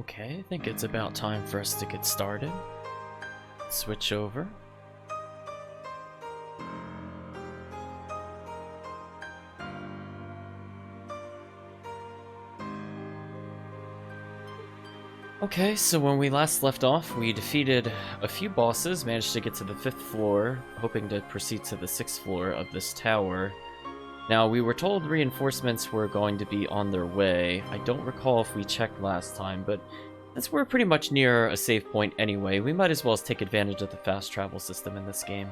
Okay, I think it's about time for us to get started. Switch over. Okay, so when we last left off, we defeated a few bosses, managed to get to the 5th floor, hoping to proceed to the 6th floor of this tower. Now, we were told reinforcements were going to be on their way. I don't recall if we checked last time, but since we're pretty much near a save point anyway, we might as well take advantage of the fast travel system in this game.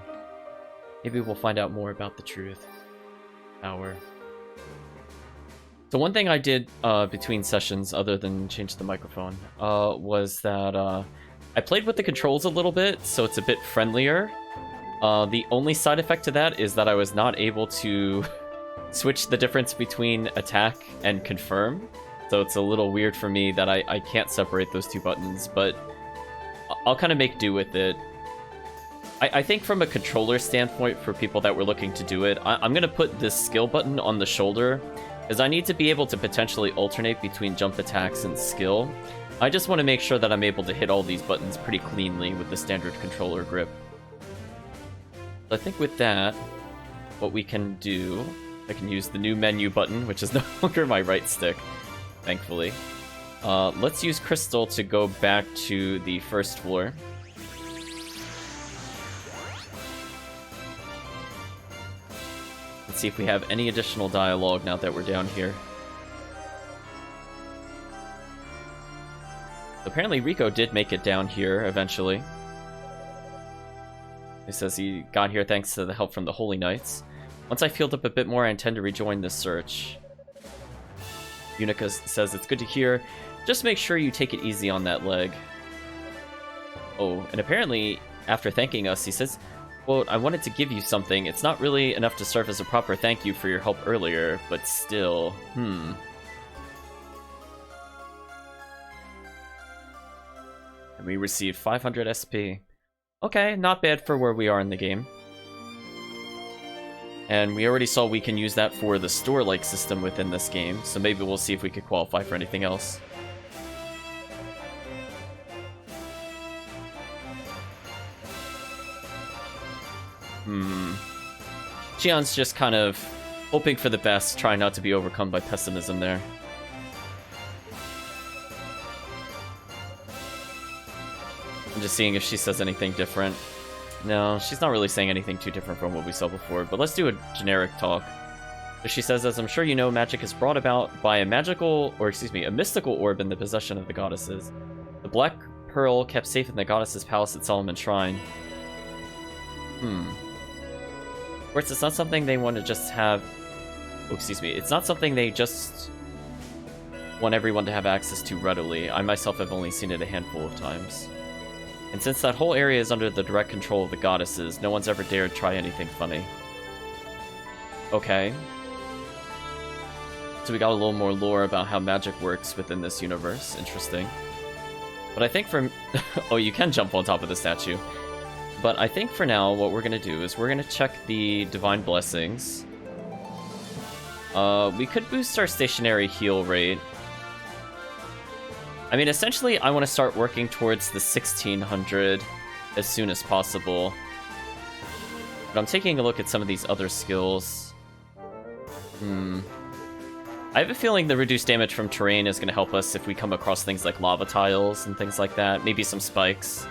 Maybe we'll find out more about the truth. Tower. So one thing I did between sessions, other than change the microphone, was that I played with the controls a little bit, so it's a bit friendlier. The only side effect to that is that I was not able to switch the difference between attack and confirm. So it's a little weird for me that I can't separate those two buttons, but I'll kind of make do with it. I think from a controller standpoint, for people that were looking to do it, I'm going to put this skill button on the shoulder, as I need to be able to potentially alternate between jump attacks and skill. I just want to make sure that I'm able to hit all these buttons pretty cleanly with the standard controller grip. So I think with that, what we can do, I can use the new menu button, which is no longer my right stick, thankfully. Let's use Crystal to go back to the 1st floor. Let's see if we have any additional dialogue now that we're down here. Apparently Rico did make it down here eventually. He says he got here thanks to the help from the Holy Knights. Once I healed up a bit more, I intend to rejoin this search. Yunica says it's good to hear. Just make sure you take it easy on that leg. Oh, and apparently, after thanking us, he says, quote, I wanted to give you something. It's not really enough to serve as a proper thank you for your help earlier, but still, And we received 500 SP. Okay, not bad for where we are in the game. And we already saw we can use that for the store-like system within this game, so maybe we'll see if we could qualify for anything else. Xian's just kind of hoping for the best, trying not to be overcome by pessimism there. I'm just seeing if she says anything different. No, she's not really saying anything too different from what we saw before, but let's do a generic talk. So she says, as I'm sure you know, magic is brought about by a mystical orb in the possession of the goddesses. The Black Pearl kept safe in the goddess's palace at Solomon Shrine. Of course, it's not something they want to just have... It's not something they just want everyone to have access to readily. I myself have only seen it a handful of times. And since that whole area is under the direct control of the goddesses, no one's ever dared try anything funny. Okay. So we got a little more lore about how magic works within this universe. Interesting. But I think for... oh, you can jump on top of the statue. But I think for now, what we're going to do is we're going to check the Divine Blessings. We could boost our stationary heal rate. I mean, essentially, I want to start working towards the 1600 as soon as possible. But I'm taking a look at some of these other skills. I have a feeling the reduced damage from terrain is going to help us if we come across things like lava tiles and things like that. Maybe some spikes.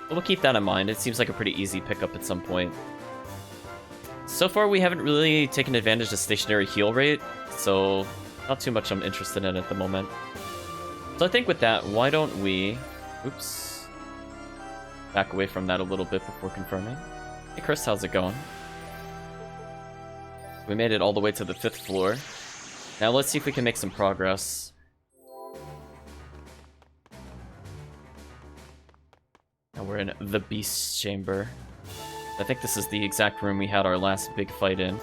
But we'll keep that in mind. It seems like a pretty easy pickup at some point. So far, we haven't really taken advantage of stationary heal rate, so not too much I'm interested in at the moment. So I think with that, why don't we... Oops. Back away from that a little bit before confirming. Hey Chris, how's it going? We made it all the way to the 5th floor. Now let's see if we can make some progress. Now we're in the Beast Chamber. I think this is the exact room we had our last big fight in.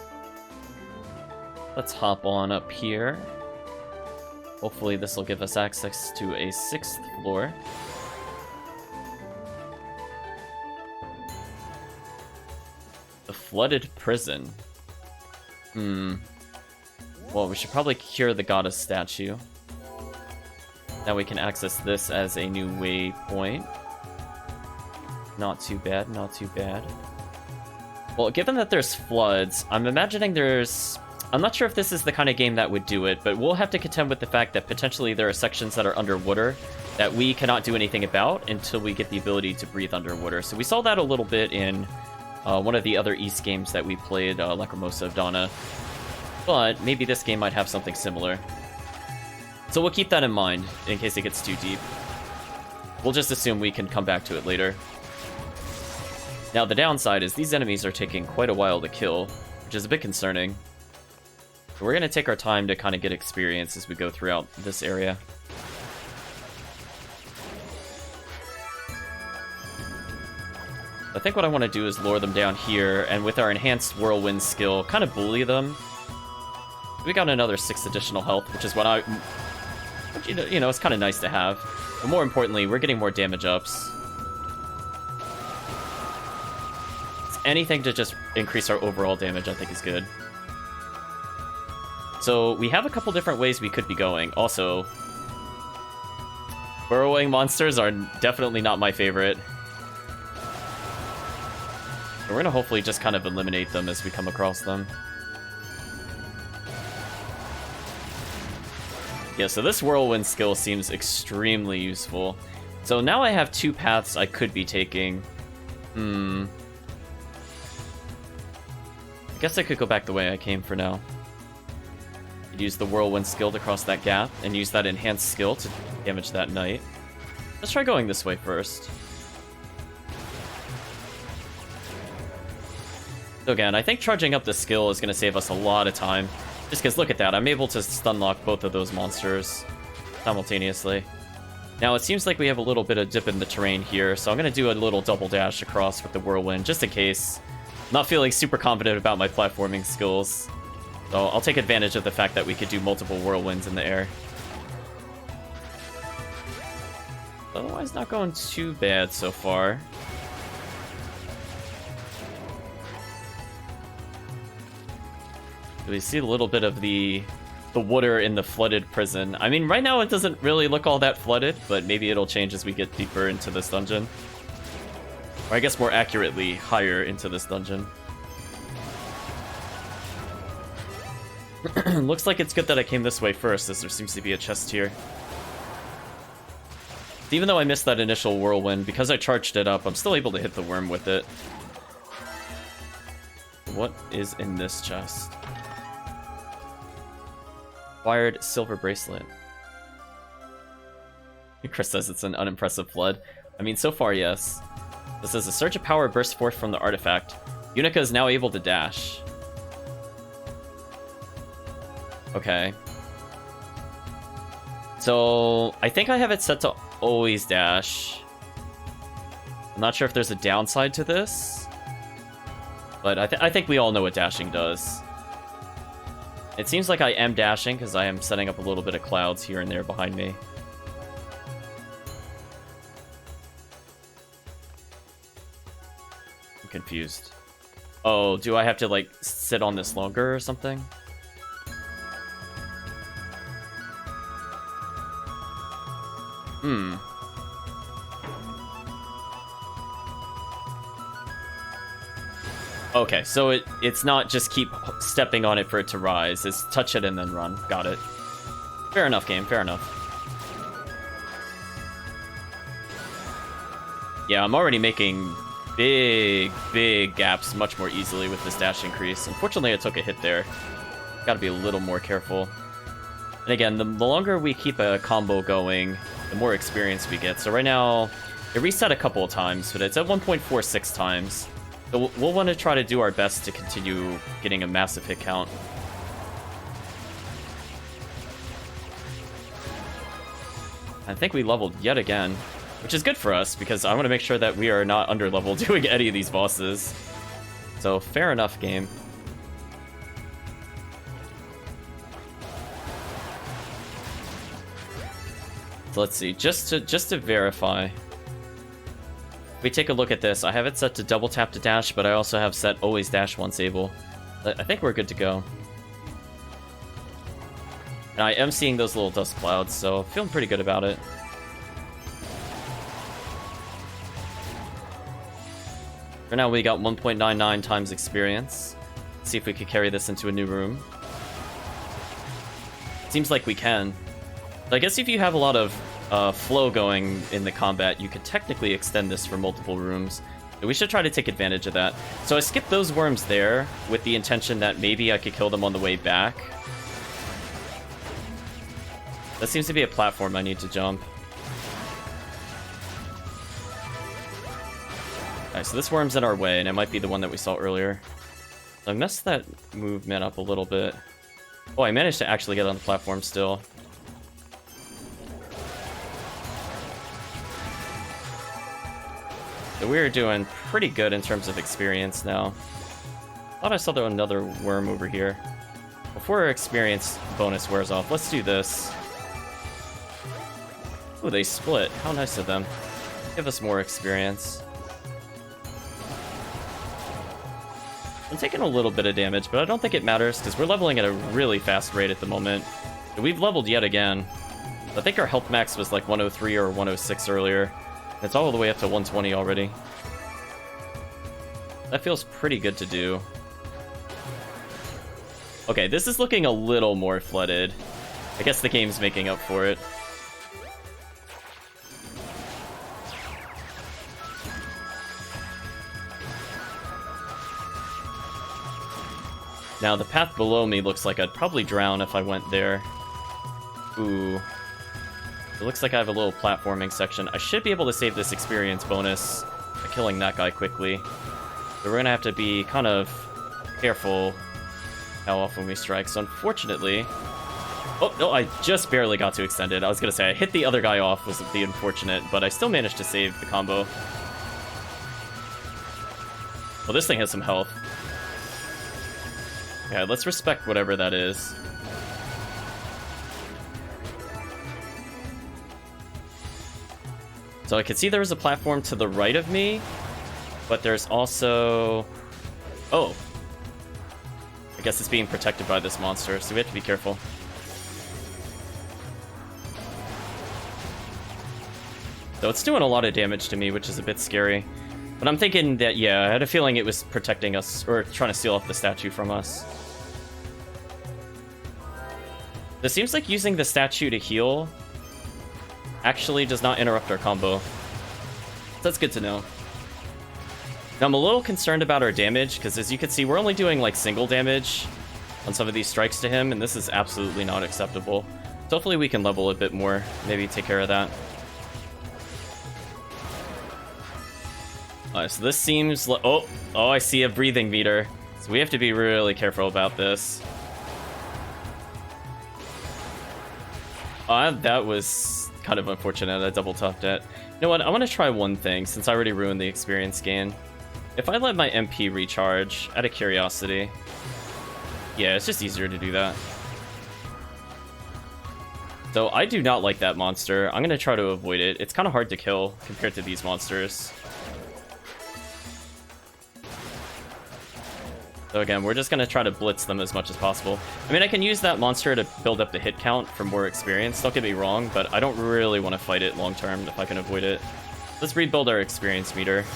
Let's hop on up here. Hopefully this will give us access to a 6th floor. The Flooded Prison. Well, we should probably cure the goddess statue. Now we can access this as a new waypoint. Not too bad, not too bad. Well, given that there's floods, I'm imagining there's... I'm not sure if this is the kind of game that would do it, but we'll have to contend with the fact that potentially there are sections that are underwater that we cannot do anything about until we get the ability to breathe underwater. So we saw that a little bit in one of the other East games that we played, Lacrimosa of Donna. But maybe this game might have something similar. So we'll keep that in mind in case it gets too deep. We'll just assume we can come back to it later. Now the downside is these enemies are taking quite a while to kill, which is a bit concerning. So we're going to take our time to kind of get experience as we go throughout this area. I think what I want to do is lure them down here, and with our enhanced whirlwind skill, kind of bully them. We got another 6 additional health, which is what I... You know, it's kind of nice to have. But more importantly, we're getting more damage ups. Anything to just increase our overall damage, I think, is good. So we have a couple different ways we could be going. Also, burrowing monsters are definitely not my favorite. We're going to hopefully just kind of eliminate them as we come across them. Yeah, so this whirlwind skill seems extremely useful. So now I have 2 paths I could be taking. I guess I could go back the way I came for now. Use the whirlwind skill to cross that gap, and use that enhanced skill to damage that knight. Let's try going this way first. So again, I think charging up the skill is going to save us a lot of time. Just because, look at that, I'm able to stun lock both of those monsters simultaneously. Now, it seems like we have a little bit of dip in the terrain here, so I'm going to do a little double dash across with the whirlwind, just in case. I'm not feeling super confident about my platforming skills. So I'll take advantage of the fact that we could do multiple whirlwinds in the air. Otherwise, not going too bad so far. We see a little bit of the water in the flooded prison. I mean, right now it doesn't really look all that flooded, but maybe it'll change as we get deeper into this dungeon. Or I guess more accurately, higher into this dungeon. Looks like it's good that I came this way first, as there seems to be a chest here. Even though I missed that initial whirlwind, because I charged it up, I'm still able to hit the worm with it. What is in this chest? Acquired silver bracelet. Chris says it's an unimpressive flood. I mean, so far, yes. This says a surge of power bursts forth from the artifact. Yunica is now able to dash. Okay. So, I think I have it set to always dash. I'm not sure if there's a downside to this. But I think we all know what dashing does. It seems like I am dashing because I am setting up a little bit of clouds here and there behind me. I'm confused. Oh, do I have to, like, sit on this longer or something? Okay, so it's not just keep stepping on it for it to rise. It's touch it and then run. Got it. Fair enough, game. Fair enough. Yeah, I'm already making big gaps much more easily with this dash increase. Unfortunately, I took a hit there. Gotta be a little more careful. And again, the longer we keep a combo going, the more experience we get. So right now, it reset a couple of times, but it's at 1.46 times. So we'll want to try to do our best to continue getting a massive hit count. I think we leveled yet again, which is good for us, because I want to make sure that we are not under-leveled doing any of these bosses. So, fair enough, game. So let's see, just to verify. We take a look at this. I have it set to double tap to dash, but I also have set always dash once able. I think we're good to go. And I am seeing those little dust clouds, so feeling pretty good about it. For now, we got 1.99 times experience. Let's see if we could carry this into a new room. Seems like we can. But I guess if you have a lot of flow going in the combat, you could technically extend this for multiple rooms. We should try to take advantage of that. So I skipped those worms there with the intention that maybe I could kill them on the way back. That seems to be a platform I need to jump. Alright, so this worm's in our way, and it might be the one that we saw earlier. So I messed that movement up a little bit. Oh, I managed to actually get on the platform still. So we're doing pretty good in terms of experience now. Thought I saw another worm over here. Before our experience bonus wears off, let's do this. Oh, they split. How nice of them. Give us more experience. I'm taking a little bit of damage, but I don't think it matters because we're leveling at a really fast rate at the moment. And we've leveled yet again. I think our health max was like 103 or 106 earlier. It's all the way up to 120 already. That feels pretty good to do. Okay, this is looking a little more flooded. I guess the game's making up for it. Now, the path below me looks like I'd probably drown if I went there. Ooh. It looks like I have a little platforming section. I should be able to save this experience bonus by killing that guy quickly. So we're gonna have to be kind of careful how often we strike. So unfortunately... Oh, no, I just barely got to extend it. I was gonna say, I hit the other guy off was the unfortunate, but I still managed to save the combo. Well, this thing has some health. Yeah, let's respect whatever that is. So I could see there was a platform to the right of me, but there's also... Oh. I guess it's being protected by this monster, so we have to be careful. So it's doing a lot of damage to me, which is a bit scary. But I'm thinking that, yeah, I had a feeling it was protecting us, or trying to steal off the statue from us. This seems like using the statue to heal actually does not interrupt our combo. That's good to know. Now, I'm a little concerned about our damage, because as you can see, we're only doing like single damage on some of these strikes to him, and this is absolutely not acceptable. So hopefully we can level a bit more, maybe take care of that. Alright, so this seems like... Oh, I see a breathing meter. So we have to be really careful about this. That was kind of unfortunate. I double topped it. You know what? I want to try one thing, since I already ruined the experience gain. If I let my MP recharge, out of curiosity... Yeah, it's just easier to do that. So I do not like that monster. I'm going to try to avoid it. It's kind of hard to kill compared to these monsters. So again, we're just going to try to blitz them as much as possible. I mean, I can use that monster to build up the hit count for more experience, don't get me wrong, but I don't really want to fight it long term if I can avoid it. Let's rebuild our experience meter.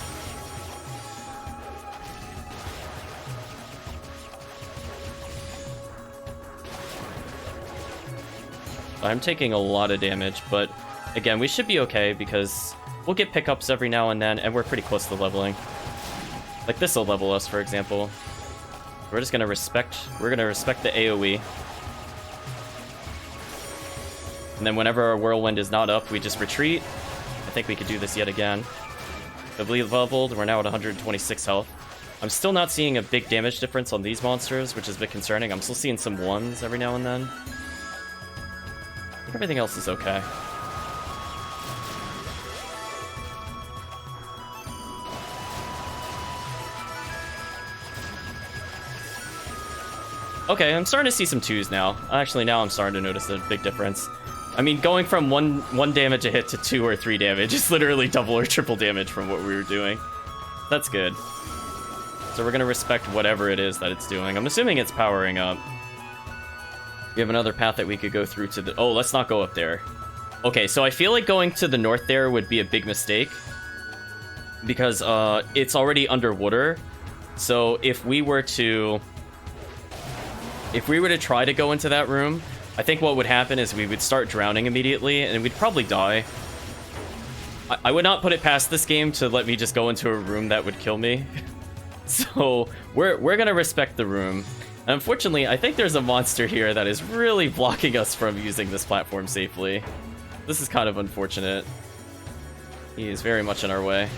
I'm taking a lot of damage, but again, we should be okay because we'll get pickups every now and then, and we're pretty close to leveling. Like this will level us, for example. We're just gonna respect the AoE. And then whenever our whirlwind is not up, we just retreat. I think we could do this yet again. Heavily leveled, we're now at 126 health. I'm still not seeing a big damage difference on these monsters, which is a bit concerning. I'm still seeing some ones every now and then. I think everything else is okay. Okay, I'm starting to see some twos now. Actually, now I'm starting to notice a big difference. I mean, going from one damage a hit to 2 or 3 damage is literally double or triple damage from what we were doing. That's good. So we're gonna respect whatever it is that it's doing. I'm assuming it's powering up. We have another path that we could go through to the... Oh, let's not go up there. Okay, so I feel like going to the north there would be a big mistake. Because it's already underwater. So if we were to try to go into that room, I think what would happen is we would start drowning immediately, and we'd probably die. I would not put it past this game to let me just go into a room that would kill me. So we're gonna respect the room. Unfortunately, I think there's a monster here that is really blocking us from using this platform safely. This is kind of unfortunate. He is very much in our way.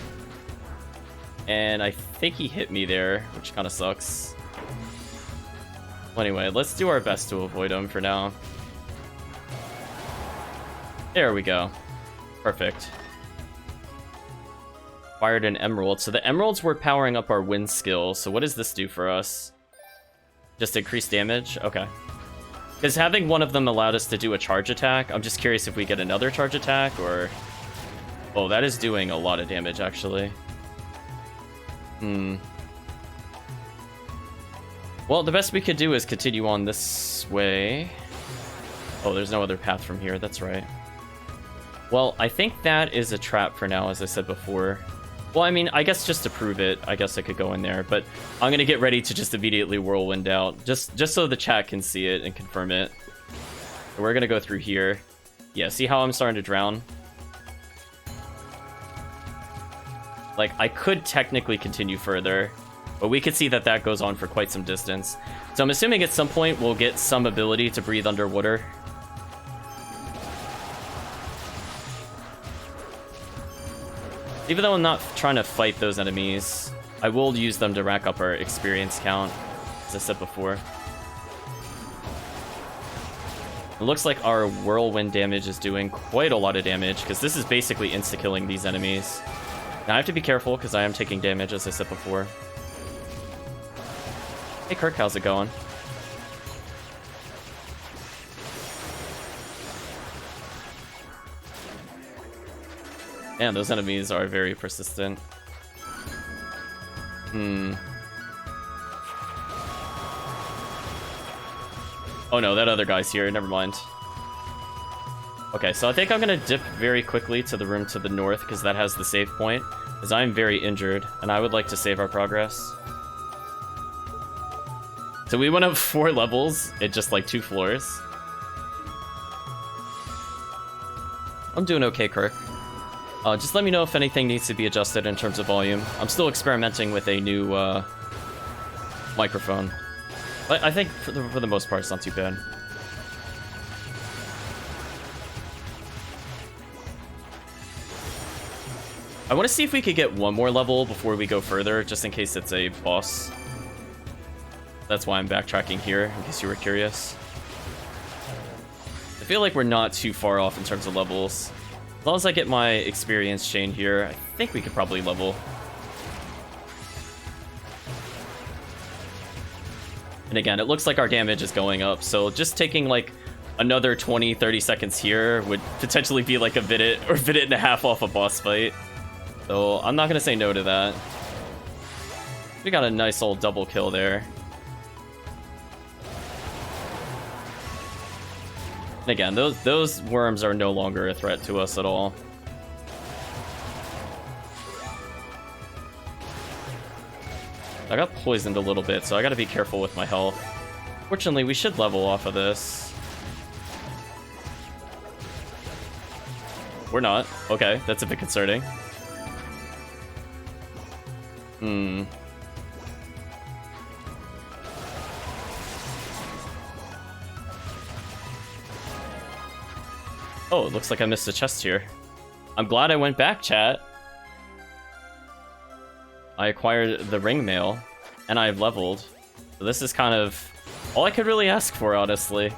And I think he hit me there, which kind of sucks. Well, anyway, let's do our best to avoid him for now. There we go. Perfect. Fired an emerald. So the emeralds were powering up our wind skill. So what does this do for us? Just increase damage? Okay. Because having one of them allowed us to do a charge attack. I'm just curious if we get another charge attack or... Oh, that is doing a lot of damage, actually. Well, the best we could do is continue on this way. Oh, there's no other path from here. That's right. Well, I think that is a trap for now, as I said before. Well, I mean, I guess just to prove it, I guess I could go in there. But I'm going to get ready to just immediately whirlwind out. Just so the chat can see it and confirm it. So we're going to go through here. Yeah, see how I'm starting to drown? Like, I could technically continue further, but we could see that that goes on for quite some distance. So I'm assuming at some point we'll get some ability to breathe underwater. Even though I'm not trying to fight those enemies, I will use them to rack up our experience count, as I said before. It looks like our whirlwind damage is doing quite a lot of damage, because this is basically insta-killing these enemies. Now I have to be careful, because I am taking damage, as I said before. Hey Kirk, how's it going? Man, those enemies are very persistent. Oh no, that other guy's here, never mind. Okay, so I think I'm gonna dip very quickly to the room to the north, because that has the save point, as I'm very injured, and I would like to save our progress. So we went up 4 levels at just like 2 floors. I'm doing okay, Kirk. Just let me know if anything needs to be adjusted in terms of volume. I'm still experimenting with a new microphone. But I think for the most part, it's not too bad. I want to see if we could get one more level before we go further, just in case it's a boss. That's why I'm backtracking here, in case you were curious. I feel like we're not too far off in terms of levels. As long as I get my experience chain here, I think we could probably level. And again, it looks like our damage is going up, so just taking like another 20-30 seconds here would potentially be like a minute or minute and a half off a boss fight. So I'm not going to say no to that. We got a nice old double kill there. And again, those worms are no longer a threat to us at all. I got poisoned a little bit, so I gotta be careful with my health. Fortunately, we should level off of this. We're not. Okay, that's a bit concerning. Oh, it looks like I missed a chest here. I'm glad I went back, chat. I acquired the ring mail, and I've leveled. So this is kind of all I could really ask for, honestly.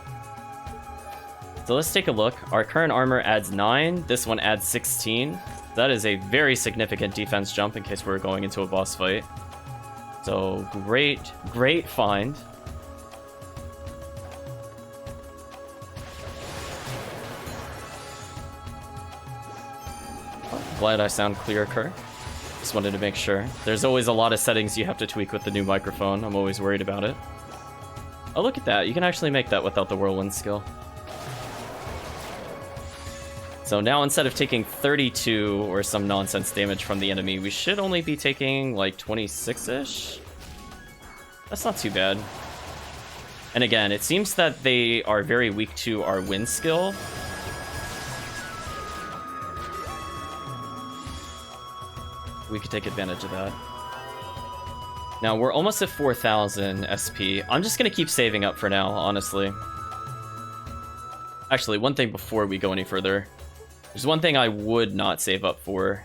So let's take a look. Our current armor adds 9. This one adds 16. That is a very significant defense jump in case we're going into a boss fight. So great find. Glad I sound clear, Kirk. Just wanted to make sure. There's always a lot of settings you have to tweak with the new microphone. I'm always worried about it. Oh, look at that. You can actually make that without the whirlwind skill. So now instead of taking 32 or some nonsense damage from the enemy, we should only be taking like 26-ish? That's not too bad. And again, it seems that they are very weak to our wind skill. We could take advantage of that. Now, we're almost at 4,000 SP. I'm just going to keep saving up for now, honestly. Actually, one thing before we go any further. There's one thing I would not save up for.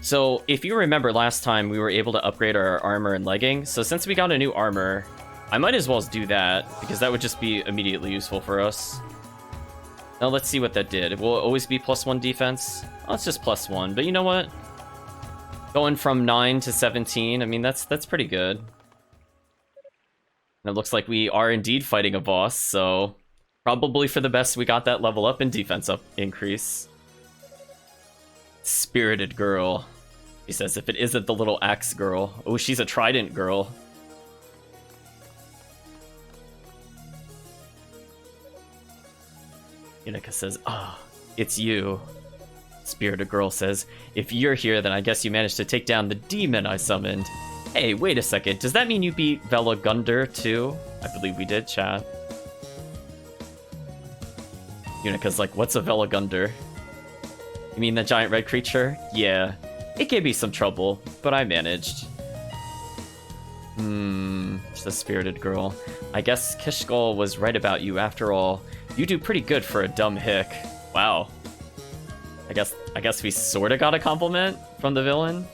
So, if you remember last time, we were able to upgrade our armor and legging. So, since we got a new armor, I might as well do that, because that would just be immediately useful for us. Now, let's see what that did. Will it always be +1 defense? Oh, it's just +1, but you know what? Going from 9 to 17, I mean, that's pretty good. And it looks like we are indeed fighting a boss, so probably for the best we got that level up and defense up increase. Spirited girl. He says, if it isn't the little axe girl. Oh, she's a trident girl. Yunica says, ah, it's you. Spirited girl says, if you're here, then I guess you managed to take down the demon I summoned. Hey, wait a second. Does that mean you beat Velagundr too? I believe we did, chat. Unica's like, what's a Velagundr? You mean the giant red creature? Yeah. It gave me some trouble, but I managed. She's a spirited girl. I guess Kishgol was right about you after all. You do pretty good for a dumb hick. Wow. I guess we sorta got a compliment from the villain.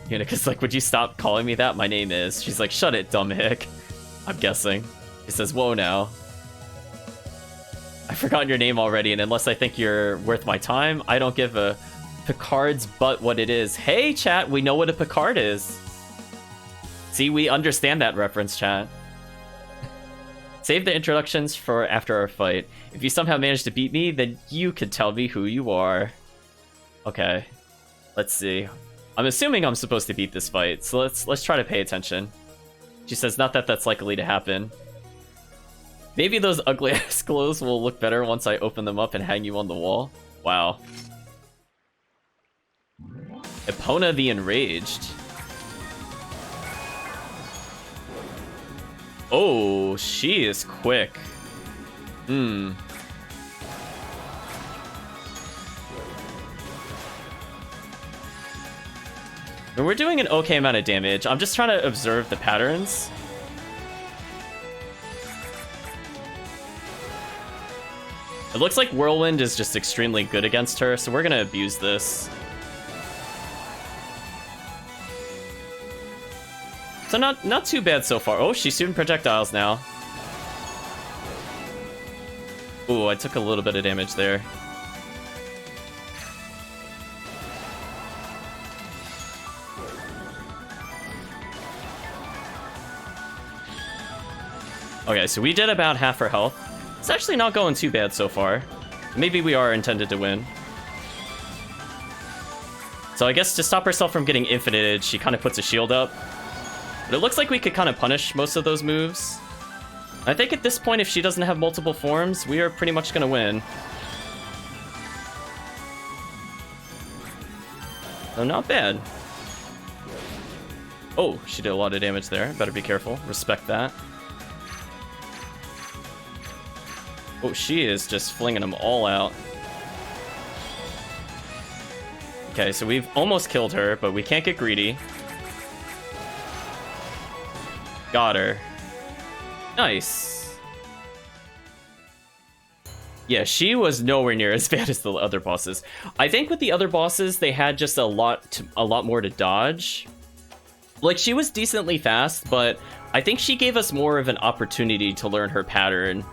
Unica's like, would you stop calling me that? My name is. She's like, shut it, dumb hick. I'm guessing. He says, whoa now. I've forgotten your name already, and unless I think you're worth my time, I don't give a Picard's butt what it is. Hey, chat, we know what a Picard is. See, we understand that reference, chat. Save the introductions for after our fight. If you somehow manage to beat me, then you could tell me who you are. Okay. Let's see. I'm assuming I'm supposed to beat this fight, so let's try to pay attention. She says, not that that's likely to happen. Maybe those ugly-ass clothes will look better once I open them up and hang you on the wall. Wow. Epona the Enraged. Oh, she is quick. And we're doing an okay amount of damage. I'm just trying to observe the patterns. It looks like Whirlwind is just extremely good against her, so we're gonna abuse this. So not too bad so far. Oh, she's shooting projectiles now. Ooh, I took a little bit of damage there. Okay, so we did about half her health. It's actually not going too bad so far. Maybe we are intended to win. So I guess to stop herself from getting infinited, she kind of puts a shield up. But it looks like we could kind of punish most of those moves. I think at this point, if she doesn't have multiple forms, we are pretty much going to win. So not bad. Oh, she did a lot of damage there. Better be careful. Respect that. Oh, she is just flinging them all out. Okay, so we've almost killed her, but we can't get greedy. Got her. Nice. Yeah, she was nowhere near as bad as the other bosses. I think with the other bosses, they had just a lot more to dodge. Like, she was decently fast, but I think she gave us more of an opportunity to learn her pattern.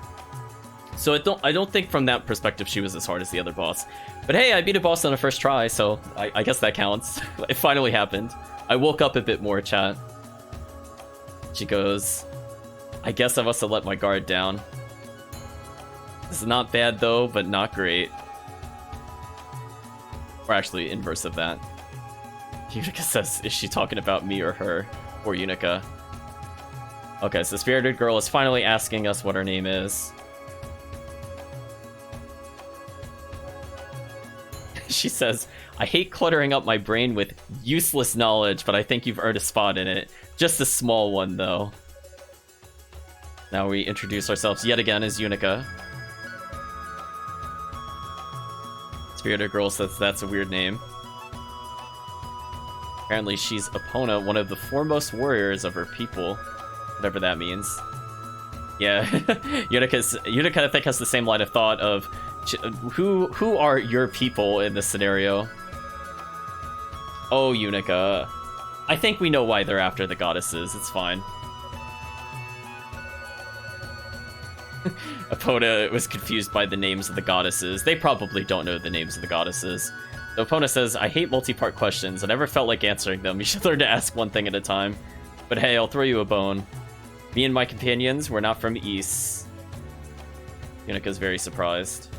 So I don't think from that perspective she was as hard as the other boss. But hey, I beat a boss on a first try, so I guess that counts. It finally happened. I woke up a bit more, chat. She goes, I guess I must have let my guard down. This is not bad though, but not great. Or actually, inverse of that. Yunica says, is she talking about me or her? Or Yunica. Okay, so Spirited Girl is finally asking us what her name is. She says, I hate cluttering up my brain with useless knowledge, but I think you've earned a spot in it. Just a small one, though. Now we introduce ourselves yet again as Yunica. Spirited Girl says that's a weird name. Apparently she's Epona, one of the foremost warriors of her people. Whatever that means. Yeah, Yunica I think has the same line of thought of who are your people in this scenario? Oh, Yunica. I think we know why they're after the goddesses. It's fine. Epona was confused by the names of the goddesses. They probably don't know the names of the goddesses. So Epona says, I hate multi-part questions. I never felt like answering them. You should learn to ask one thing at a time. But hey, I'll throw you a bone. Me and my companions, we're not from East. Yunica's very surprised.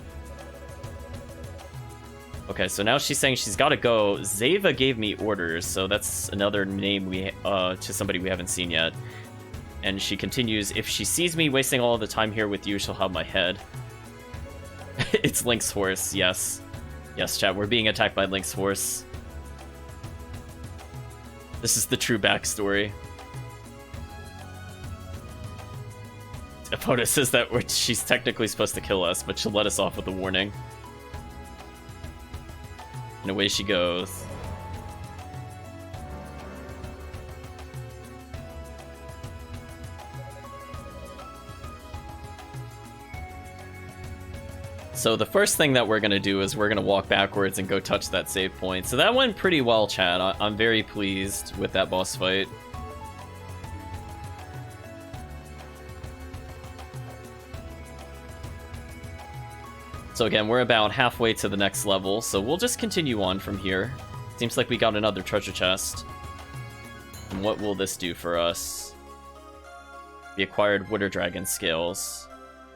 Okay, so now she's saying she's gotta go. Zeva gave me orders, so that's another name to somebody we haven't seen yet. And she continues, if she sees me wasting all the time here with you, she'll have my head. It's Link's horse, yes. Yes, chat, we're being attacked by Link's horse. This is the true backstory. Epona says that she's technically supposed to kill us, but she'll let us off with a warning. And away she goes. So the first thing that we're going to do is we're going to walk backwards and go touch that save point. So that went pretty well, chat. I'm very pleased with that boss fight. So again, we're about halfway to the next level, so we'll just continue on from here. Seems like we got another treasure chest. And what will this do for us? We acquired Water Dragon scales.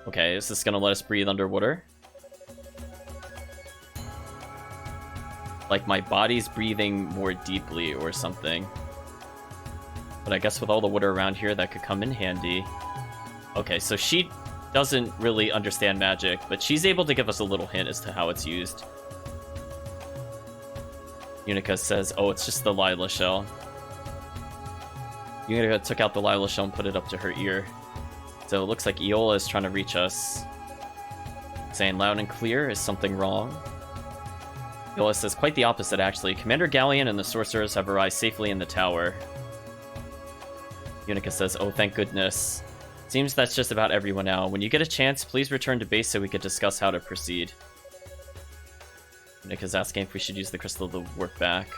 Okay, is this going to let us breathe underwater? Like my body's breathing more deeply or something. But I guess with all the water around here, that could come in handy. Okay, so she doesn't really understand magic, but she's able to give us a little hint as to how it's used. Yunica says, oh, it's just the Lila shell. Yunica took out the Lila shell and put it up to her ear. So it looks like Iola is trying to reach us. Saying loud and clear, is something wrong? Iola says, quite the opposite, actually. Commander Galleon and the sorcerers have arrived safely in the tower. Yunica says, oh, thank goodness. Seems that's just about everyone now. When you get a chance, please return to base so we could discuss how to proceed. Yunica's asking if we should use the crystal to work back.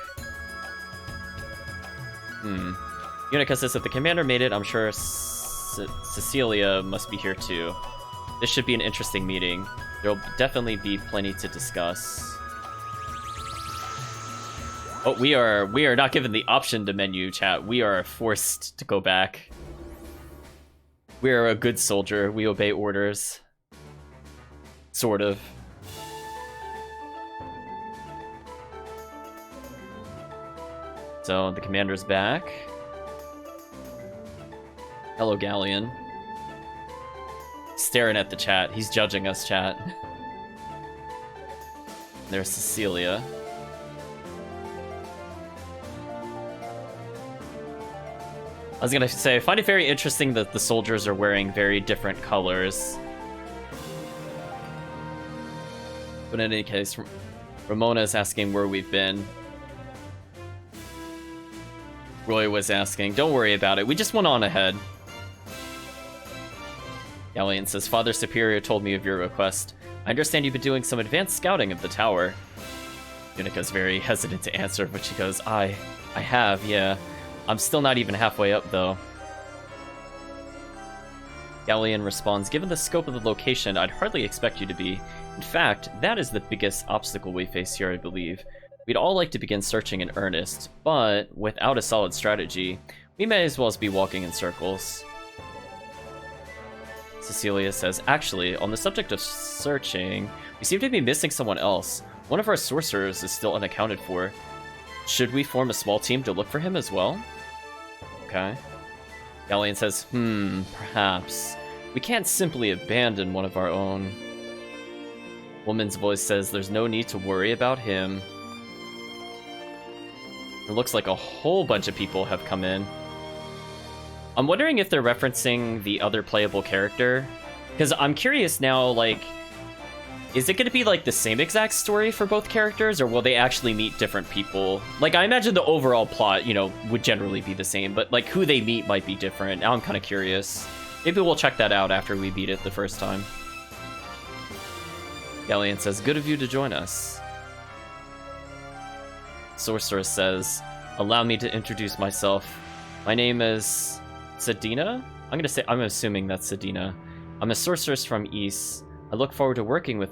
Yunica says if the commander made it, I'm sure Cecilia must be here too. This should be an interesting meeting. There'll definitely be plenty to discuss. Oh, we are not given the option to menu, chat. We are forced to go back. We are a good soldier. We obey orders. Sort of. So, the commander's back. Hello, Galleon. Staring at the chat. He's judging us, chat. There's Cecilia. I was gonna say, I find it very interesting that the soldiers are wearing very different colors. But in any case, Ramona is asking where we've been. Roy was asking, don't worry about it, we just went on ahead. Galleon says, Father Superior told me of your request. I understand you've been doing some advanced scouting of the tower. Yunica's very hesitant to answer, but she goes, I have, yeah. I'm still not even halfway up, though. Galleon responds, given the scope of the location, I'd hardly expect you to be. In fact, that is the biggest obstacle we face here, I believe. We'd all like to begin searching in earnest, but without a solid strategy, we may as well be walking in circles. Cecilia says, actually, on the subject of searching, we seem to be missing someone else. One of our sorcerers is still unaccounted for. Should we form a small team to look for him as well? Okay. Galleon says, perhaps. We can't simply abandon one of our own. Woman's voice says there's no need to worry about him. It looks like a whole bunch of people have come in. I'm wondering if they're referencing the other playable character. Because I'm curious now, like, is it going to be, like, the same exact story for both characters, or will they actually meet different people? Like, I imagine the overall plot, you know, would generally be the same, but, like, who they meet might be different. Now I'm kind of curious. Maybe we'll check that out after we beat it the first time. Galleon says, good of you to join us. Sorceress says, allow me to introduce myself. My name is Sedina? I'm assuming that's Sedina. I'm a sorceress from East. I look forward to working with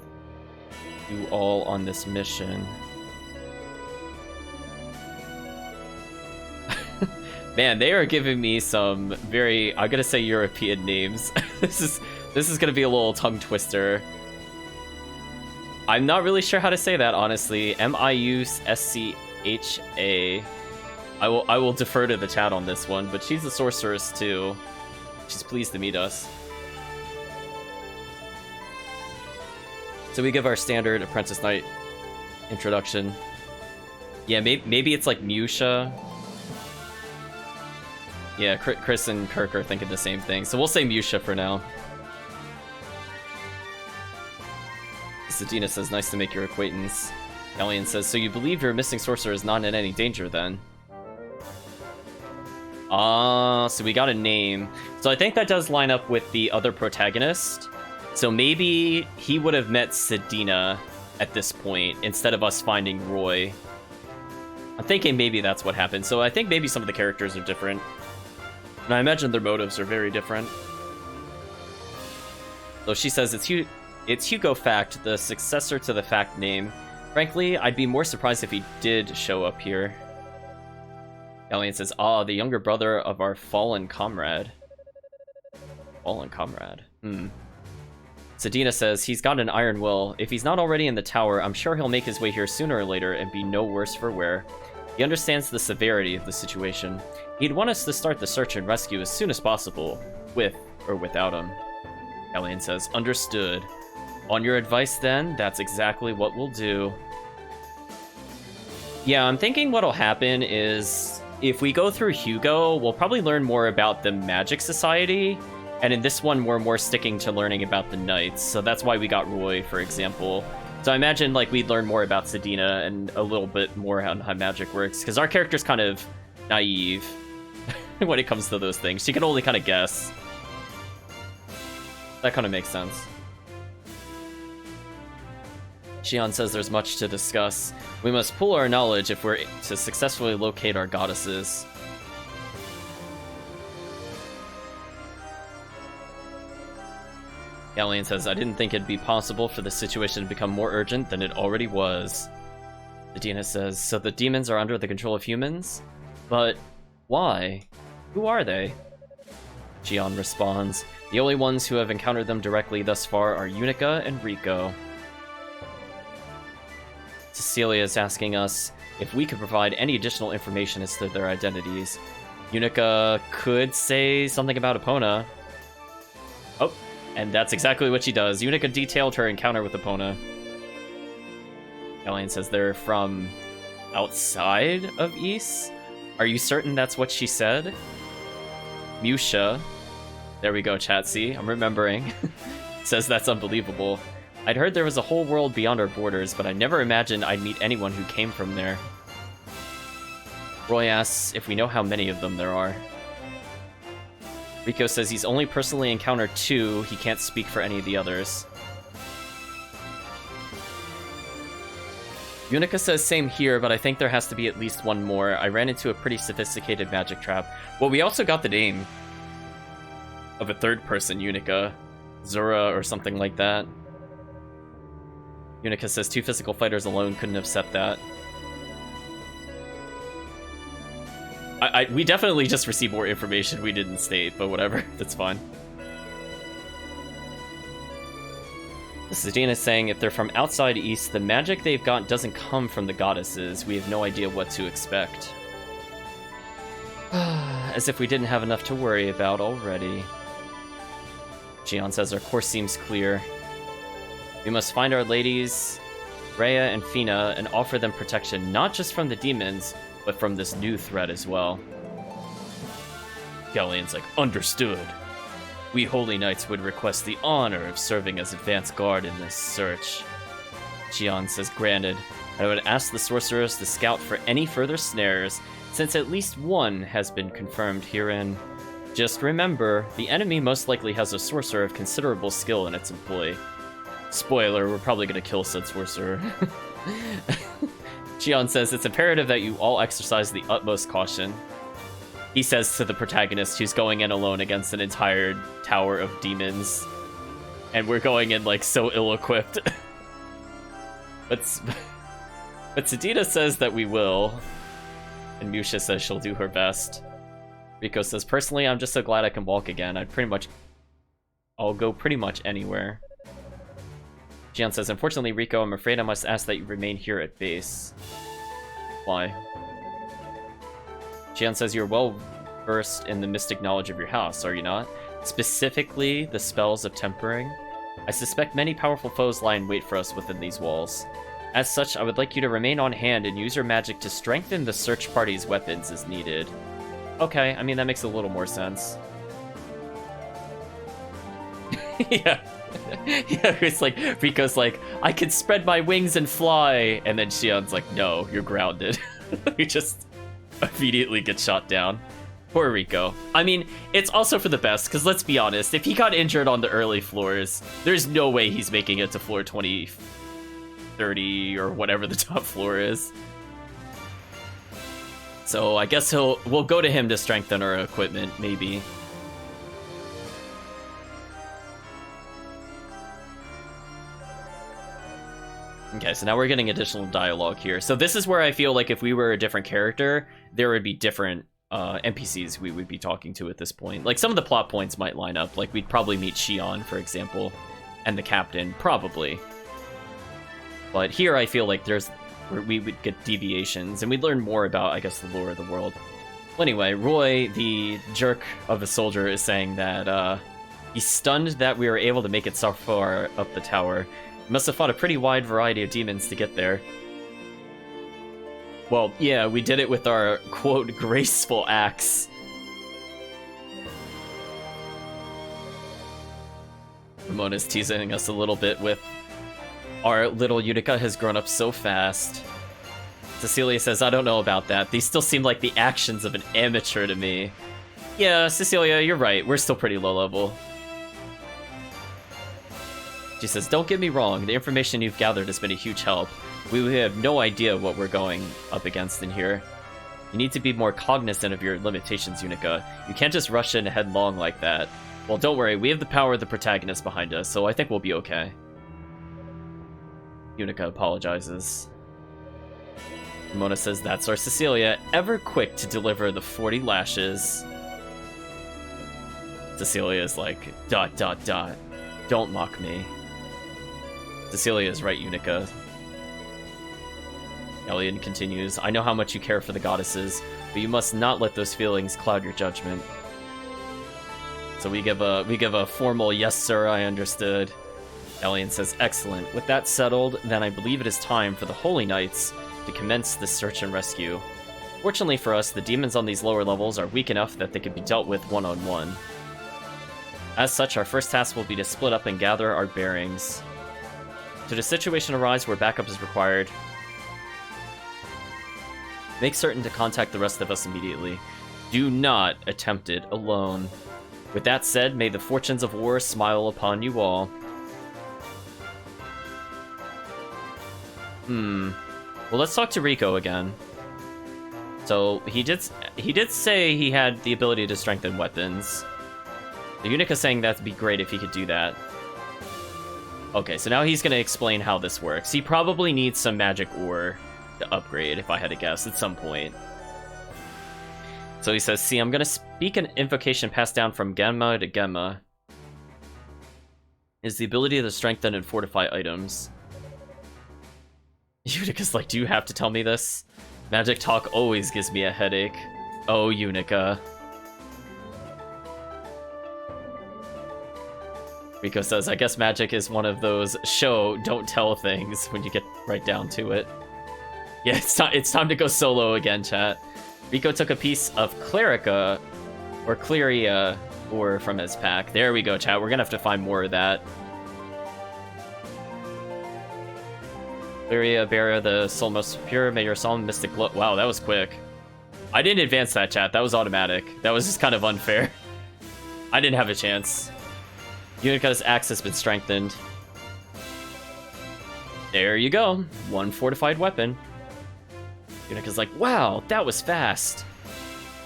you all on this mission. Man, they are giving me some very, I'm gonna say European names. This is gonna be a little tongue twister. I'm not really sure how to say that, honestly. Miuscha. I will defer to the chat on this one, but she's a sorceress too. She's pleased to meet us. So we give our standard Apprentice Knight introduction. Yeah, maybe it's like Musha. Yeah, Chris and Kirk are thinking the same thing, so we'll say Musha for now. Sedina says, nice to make your acquaintance. Galleon says, so you believe your missing sorcerer is not in any danger then? So we got a name. So I think that does line up with the other protagonist. So maybe he would have met Sedina at this point instead of us finding Roy. I'm thinking maybe that's what happened. So I think maybe some of the characters are different. And I imagine their motives are very different. So she says, it's Hugo Fact, the successor to the Fact name. Frankly, I'd be more surprised if he did show up here. Galleon says, the younger brother of our fallen comrade. Fallen comrade. Sedina says, he's got an iron will. If he's not already in the tower, I'm sure he'll make his way here sooner or later and be no worse for wear. He understands the severity of the situation. He'd want us to start the search and rescue as soon as possible, with or without him. Galleon says, understood. On your advice then, that's exactly what we'll do. Yeah, I'm thinking what'll happen is, if we go through Hugo, we'll probably learn more about the Magic Society, and in this one, we're more sticking to learning about the Knights, so that's why we got Roy, for example. So I imagine, like, we'd learn more about Sedina and a little bit more on how magic works, because our character's kind of naive when it comes to those things. She can only kind of guess. That kind of makes sense. Xion says there's much to discuss. We must pool our knowledge if we're to successfully locate our goddesses. Galleon says, I didn't think it'd be possible for the situation to become more urgent than it already was. Sedina says, so the demons are under the control of humans? But why? Who are they? Xion responds, the only ones who have encountered them directly thus far are Yunica and Rico. Cecilia is asking us if we could provide any additional information as to their identities. Yunica could say something about Epona. Oh, and that's exactly what she does. Yunica detailed her encounter with Epona. Galleon says they're from outside of East? Are you certain that's what she said? Musha. There we go, chat. See, I'm remembering. Says that's unbelievable. I'd heard there was a whole world beyond our borders, but I never imagined I'd meet anyone who came from there. Roy asks if we know how many of them there are. Rico says he's only personally encountered 2, he can't speak for any of the others. Yunica says same here, but I think there has to be at least one more. I ran into a pretty sophisticated magic trap. Well, we also got the name of a third person Yunica. Zura or something like that. Yunica says 2 physical fighters alone couldn't have set that. We definitely just received more information we didn't state, but whatever, that's fine. Sedina is saying if they're from outside East, the magic they've got doesn't come from the goddesses. We have no idea what to expect. As if we didn't have enough to worry about already. Xion says our course seems clear. We must find our ladies, Rhea and Fina, and offer them protection not just from the demons, but from this new threat as well. Galleon's like, understood. We Holy Knights would request the honor of serving as advance guard in this search. Xion says, granted. I would ask the sorcerers to scout for any further snares, since at least one has been confirmed herein. Just remember, the enemy most likely has a sorcerer of considerable skill in its employ. Spoiler, we're probably going to kill said sorcerer. Xion says, it's imperative that you all exercise the utmost caution. He says to the protagonist who's going in alone against an entire tower of demons. And we're going in, like, so ill-equipped. But Sedita says that we will. And Musha says she'll do her best. Rico says, personally, I'm just so glad I can walk again. I'll go pretty much anywhere. Xion says, unfortunately, Rico, I'm afraid I must ask that you remain here at base. Why? Xion says, you're well versed in the mystic knowledge of your house, are you not? Specifically, the spells of tempering. I suspect many powerful foes lie in wait for us within these walls. As such, I would like you to remain on hand and use your magic to strengthen the search party's weapons as needed. Okay, I mean, that makes a little more sense. Yeah. Yeah, it's like, Rico's like, I can spread my wings and fly, and then Xion's like, no, you're grounded. He just immediately gets shot down. Poor Rico. I mean, it's also for the best, because let's be honest, if he got injured on the early floors, there's no way he's making it to floor 20, 30, or whatever the top floor is. So I guess we'll go to him to strengthen our equipment, maybe. Okay, so now we're getting additional dialogue here. So this is where I feel like if we were a different character, there would be different NPCs we would be talking to at this point. Like, some of the plot points might line up. Like, we'd probably meet Xion, for example, and the captain, probably. But here I feel like we would get deviations, and we'd learn more about, I guess, the lore of the world. Well, anyway, Roy, the jerk of a soldier, is saying that he's stunned that we were able to make it so far up the tower. We must have fought a pretty wide variety of demons to get there. Well, yeah, we did it with our, quote, graceful axe. Ramona's teasing us a little bit with our little Yunica has grown up so fast. Cecilia says, I don't know about that. These still seem like the actions of an amateur to me. Yeah, Cecilia, you're right. We're still pretty low level. She says, don't get me wrong. The information you've gathered has been a huge help. We have no idea what we're going up against in here. You need to be more cognizant of your limitations, Yunica. You can't just rush in headlong like that. Well, don't worry. We have the power of the protagonist behind us, so I think we'll be okay. Yunica apologizes. Ramona says, that's our Cecilia, ever quick to deliver the 40 lashes. Cecilia is like, ... Don't mock me. Cecilia is right, Yunica. Elian continues, I know how much you care for the goddesses, but you must not let those feelings cloud your judgment. So we give a formal, yes sir, I understood. Elian says, excellent. With that settled, then I believe it is time for the Holy Knights to commence the search and rescue. Fortunately for us, the demons on these lower levels are weak enough that they can be dealt with one-on-one. As such, our first task will be to split up and gather our bearings. Should a situation arise where backup is required, make certain to contact the rest of us immediately. Do not attempt it alone. With that said, may the fortunes of war smile upon you all. Well, let's talk to Rico again. So, he did say he had the ability to strengthen weapons. The Yunica saying that'd be great if he could do that. Okay, so now he's going to explain how this works. He probably needs some magic ore to upgrade, if I had to guess, at some point. So he says, see, I'm going to speak an invocation passed down from Gemma to Gemma. Is the ability to strengthen and fortify items. Unica's like, do you have to tell me this? Magic talk always gives me a headache. Oh, Yunica. Rico says, I guess magic is one of those show, don't tell things when you get right down to it. Yeah, it's time to go solo again, chat. Rico took a piece of Clerica, or Cleria, ore from his pack. There we go, chat. We're gonna have to find more of that. Cleria, Barra, the soul most pure, may your solemn mystic glow. Wow, that was quick. I didn't advance that, chat. That was automatic. That was just kind of unfair. I didn't have a chance. Unica's axe has been strengthened. There you go. One fortified weapon. Unica's like, wow, that was fast.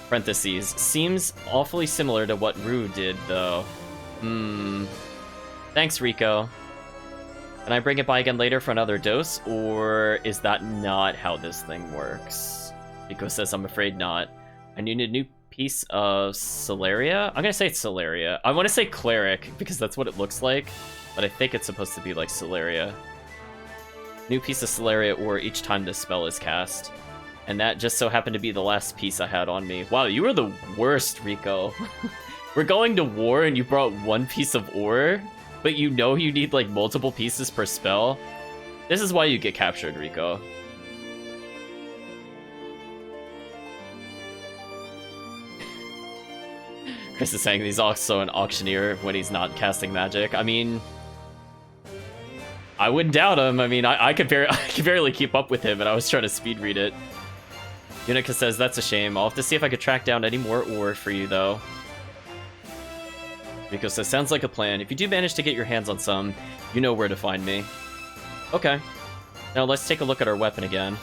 Parentheses. Seems awfully similar to what Rue did, though. Thanks, Rico. Can I bring it by again later for another dose? Or is that not how this thing works? Rico says, I'm afraid not. I need a new piece of Celeria? I'm gonna say it's Celeria. I want to say Cleric, because that's what it looks like. But I think it's supposed to be like Celeria. New piece of Celeria ore each time this spell is cast. And that just so happened to be the last piece I had on me. Wow, you were the worst, Rico. We're going to war and you brought one piece of ore, but you know you need like multiple pieces per spell. This is why you get captured, Rico. Chris is saying he's also an auctioneer when he's not casting magic. I mean, I wouldn't doubt him. I mean, I could barely keep up with him, and I was trying to speed read it. Yunica says, that's a shame. I'll have to see if I could track down any more ore for you, though. Rico says, sounds like a plan. If you do manage to get your hands on some, you know where to find me. Okay. Now let's take a look at our weapon again.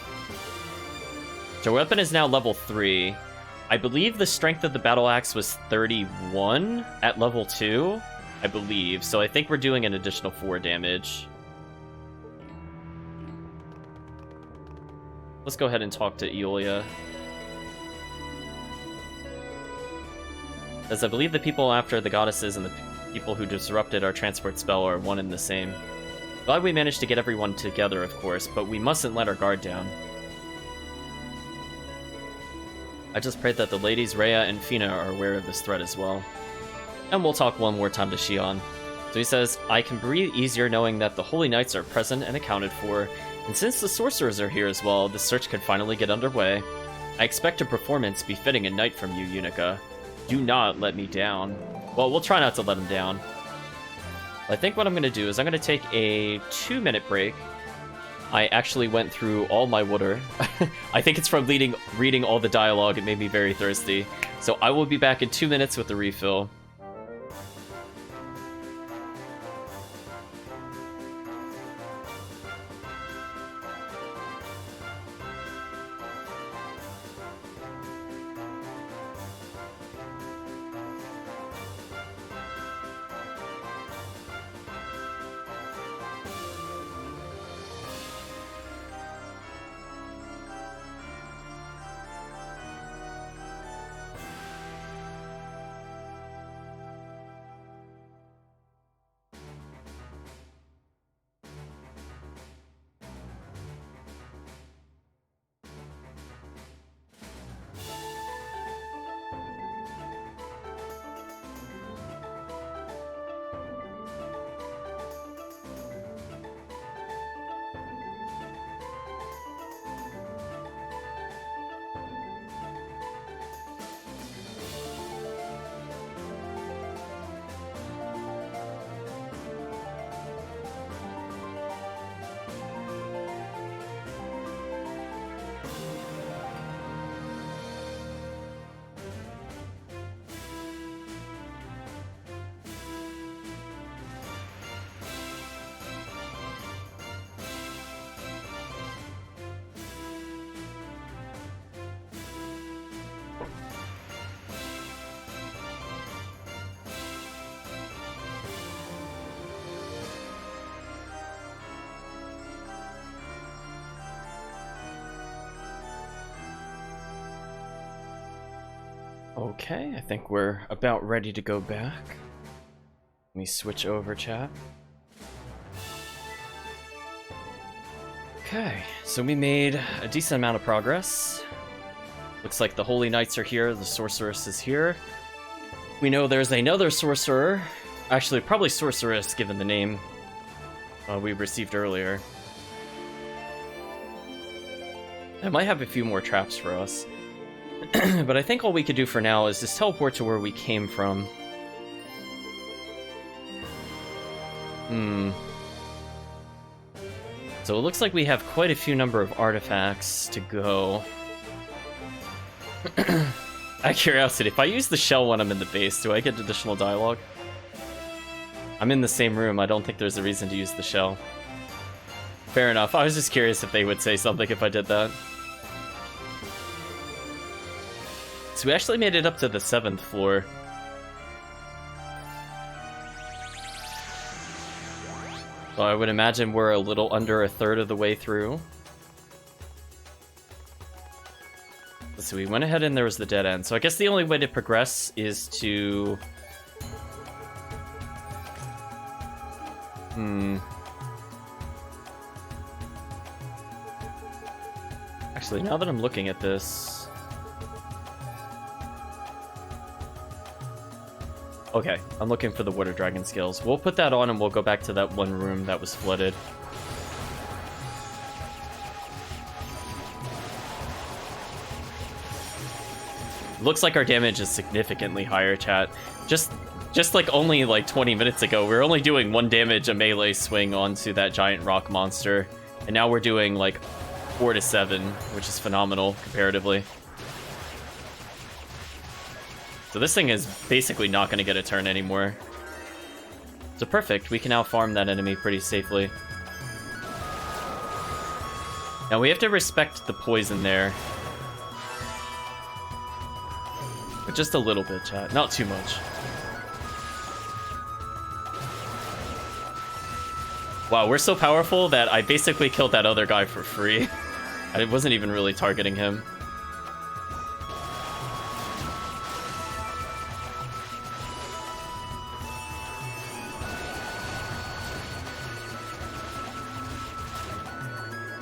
So our weapon is now level 3. I believe the strength of the battle axe was 31 at level 2. I believe. So I think we're doing an additional 4 damage. Let's go ahead and talk to Eolia. As I believe the people after the goddesses and the people who disrupted our transport spell are one and the same. Glad we managed to get everyone together, of course, but we mustn't let our guard down. I just prayed that the ladies Rhea and Fina are aware of this threat as well. And we'll talk one more time to Shion. So he says, I can breathe easier knowing that the Holy Knights are present and accounted for, and since the sorcerers are here as well, the search can finally get underway. I expect a performance befitting a knight from you, Yunica. Do not let me down. Well, we'll try not to let him down. I think what I'm going to do is I'm going to take a 2-minute break. I actually went through all my water. I think it's from reading all the dialogue. It made me very thirsty. So I will be back in 2 minutes with the refill. Okay, I think we're about ready to go back. Let me switch over, chat. Okay, so we made a decent amount of progress. Looks like the Holy Knights are here, the Sorceress is here. We know there's another Sorcerer. Actually, probably Sorceress, given the name we received earlier. I might have a few more traps for us. But I think all we could do for now is just teleport to where we came from. So it looks like we have quite a few number of artifacts to go. Out of curiosity, if I use the shell when I'm in the base, do I get additional dialogue? I'm in the same room, I don't think there's a reason to use the shell. Fair enough, I was just curious if they would say something if I did that. So we actually made it up to the 7th floor. So I would imagine we're a little under a third of the way through. So we went ahead and there was the dead end. So I guess the only way to progress is to... Actually, now that I'm looking at this... Okay, I'm looking for the Water Dragon skills. We'll put that on and we'll go back to that one room that was flooded. Looks like our damage is significantly higher, chat. Just like only like 20 minutes ago, we were only doing 1 damage a melee swing onto that giant rock monster. And now we're doing like 4 to 7, which is phenomenal comparatively. So this thing is basically not going to get a turn anymore. So perfect, we can now farm that enemy pretty safely. Now we have to respect the poison there. But just a little bit, chat. Not too much. Wow, we're so powerful that I basically killed that other guy for free. I wasn't even really targeting him.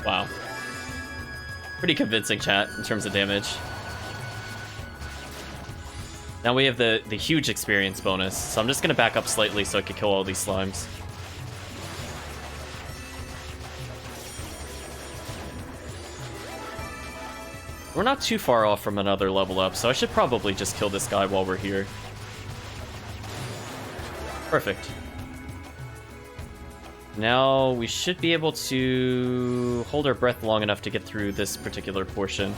Wow. Pretty convincing, chat, in terms of damage. Now we have the huge experience bonus, so I'm just gonna back up slightly so I can kill all these slimes. We're not too far off from another level up, so I should probably just kill this guy while we're here. Perfect. Now we should be able to hold our breath long enough to get through this particular portion.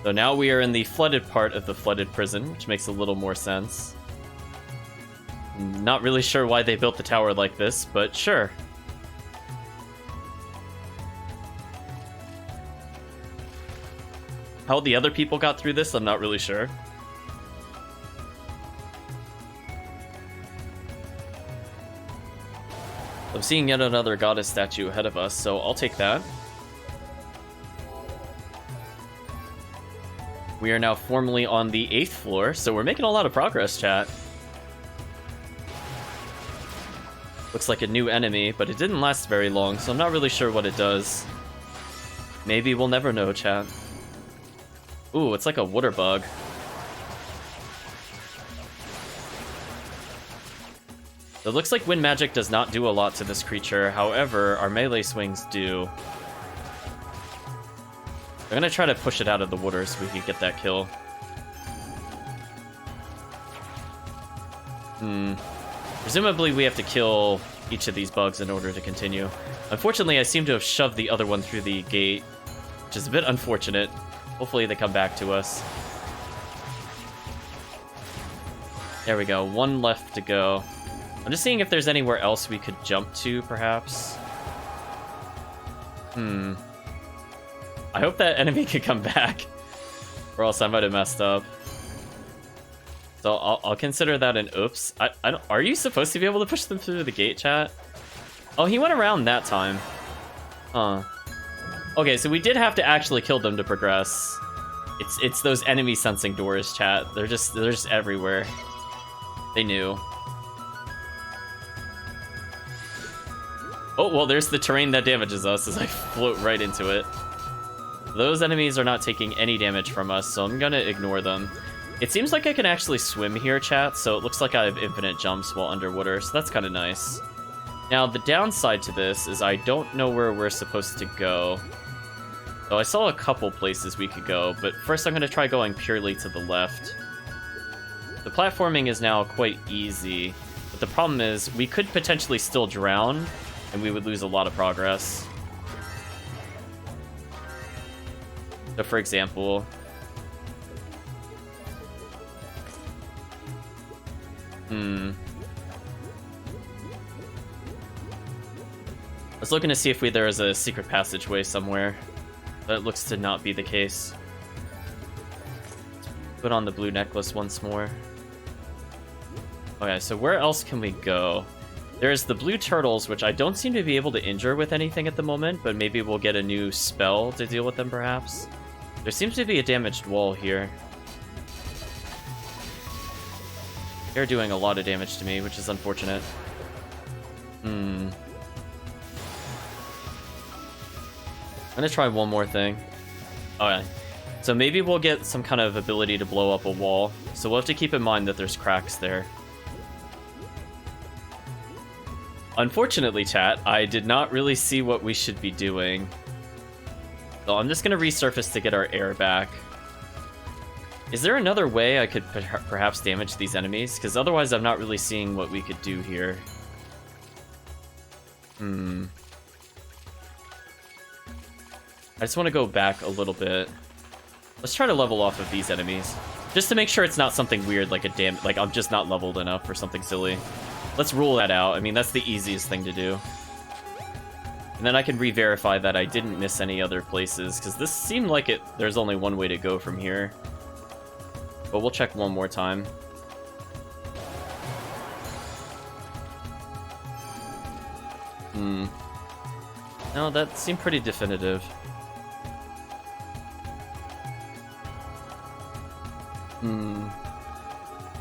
So now we are in the flooded part of the flooded prison, which makes a little more sense. Not really sure why they built the tower like this, but sure. How the other people got through this, I'm not really sure. I'm seeing yet another goddess statue ahead of us, so I'll take that. We are now formally on the 8th floor, so we're making a lot of progress, chat. Looks like a new enemy, but it didn't last very long, so I'm not really sure what it does. Maybe we'll never know, chat. Ooh, it's like a water bug. It looks like wind magic does not do a lot to this creature, however, our melee swings do. I'm gonna try to push it out of the water so we can get that kill. Presumably we have to kill each of these bugs in order to continue. Unfortunately, I seem to have shoved the other one through the gate, which is a bit unfortunate. Hopefully they come back to us. There we go, 1 left to go. I'm just seeing if there's anywhere else we could jump to, perhaps. I hope that enemy can come back, or else I might have messed up. So I'll consider that an oops. I don't, are you supposed to be able to push them through the gate, chat? Oh, he went around that time. Huh. Okay, so we did have to actually kill them to progress. It's those enemy sensing doors, chat. They're just everywhere. They knew. Oh, well, there's the terrain that damages us as I float right into it. Those enemies are not taking any damage from us, so I'm gonna ignore them. It seems like I can actually swim here, chat, so it looks like I have infinite jumps while underwater, so that's kind of nice. Now, the downside to this is I don't know where we're supposed to go. So I saw a couple places we could go, but first I'm gonna try going purely to the left. The platforming is now quite easy, but the problem is we could potentially still drown, and we would lose a lot of progress. So for example... I was looking to see if there is a secret passageway somewhere. That looks to not be the case. Put on the blue necklace once more. Okay, so where else can we go? There's the blue turtles, which I don't seem to be able to injure with anything at the moment, but maybe we'll get a new spell to deal with them, perhaps. There seems to be a damaged wall here. They're doing a lot of damage to me, which is unfortunate. I'm gonna try one more thing. Alright. So maybe we'll get some kind of ability to blow up a wall. So we'll have to keep in mind that there's cracks there. Unfortunately, chat, I did not really see what we should be doing. So I'm just gonna resurface to get our air back. Is there another way I could perhaps damage these enemies? Because otherwise I'm not really seeing what we could do here. I just want to go back a little bit. Let's try to level off of these enemies. Just to make sure it's not something weird like like I'm just not leveled enough or something silly. Let's rule that out. I mean, that's the easiest thing to do. And then I can re-verify that I didn't miss any other places, because this seemed like there's only one way to go from here. But we'll check one more time. No, that seemed pretty definitive.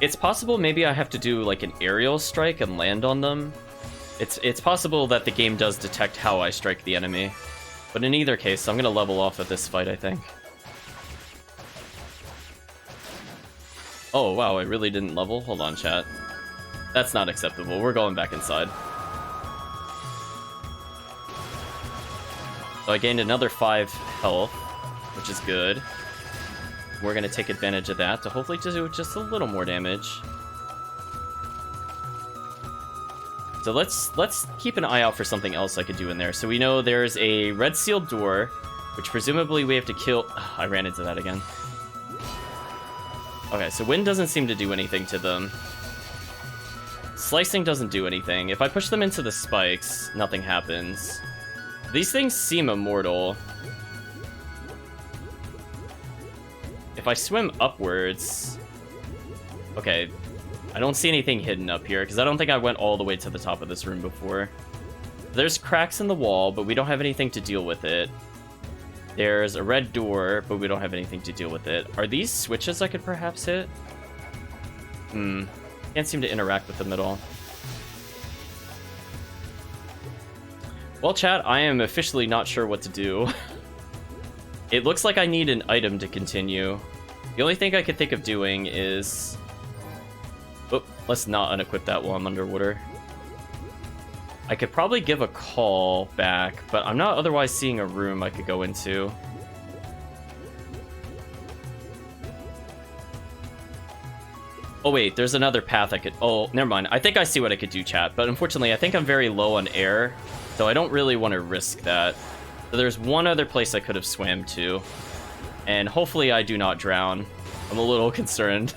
It's possible maybe I have to do like an aerial strike and land on them. It's possible that the game does detect how I strike the enemy. But in either case, I'm gonna level off at this fight, I think. Oh, wow, I really didn't level? Hold on, chat. That's not acceptable. We're going back inside. So I gained another 5 health, which is good. We're going to take advantage of that to hopefully do just a little more damage. So let's keep an eye out for something else I could do in there. So we know there's a red sealed door, which presumably we have to kill... Oh, I ran into that again. Okay, so wind doesn't seem to do anything to them. Slicing doesn't do anything. If I push them into the spikes, nothing happens. These things seem immortal. If I swim upwards... Okay, I don't see anything hidden up here, because I don't think I went all the way to the top of this room before. There's cracks in the wall, but we don't have anything to deal with it. There's a red door, but we don't have anything to deal with it. Are these switches I could perhaps hit? Can't seem to interact with them at all. Well, chat, I am officially not sure what to do. It looks like I need an item to continue. The only thing I could think of doing is... Oh, let's not unequip that while I'm underwater. I could probably give a call back, but I'm not otherwise seeing a room I could go into. Oh wait, there's another path I could... Oh, never mind. I think I see what I could do, chat, but unfortunately I think I'm very low on air, so I don't really want to risk that. So there's one other place I could have swam to, and hopefully I do not drown. I'm a little concerned.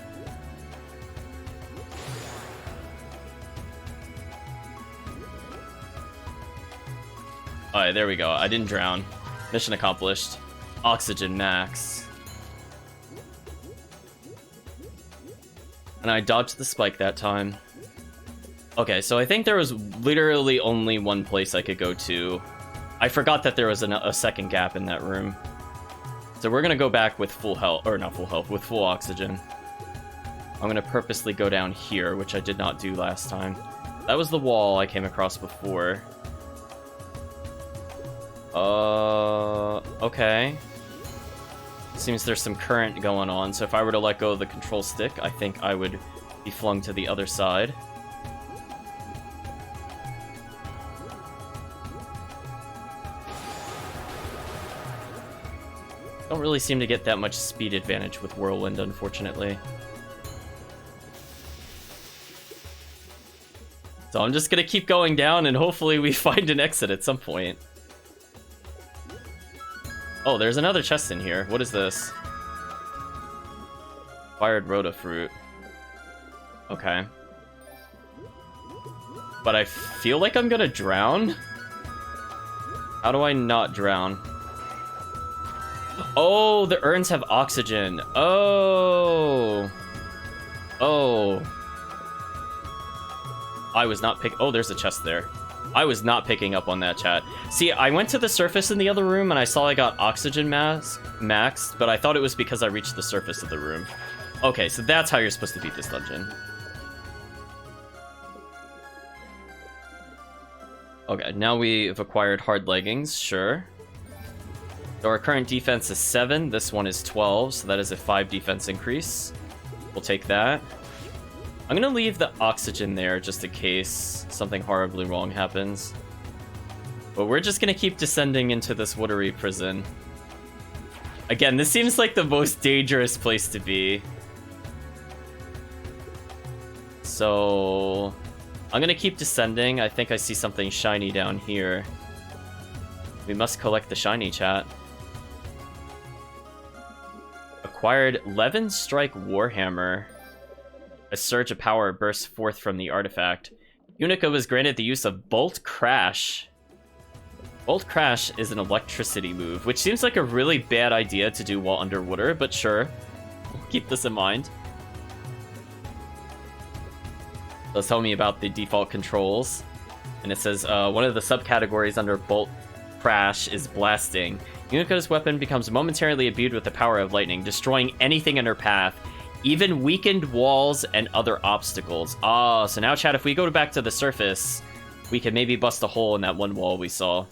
Alright, there we go. I didn't drown. Mission accomplished. Oxygen max. And I dodged the spike that time. Okay, so I think there was literally only one place I could go to. I forgot that there was a second gap in that room. So we're gonna go back with full health, or not full health, with full oxygen. I'm gonna purposely go down here, which I did not do last time. That was the wall I came across before. Okay. Seems there's some current going on, so if I were to let go of the control stick, I think I would be flung to the other side. Don't really seem to get that much speed advantage with Whirlwind, unfortunately. So I'm just gonna keep going down and hopefully we find an exit at some point. Oh, there's another chest in here. What is this? Fired Rhoda fruit. Okay. But I feel like I'm gonna drown. How do I not drown? Oh, the urns have oxygen. Oh. Oh. I was not pick. Oh, there's a chest there. I was not picking up on that, chat. See, I went to the surface in the other room and I saw I got oxygen maxed, but I thought it was because I reached the surface of the room. Okay, so that's how you're supposed to beat this dungeon. Okay, now we've acquired hard leggings, sure. So our current defense is 7, this one is 12, so that is a 5 defense increase. We'll take that. I'm gonna leave the oxygen there just in case something horribly wrong happens. But we're just gonna keep descending into this watery prison. Again, this seems like the most dangerous place to be. So I'm gonna keep descending. I think I see something shiny down here. We must collect the shiny, chat. Acquired Levin Strike Warhammer. A surge of power bursts forth from the artifact. Yunica was granted the use of Bolt Crash. Bolt Crash is an electricity move, which seems like a really bad idea to do while underwater, but sure. We'll keep this in mind. Let's tell me about the default controls. And it says, one of the subcategories under Bolt Crash is blasting. Yunica's weapon becomes momentarily imbued with the power of lightning, destroying anything in her path, even weakened walls and other obstacles. Ah, so now, chat, if we go back to the surface, we can maybe bust a hole in that one wall we saw.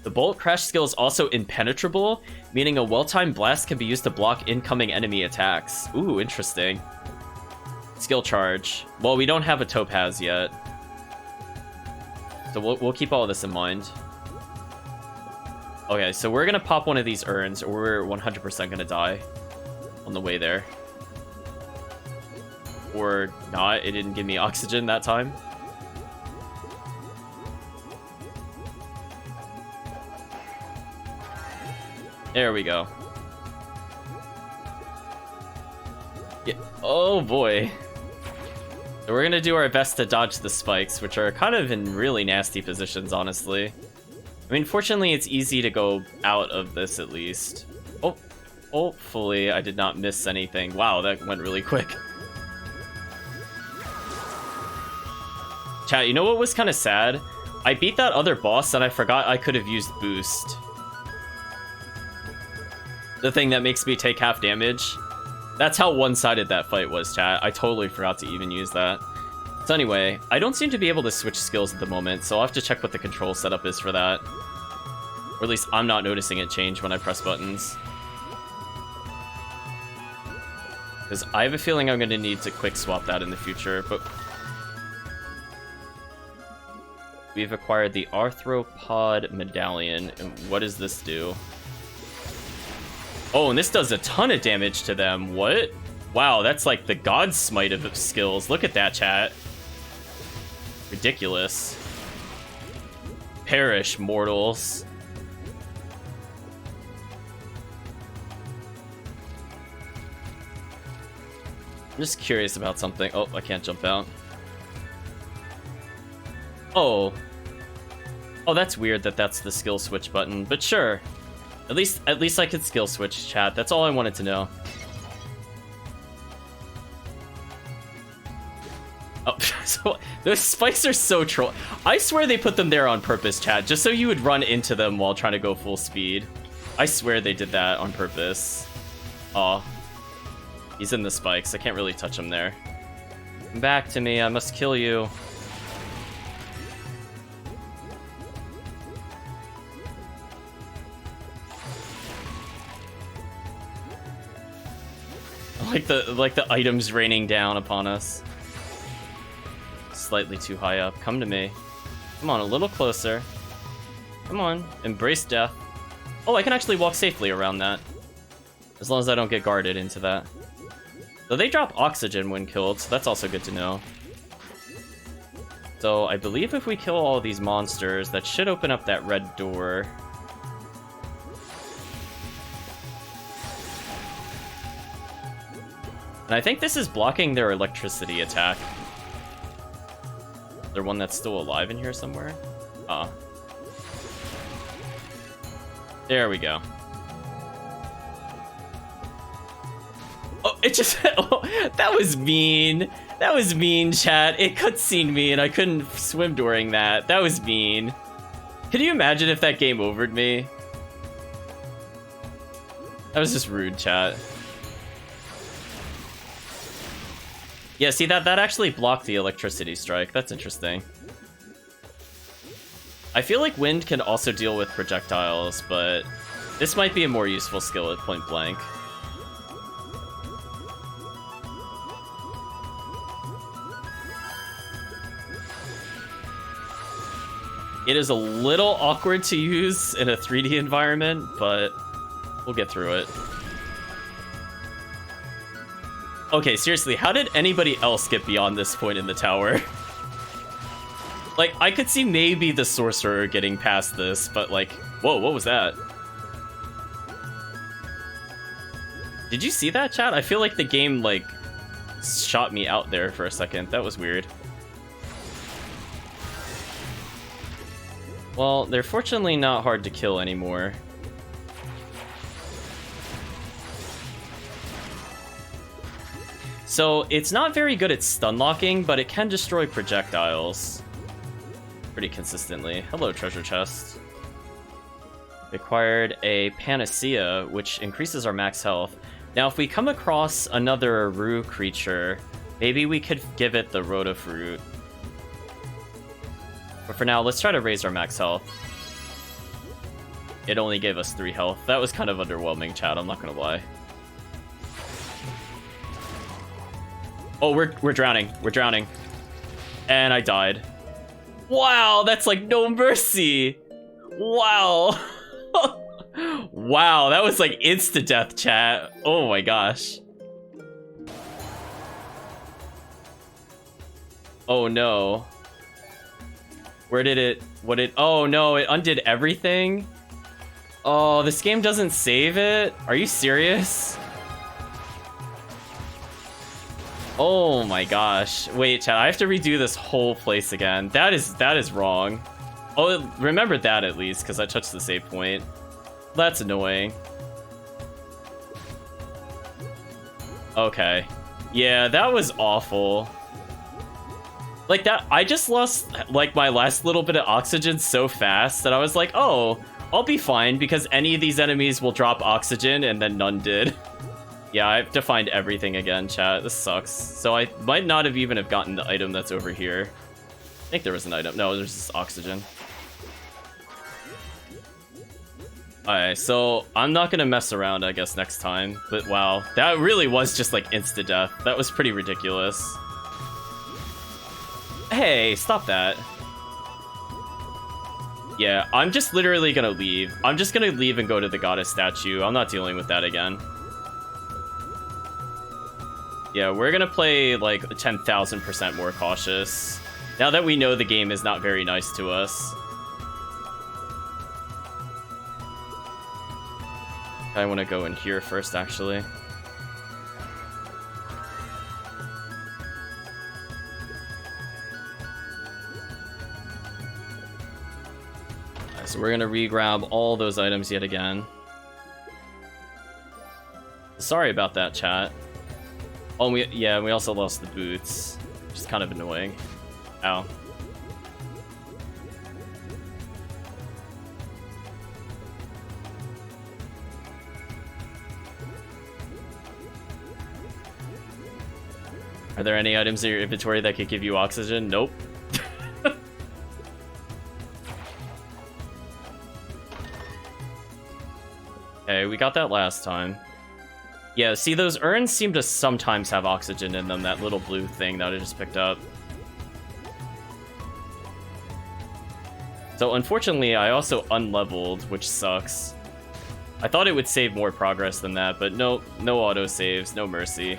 The Bolt Crash skill is also impenetrable, meaning a well-timed blast can be used to block incoming enemy attacks. Ooh, interesting. Skill charge. Well, we don't have a topaz yet. So we'll keep all of this in mind. Okay, so we're gonna pop one of these urns, or we're 100% gonna die on the way there. Or not, it didn't give me oxygen that time. There we go. Yeah. Oh boy. So we're gonna do our best to dodge the spikes, which are kind of in really nasty positions, honestly. I mean, fortunately, it's easy to go out of this, at least. Oh, hopefully I did not miss anything. Wow, that went really quick. Chat, you know what was kind of sad? I beat that other boss and I forgot I could have used boost. The thing that makes me take half damage. That's how one-sided that fight was, chat. I totally forgot to even use that. So anyway, I don't seem to be able to switch skills at the moment, so I'll have to check what the control setup is for that. Or at least I'm not noticing it change when I press buttons. Because I have a feeling I'm going to need to quick swap that in the future, but... We've acquired the Arthropod Medallion, and what does this do? Oh, and this does a ton of damage to them. What? Wow, that's like the God Smite of skills. Look at that, chat. Ridiculous. Perish, mortals. I'm just curious about something. Oh, I can't jump out. Oh. Oh, that's weird that that's the skill switch button, but sure. At least I could skill switch, chat. That's all I wanted to know. Oh, so those spikes are so troll. I swear they put them there on purpose, chat, just so you would run into them while trying to go full speed. I swear they did that on purpose. Aw. He's in the spikes. I can't really touch him there. Come back to me. I must kill you. like the items raining down upon us. Slightly too high up. Come to me. Come on, a little closer. Come on, embrace death. Oh, I can actually walk safely around that. As long as I don't get guarded into that. So they drop oxygen when killed, so that's also good to know. So I believe if we kill all these monsters, that should open up that red door. And I think this is blocking their electricity attack. Is there one that's still alive in here somewhere? There we go. Oh, it just... Oh, that was mean. That was mean, chat. It cutscened me and I couldn't swim during that. That was mean. Can you imagine if that game overed me? That was just rude, chat. Yeah, see, that actually blocked the electricity strike. That's interesting. I feel like wind can also deal with projectiles, but this might be a more useful skill at point blank. It is a little awkward to use in a 3D environment, but we'll get through it. Okay, seriously, how did anybody else get beyond this point in the tower? Like, I could see maybe the sorcerer getting past this, but like, whoa, what was that? Did you see that, chat? I feel like the game, like, shot me out there for a second. That was weird. Well, they're fortunately not hard to kill anymore. So, it's not very good at stun locking, but it can destroy projectiles pretty consistently. Hello, treasure chest. Acquired a panacea, which increases our max health. Now, if we come across another Rue creature, maybe we could give it the Rotafruit. But for now, let's try to raise our max health. It only gave us 3 health. That was kind of underwhelming, chat, I'm not gonna lie. Oh, we're drowning. We're drowning. And I died. Wow, that's like no mercy. Wow. Wow, that was like insta-death, chat. Oh my gosh. Oh no. Where did it... What did... Oh no, it undid everything? Oh, this game doesn't save it? Are you serious? Oh my gosh. Wait, chat, I have to redo this whole place again. That is wrong. Oh, remember that at least, because I touched the save point. That's annoying. Okay. Yeah, that was awful. Like that, I just lost like my last little bit of oxygen so fast that I was like, oh, I'll be fine because any of these enemies will drop oxygen, and then none did. Yeah, I have to find everything again, chat. This sucks. So I might not have even have gotten the item that's over here. I think there was an item. No, there's just oxygen. Alright, so I'm not gonna mess around, I guess, next time. But wow, that really was just like insta-death. That was pretty ridiculous. Hey, stop that. Yeah, I'm just literally gonna leave. I'm just gonna leave and go to the goddess statue. I'm not dealing with that again. Yeah, we're gonna play like 10,000% more cautious. Now that we know the game is not very nice to us. I want to go in here first, actually. Right, so we're gonna re-grab all those items yet again. Sorry about that, chat. Oh, we also lost the boots, which is kind of annoying. Ow. Are there any items in your inventory that could give you oxygen? Nope. Okay, we got that last time. Yeah, see, those urns seem to sometimes have oxygen in them, that little blue thing that I just picked up. So unfortunately, I also unleveled, which sucks. I thought it would save more progress than that, but no auto saves, no mercy.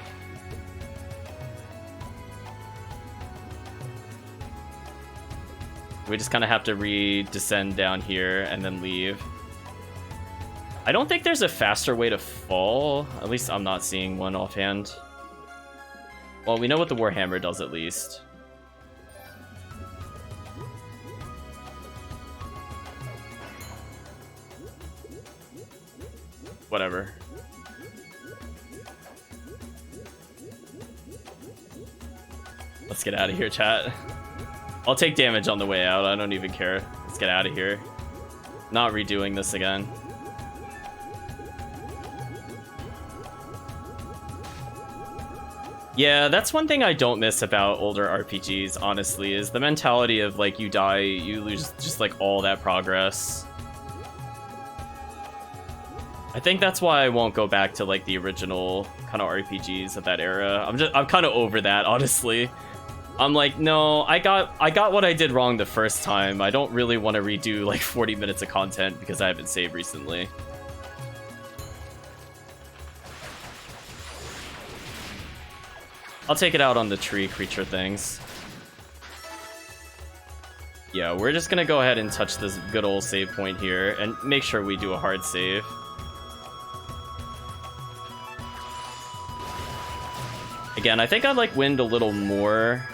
We just kind of have to re-descend down here and then leave. I don't think there's a faster way to fall. At least I'm not seeing one offhand. Well, we know what the Warhammer does at least. Whatever. Let's get out of here, chat. I'll take damage on the way out. I don't even care. Let's get out of here. Not redoing this again. Yeah, that's one thing I don't miss about older RPGs, honestly, is the mentality of, like, you die, you lose just, like, all that progress. I think that's why I won't go back to, like, the original kind of RPGs of that era. I'm kind of over that, honestly. I'm like, no, I got what I did wrong the first time. I don't really want to redo, like, 40 minutes of content because I haven't saved recently. I'll take it out on the tree creature things. Yeah, we're just gonna go ahead and touch this good old save point here and make sure we do a hard save. Again, I think I like wind a little more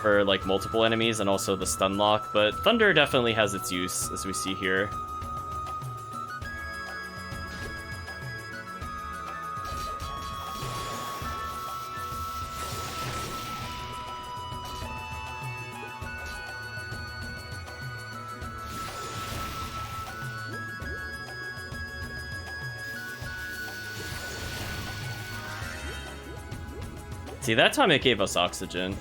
for like multiple enemies and also the stun lock, but thunder definitely has its use, as we see here. See, that time it gave us oxygen.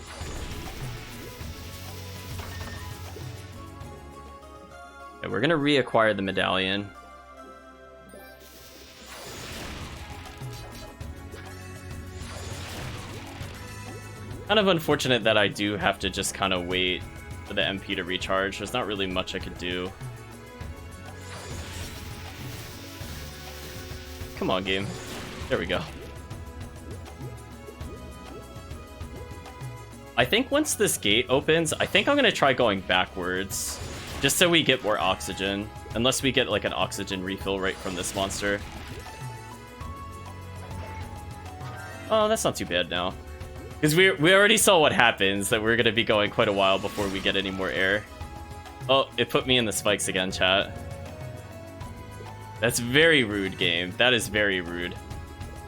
Okay, we're gonna reacquire the medallion. Kind of unfortunate that I do have to just kind of wait for the MP to recharge. There's not really much I could do. Come on, game. There we go. I think once this gate opens, I think I'm going to try going backwards. Just so we get more oxygen. Unless we get like an oxygen refill right from this monster. Oh, that's not too bad now. Because we already saw what happens, that we're going to be going quite a while before we get any more air. Oh, it put me in the spikes again, chat. That's very rude, game. That is very rude.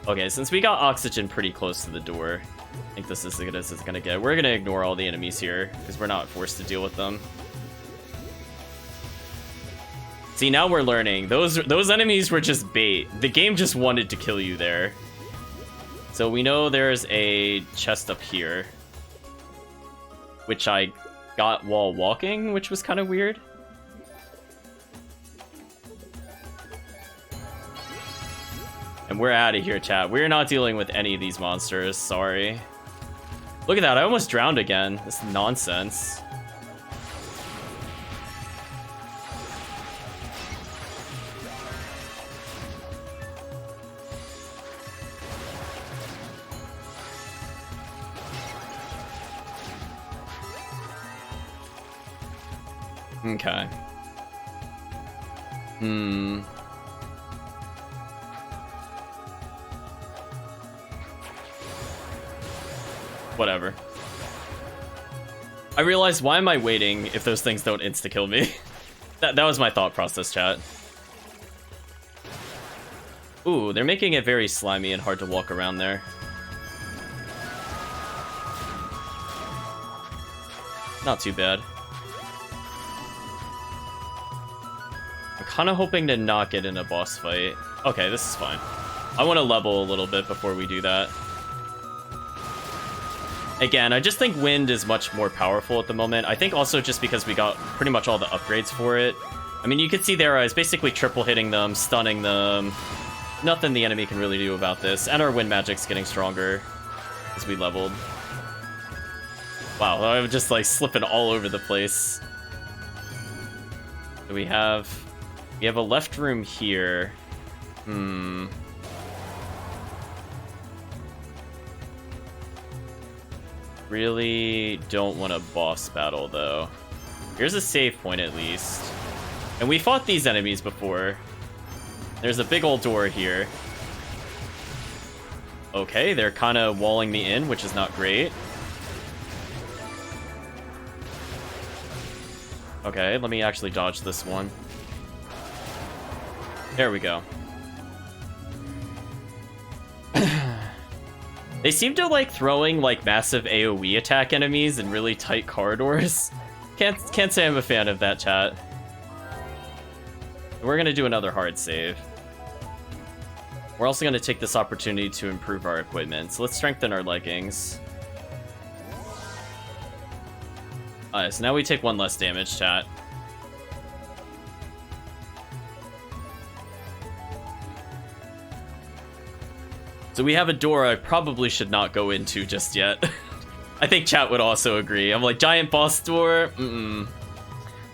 Okay, since we got oxygen pretty close to the door, I think this is as good as it's gonna get. We're gonna ignore all the enemies here, because we're not forced to deal with them. See, now we're learning. Those enemies were just bait. The game just wanted to kill you there. So we know there's a chest up here, which I got while walking, which was kind of weird. And we're out of here, chat. We're not dealing with any of these monsters, sorry. Look at that, I almost drowned again. This is nonsense. Okay. Whatever. I realized, why am I waiting if those things don't insta-kill me? that was my thought process, chat. Ooh, they're making it very slimy and hard to walk around there. Not too bad. I'm kind of hoping to not get in a boss fight. Okay, this is fine. I want to level a little bit before we do that. Again, I just think wind is much more powerful at the moment. I think also just because we got pretty much all the upgrades for it. I mean, you can see there I was basically triple hitting them, stunning them. Nothing the enemy can really do about this, and our wind magic's getting stronger as we leveled. Wow, I'm just like slipping all over the place. So we have a left room here. Really don't want a boss battle though. Here's a save point at least. And we fought these enemies before. There's a big old door here. Okay, they're kind of walling me in, which is not great. Okay, let me actually dodge this one. There we go. They seem to like throwing like massive AoE attack enemies in really tight corridors. Can't say I'm a fan of that, chat. We're gonna do another hard save. We're also going to take this opportunity to improve our equipment. So let's strengthen our leggings. Alright, so now we take 1 less damage, chat. So we have a door I probably should not go into just yet. I think chat would also agree. I'm like, giant boss door?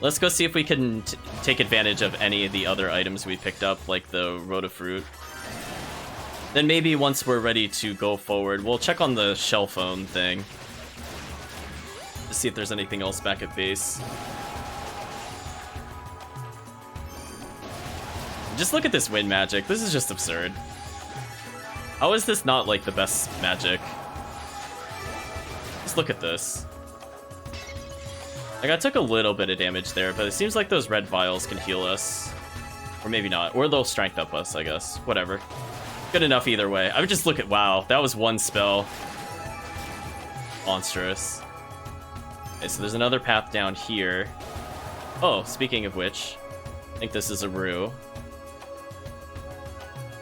Let's go see if we can take advantage of any of the other items we picked up, like the Rotafruit. Then maybe once we're ready to go forward, we'll check on the shell phone thing. To see if there's anything else back at base. Just look at this wind magic. This is just absurd. How is this not like the best magic? Just look at this. Like I took a little bit of damage there, but it seems like those red vials can heal us. Or maybe not. Or they'll strength up us, I guess. Whatever. Good enough either way. I would just look at, wow, that was 1 spell. Monstrous. Okay, so there's another path down here. Oh, speaking of which, I think this is a Rue.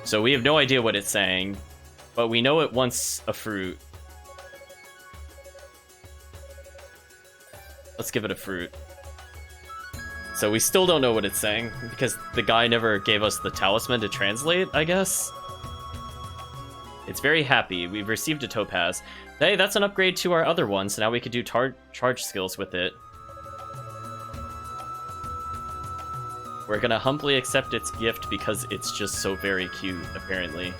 So we have no idea what it's saying, but we know it wants a fruit. Let's give it a fruit. So we still don't know what it's saying, because the guy never gave us the talisman to translate, I guess? It's very happy. We've received a topaz. Hey, that's an upgrade to our other one, so now we could do charge skills with it. We're gonna humbly accept its gift because it's just so very cute, apparently.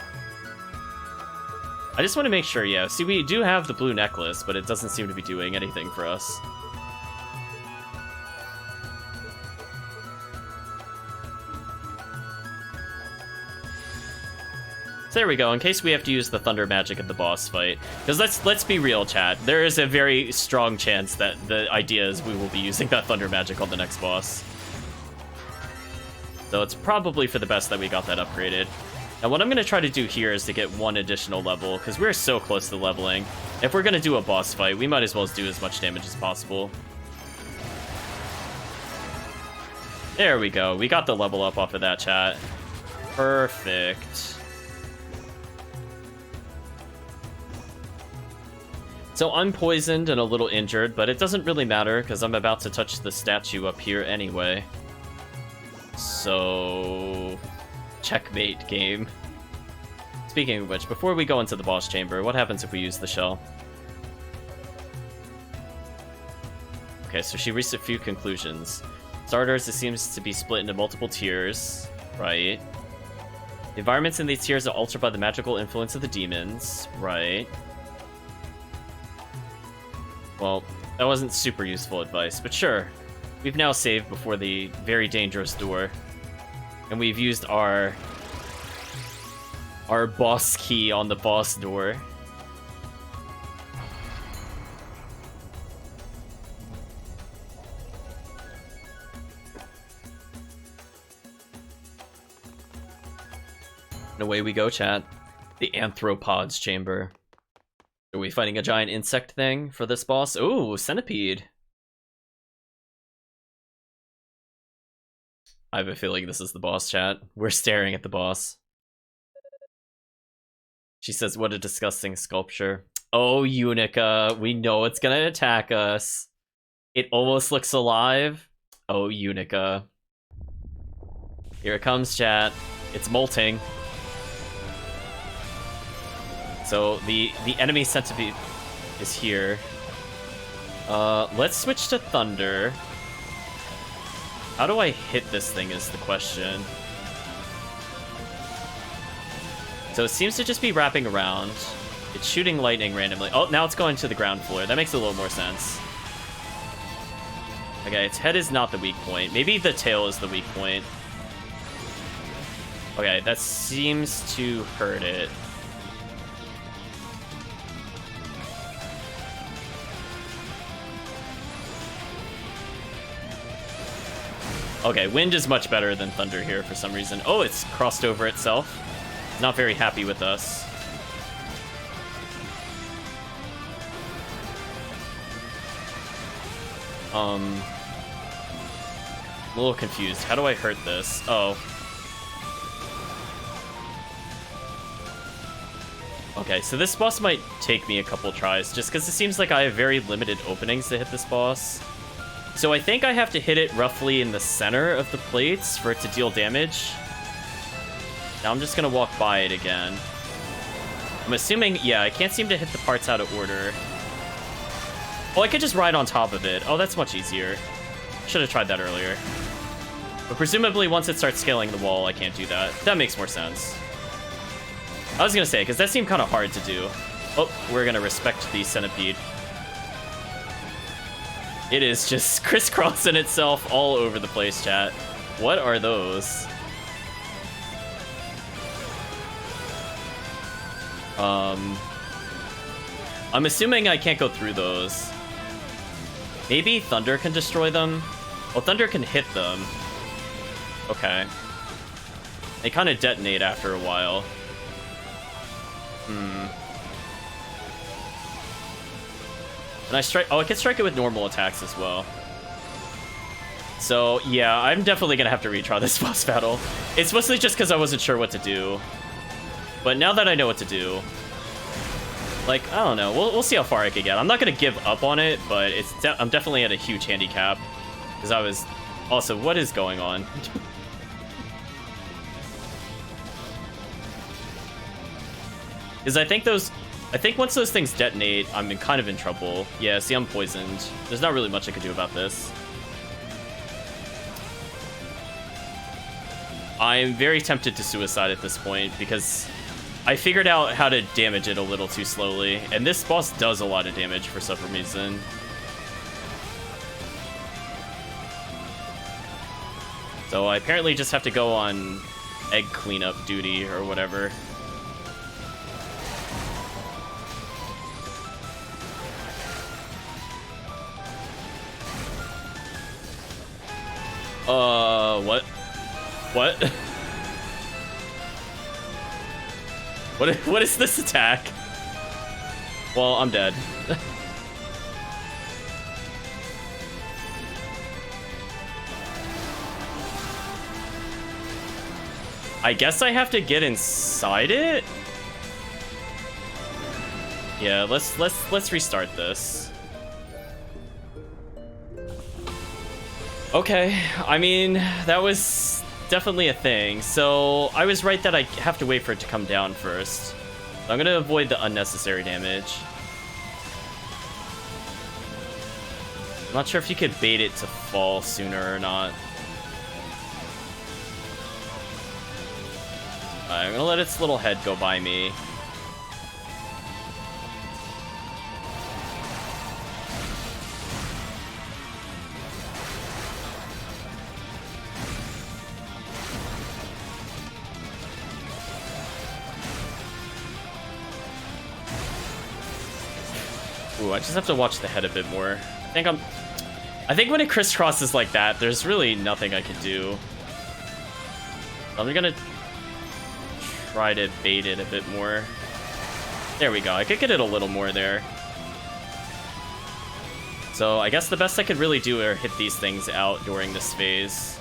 I just want to make sure, yeah. See, we do have the blue necklace, but it doesn't seem to be doing anything for us. There we go, in case we have to use the thunder magic at the boss fight. Because let's be real, chat. There is a very strong chance that the idea is we will be using that thunder magic on the next boss. So it's probably for the best that we got that upgraded. Now what I'm going to try to do here is to get 1 additional level, because we're so close to leveling. If we're going to do a boss fight, we might as well do as much damage as possible. There we go. We got the level up off of that, chat. Perfect. So I'm poisoned and a little injured, but it doesn't really matter because I'm about to touch the statue up here anyway. So... checkmate, game. Speaking of which, before we go into the boss chamber, what happens if we use the shell? Okay, so she reached a few conclusions. Starters, it seems to be split into multiple tiers, right? The environments in these tiers are altered by the magical influence of the demons, right? Well, that wasn't super useful advice, but sure. We've now saved before the very dangerous door. And we've used our boss key on the boss door. And away we go, chat. The Anthropods chamber. Are we fighting a giant insect thing for this boss? Ooh, centipede. I have a feeling this is the boss, chat. We're staring at the boss. She says, what a disgusting sculpture. Oh, Yunica. We know it's gonna attack us. It almost looks alive. Oh, Yunica. Here it comes, chat. It's molting. So the enemy centipede is here. Let's switch to Thunder. How do I hit this thing is the question. So it seems to just be wrapping around. It's shooting lightning randomly. Oh, now it's going to the ground floor. That makes a little more sense. Okay, its head is not the weak point. Maybe the tail is the weak point. Okay, that seems to hurt it. Okay, wind is much better than thunder here for some reason. Oh, it's crossed over itself. Not very happy with us. A little confused. How do I hurt this? Oh. Okay, so this boss might take me a couple tries, just because it seems like I have very limited openings to hit this boss. So I think I have to hit it roughly in the center of the plates for it to deal damage. Now I'm just gonna walk by it again. I'm assuming, yeah, I can't seem to hit the parts out of order. Oh, I could just ride on top of it. Oh, that's much easier. Should have tried that earlier. But presumably once it starts scaling the wall, I can't do that. That makes more sense. I was gonna say, because that seemed kind of hard to do. Oh, we're gonna respect the centipede. It is just crisscrossing itself all over the place, chat. What are those? I'm assuming I can't go through those. Maybe Thunder can destroy them? Well, Thunder can hit them. Okay. They kind of detonate after a while. And I strike... Oh, I can strike it with normal attacks as well. So, yeah, I'm definitely going to have to retry this boss battle. It's mostly just because I wasn't sure what to do. But now that I know what to do... Like, I don't know. We'll see how far I can get. I'm not going to give up on it, but I'm definitely at a huge handicap. Because I was... Also, what is going on? Because I think once those things detonate, I'm kind of in trouble. Yeah, see, I'm poisoned. There's not really much I can do about this. I'm very tempted to suicide at this point, because I figured out how to damage it a little too slowly. And this boss does a lot of damage for some reason. So I apparently just have to go on egg cleanup duty or whatever. What? What? What is this attack? Well, I'm dead. I guess I have to get inside it? Yeah, let's restart this. Okay, I mean, that was definitely a thing. So I was right that I have to wait for it to come down first. I'm gonna avoid the unnecessary damage. I'm not sure if you could bait it to fall sooner or not. I'm gonna let its little head go by me. Ooh, I just have to watch the head a bit more. I think when it crisscrosses like that, there's really nothing I can do. I'm gonna try to bait it a bit more. There we go. I could get it a little more there. So I guess the best I could really do are hit these things out during this phase.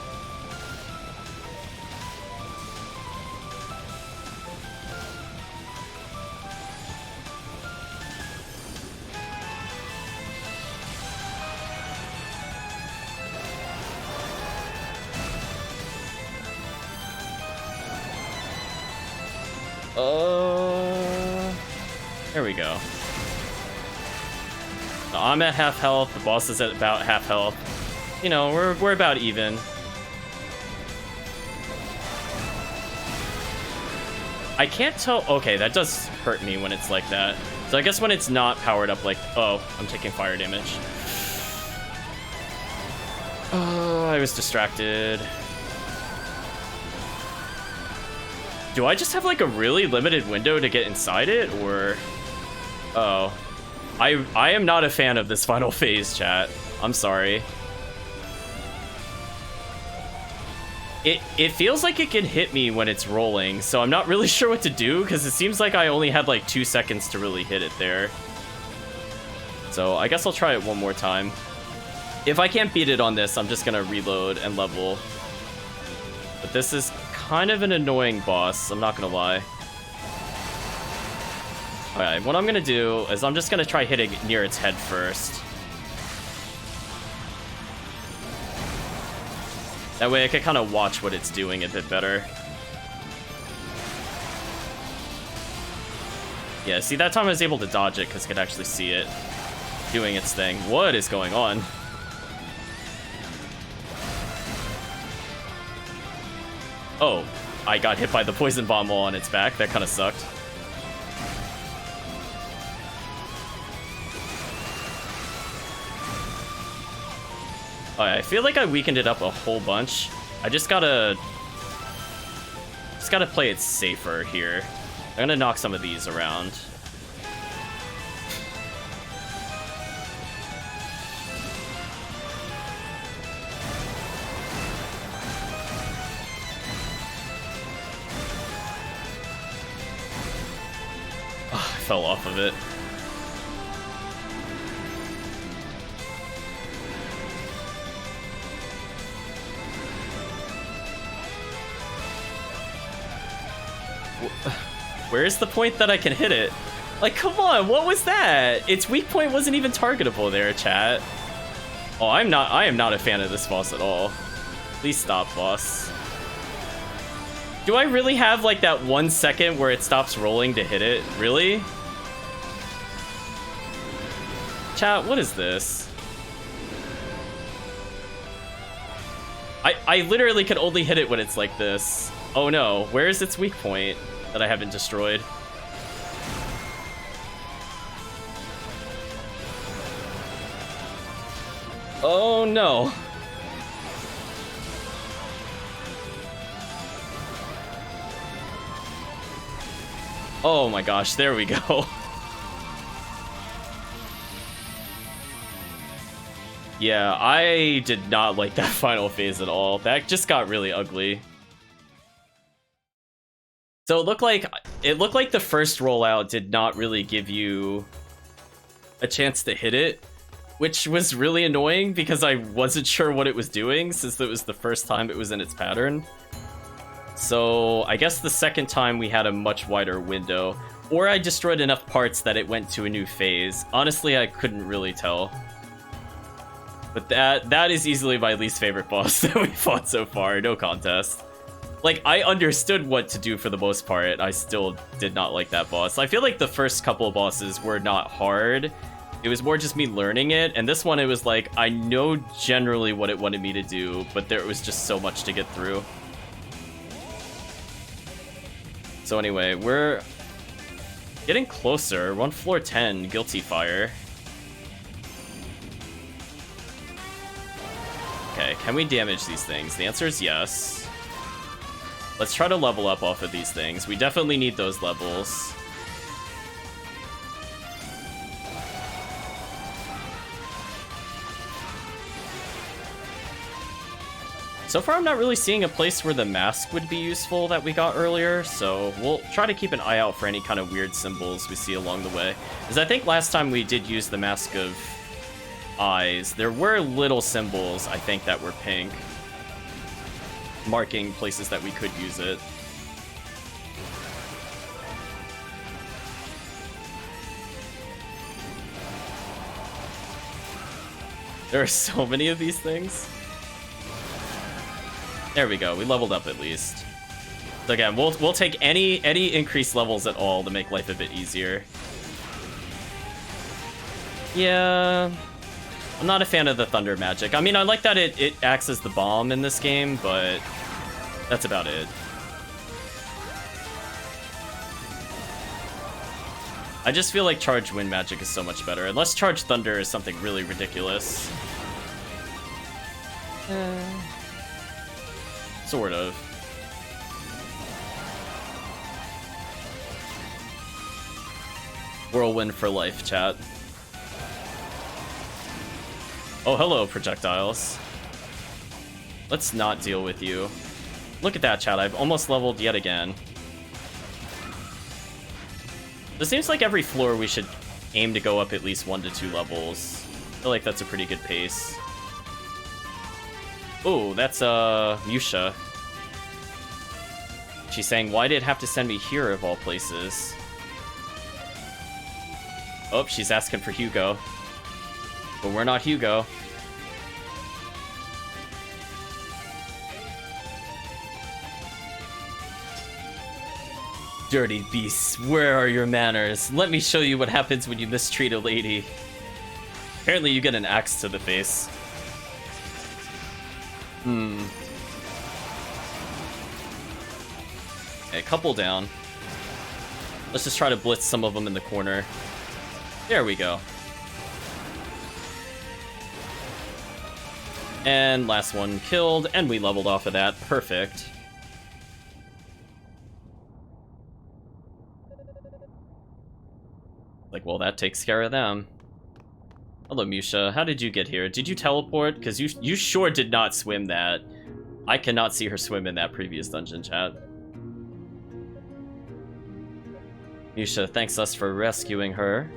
There we go. So I'm at half health, the boss is at about half health. You know, we're about even. I can't tell. Okay, that does hurt me when it's like that. So I guess when it's not powered up, like, oh, I'm taking fire damage. Oh, I was distracted. Do I just have like a really limited window to get inside it, or? Oh, I am not a fan of this final phase, chat. I'm sorry. It feels like it can hit me when it's rolling, so I'm not really sure what to do, because it seems like I only had like 2 seconds to really hit it there. So I guess I'll try it one more time. If I can't beat it on this, I'm just gonna reload and level. But this is kind of an annoying boss, I'm not gonna lie. Alright, what I'm gonna do is I'm just gonna try hitting near its head first. That way I can kind of watch what it's doing a bit better. Yeah, see, that time I was able to dodge it because I could actually see it doing its thing. What is going on? Oh, I got hit by the poison bomb while on its back. That kind of sucked. I feel like I weakened it up a whole bunch. I just gotta play it safer here. I'm gonna knock some of these around. Oh, I fell off of it. Where's the point that I can hit it? Like, come on, what was that? Its weak point wasn't even targetable there, chat. Oh, I am not a fan of this boss at all. Please stop, boss. Do I really have like that 1 second where it stops rolling to hit it? Really? Chat, what is this? I literally can only hit it when it's like this. Oh no, where is its weak point that I haven't destroyed? Oh no. Oh my gosh, there we go. Yeah, I did not like that final phase at all. That just got really ugly. So it looked like the first rollout did not really give you a chance to hit it, which was really annoying because I wasn't sure what it was doing since it was the first time it was in its pattern. So I guess the second time we had a much wider window, or I destroyed enough parts that it went to a new phase. Honestly, I couldn't really tell. But that is easily my least favorite boss that we fought so far, no contest. Like, I understood what to do for the most part. I still did not like that boss. I feel like the first couple of bosses were not hard. It was more just me learning it. And this one, it was like, I know generally what it wanted me to do, but there was just so much to get through. So anyway, we're getting closer. We're on floor 10, Guilty Fire. Okay, can we damage these things? The answer is yes. Let's try to level up off of these things. We definitely need those levels. So far, I'm not really seeing a place where the mask would be useful that we got earlier, so we'll try to keep an eye out for any kind of weird symbols we see along the way. Because I think last time we did use the Mask of Eyes, there were little symbols, I think, that were pink, marking places that we could use it. There are so many of these things. There we go, we leveled up at least. So again, we'll take any increased levels at all to make life a bit easier. Yeah, I'm not a fan of the thunder magic. I mean, I like that it acts as the bomb in this game, but that's about it. I just feel like charge wind magic is so much better, unless charge thunder is something really ridiculous. Sort of. Whirlwind for life, chat. Oh, hello, projectiles. Let's not deal with you. Look at that, chat. I've almost leveled yet again. It seems like every floor we should aim to go up at least 1 to 2 levels. I feel like that's a pretty good pace. Oh, that's Yusha. She's saying, why did it have to send me here of all places? Oh, she's asking for Hugo. But we're not Hugo. Dirty beasts, where are your manners? Let me show you what happens when you mistreat a lady. Apparently you get an axe to the face. Okay, couple down. Let's just try to blitz some of them in the corner. There we go. And last one killed, and we leveled off of that. Perfect. Like, well, that takes care of them. Hello, Musha. How did you get here? Did you teleport? Because you sure did not swim that. I cannot see her swim in that previous dungeon, chat. Musha thanks us for rescuing her.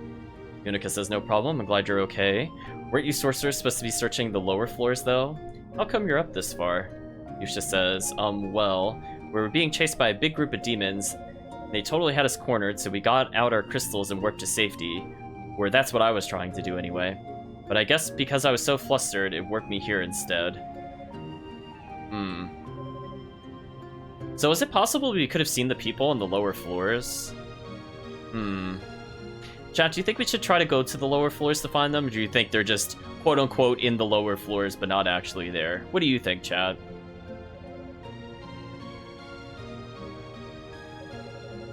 Yunica says, no problem. I'm glad you're okay. Weren't you sorcerers supposed to be searching the lower floors, though? How come you're up this far? Yusha says, well, we were being chased by a big group of demons. They totally had us cornered, so we got out our crystals and warped to safety. Or that's what I was trying to do anyway. But I guess because I was so flustered, it warped me here instead. So is it possible we could have seen the people on the lower floors? Chat, do you think we should try to go to the lower floors to find them? Or do you think they're just, quote-unquote, in the lower floors, but not actually there? What do you think, chat?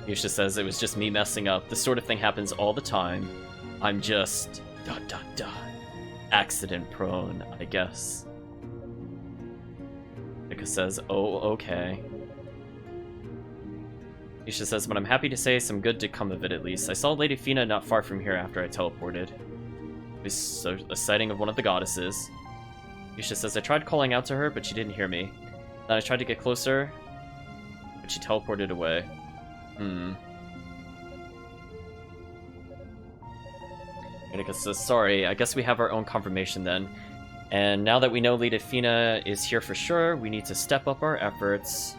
Yusha says it was just me messing up. This sort of thing happens all the time. I'm just... ... accident prone, I guess. Yunica says, oh, okay. Yusha says, but I'm happy to say some good did come of it at least. I saw Lady Fina not far from here after I teleported. It was a sighting of one of the goddesses. Yusha says, I tried calling out to her, but she didn't hear me. Then I tried to get closer, but she teleported away. Yunica says, sorry, I guess we have our own confirmation then. And now that we know Lady Fina is here for sure, we need to step up our efforts.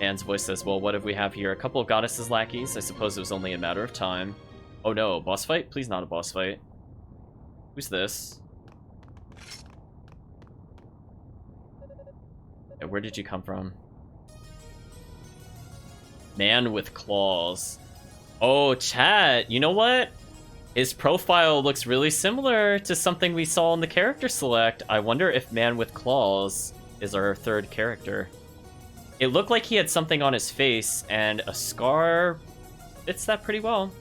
Anne's voice says, well, what do we have here? A couple of goddesses lackeys. I suppose it was only a matter of time. Oh no, boss fight? Please not a boss fight. Who's this? Yeah, where did you come from? Man with claws. Oh, chat, you know what? His profile looks really similar to something we saw in the character select. I wonder if Man with Claws is our third character. It looked like he had something on his face, and a scar fits that pretty well.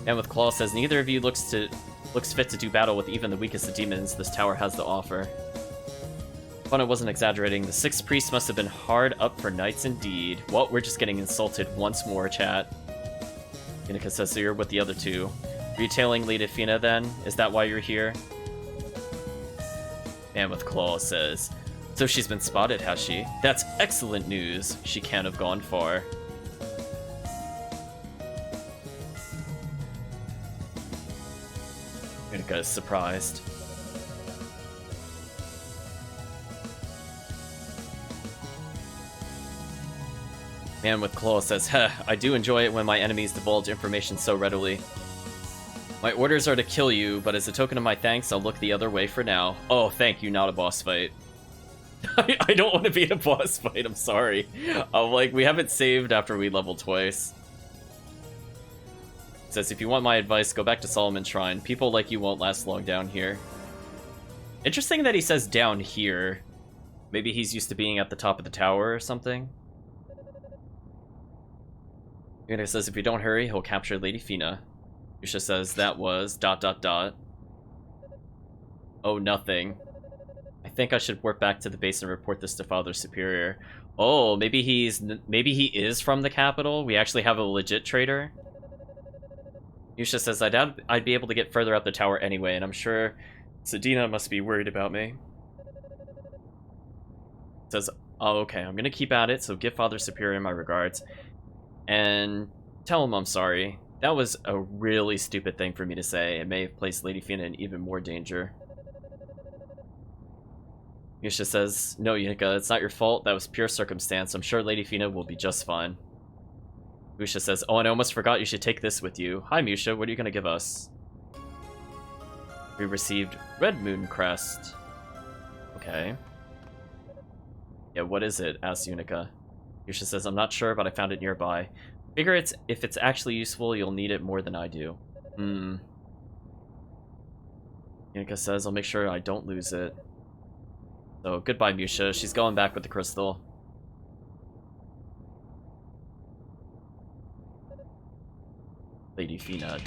Man with Claws says, neither of you looks fit to do battle with even the weakest of demons this tower has to offer. Fun, I wasn't exaggerating. The sixth priest must have been hard up for knights indeed. Well, we're just getting insulted once more, chat. Yunica says, so you're with the other two. Are you tailing Lady Fina then? Is that why you're here? Man with Claws says, so she's been spotted, has she? That's excellent news. She can't have gone far. Yunica is surprised. Man with Claws says, heh, I do enjoy it when my enemies divulge information so readily. My orders are to kill you, but as a token of my thanks, I'll look the other way for now. Oh, thank you, not a boss fight. I don't want to be in a boss fight, I'm sorry. Like, we haven't saved after we leveled twice. says, if you want my advice, go back to Solomon's Shrine. People like you won't last long down here. Interesting that he says down here. Maybe he's used to being at the top of the tower or something. Yunica says, if you don't hurry, he'll capture Lady Fina. Yusha says, that was ... Oh, nothing. I think I should warp back to the base and report this to Father Superior. Oh, maybe he is from the capital? We actually have a legit traitor? Yusha says, I doubt I'd be able to get further up the tower anyway, and I'm sure Sedina must be worried about me. Says, oh, okay, I'm gonna keep at it, so give Father Superior my regards. And tell him I'm sorry. That was a really stupid thing for me to say. It may have placed Lady Fina in even more danger. Yusha says, no, Yunica, it's not your fault. That was pure circumstance. I'm sure Lady Fina will be just fine. Musha says, oh, and I almost forgot you should take this with you. Hi, Musha, what are you going to give us? We received Red Moon Crest. Okay. Yeah, what is it? Asks Yunica. Yusha says, I'm not sure, but I found it nearby. Figure if it's actually useful, you'll need it more than I do. Yunica says, I'll make sure I don't lose it. So, goodbye, Musha. She's going back with the crystal. Lady Fina, ...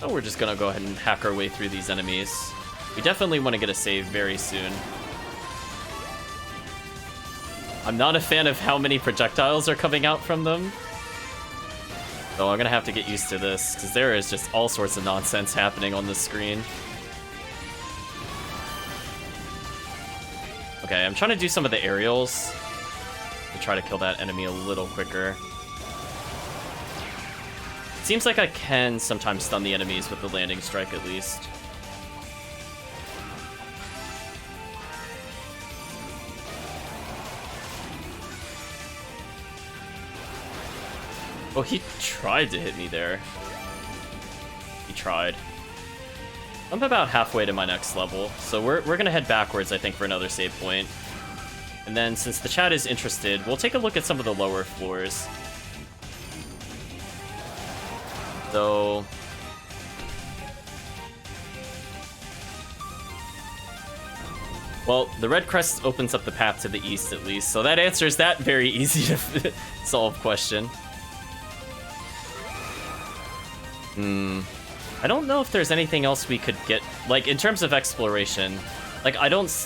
Oh, we're just gonna go ahead and hack our way through these enemies. We definitely want to get a save very soon. I'm not a fan of how many projectiles are coming out from them. So I'm gonna have to get used to this, because there is just all sorts of nonsense happening on the screen. Okay, I'm trying to do some of the aerials to try to kill that enemy a little quicker. Seems like I can sometimes stun the enemies with the landing strike at least. Oh, he tried to hit me there. He tried. I'm about halfway to my next level, so we're gonna head backwards, I think, for another save point. And then, since the chat is interested, we'll take a look at some of the lower floors. So... well, the red crest opens up the path to the east, at least, so that answers that very easy to solve question. I don't know if there's anything else we could get, like, in terms of exploration. Like,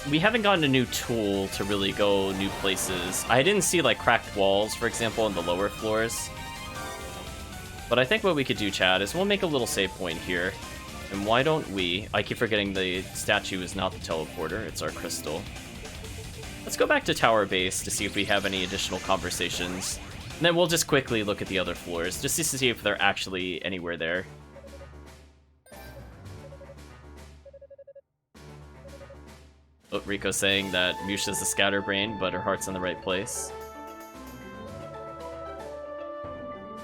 we haven't gotten a new tool to really go new places. I didn't see, like, cracked walls, for example, in the lower floors. But I think what we could do, Chad, is we'll make a little save point here. And why don't we... I keep forgetting the statue is not the teleporter, it's our crystal. Let's go back to Tower Base to see if we have any additional conversations. And then we'll just quickly look at the other floors, just to see if they're actually anywhere there. Oh, Rico's saying that Musha's a scatterbrain, but her heart's in the right place.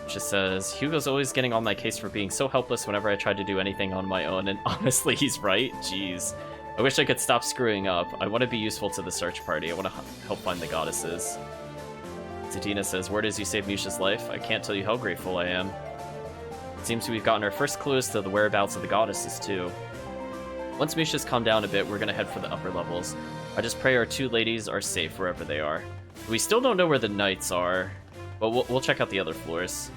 Musha says, Hugo's always getting on my case for being so helpless whenever I tried to do anything on my own, and honestly, he's right. Jeez. I wish I could stop screwing up. I want to be useful to the search party. I want to help find the goddesses. Zatina says, word is you saved Musha's life. I can't tell you how grateful I am. It seems we've gotten our first clues to the whereabouts of the goddesses, too. Once Musha's calmed down a bit, we're gonna head for the upper levels. I just pray our two ladies are safe wherever they are. We still don't know where the knights are, but we'll check out the other floors.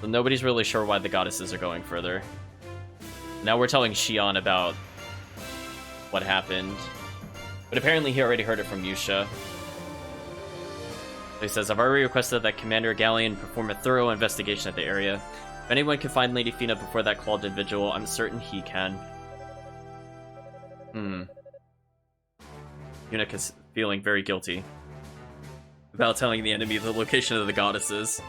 So nobody's really sure why the goddesses are going further. Now we're telling Xion about what happened. But apparently he already heard it from Musha. He says, I've already requested that Commander Galleon perform a thorough investigation of the area. If anyone can find Lady Fina before that clawed individual, I'm certain he can. Yunica's feeling very guilty about telling the enemy the location of the goddesses.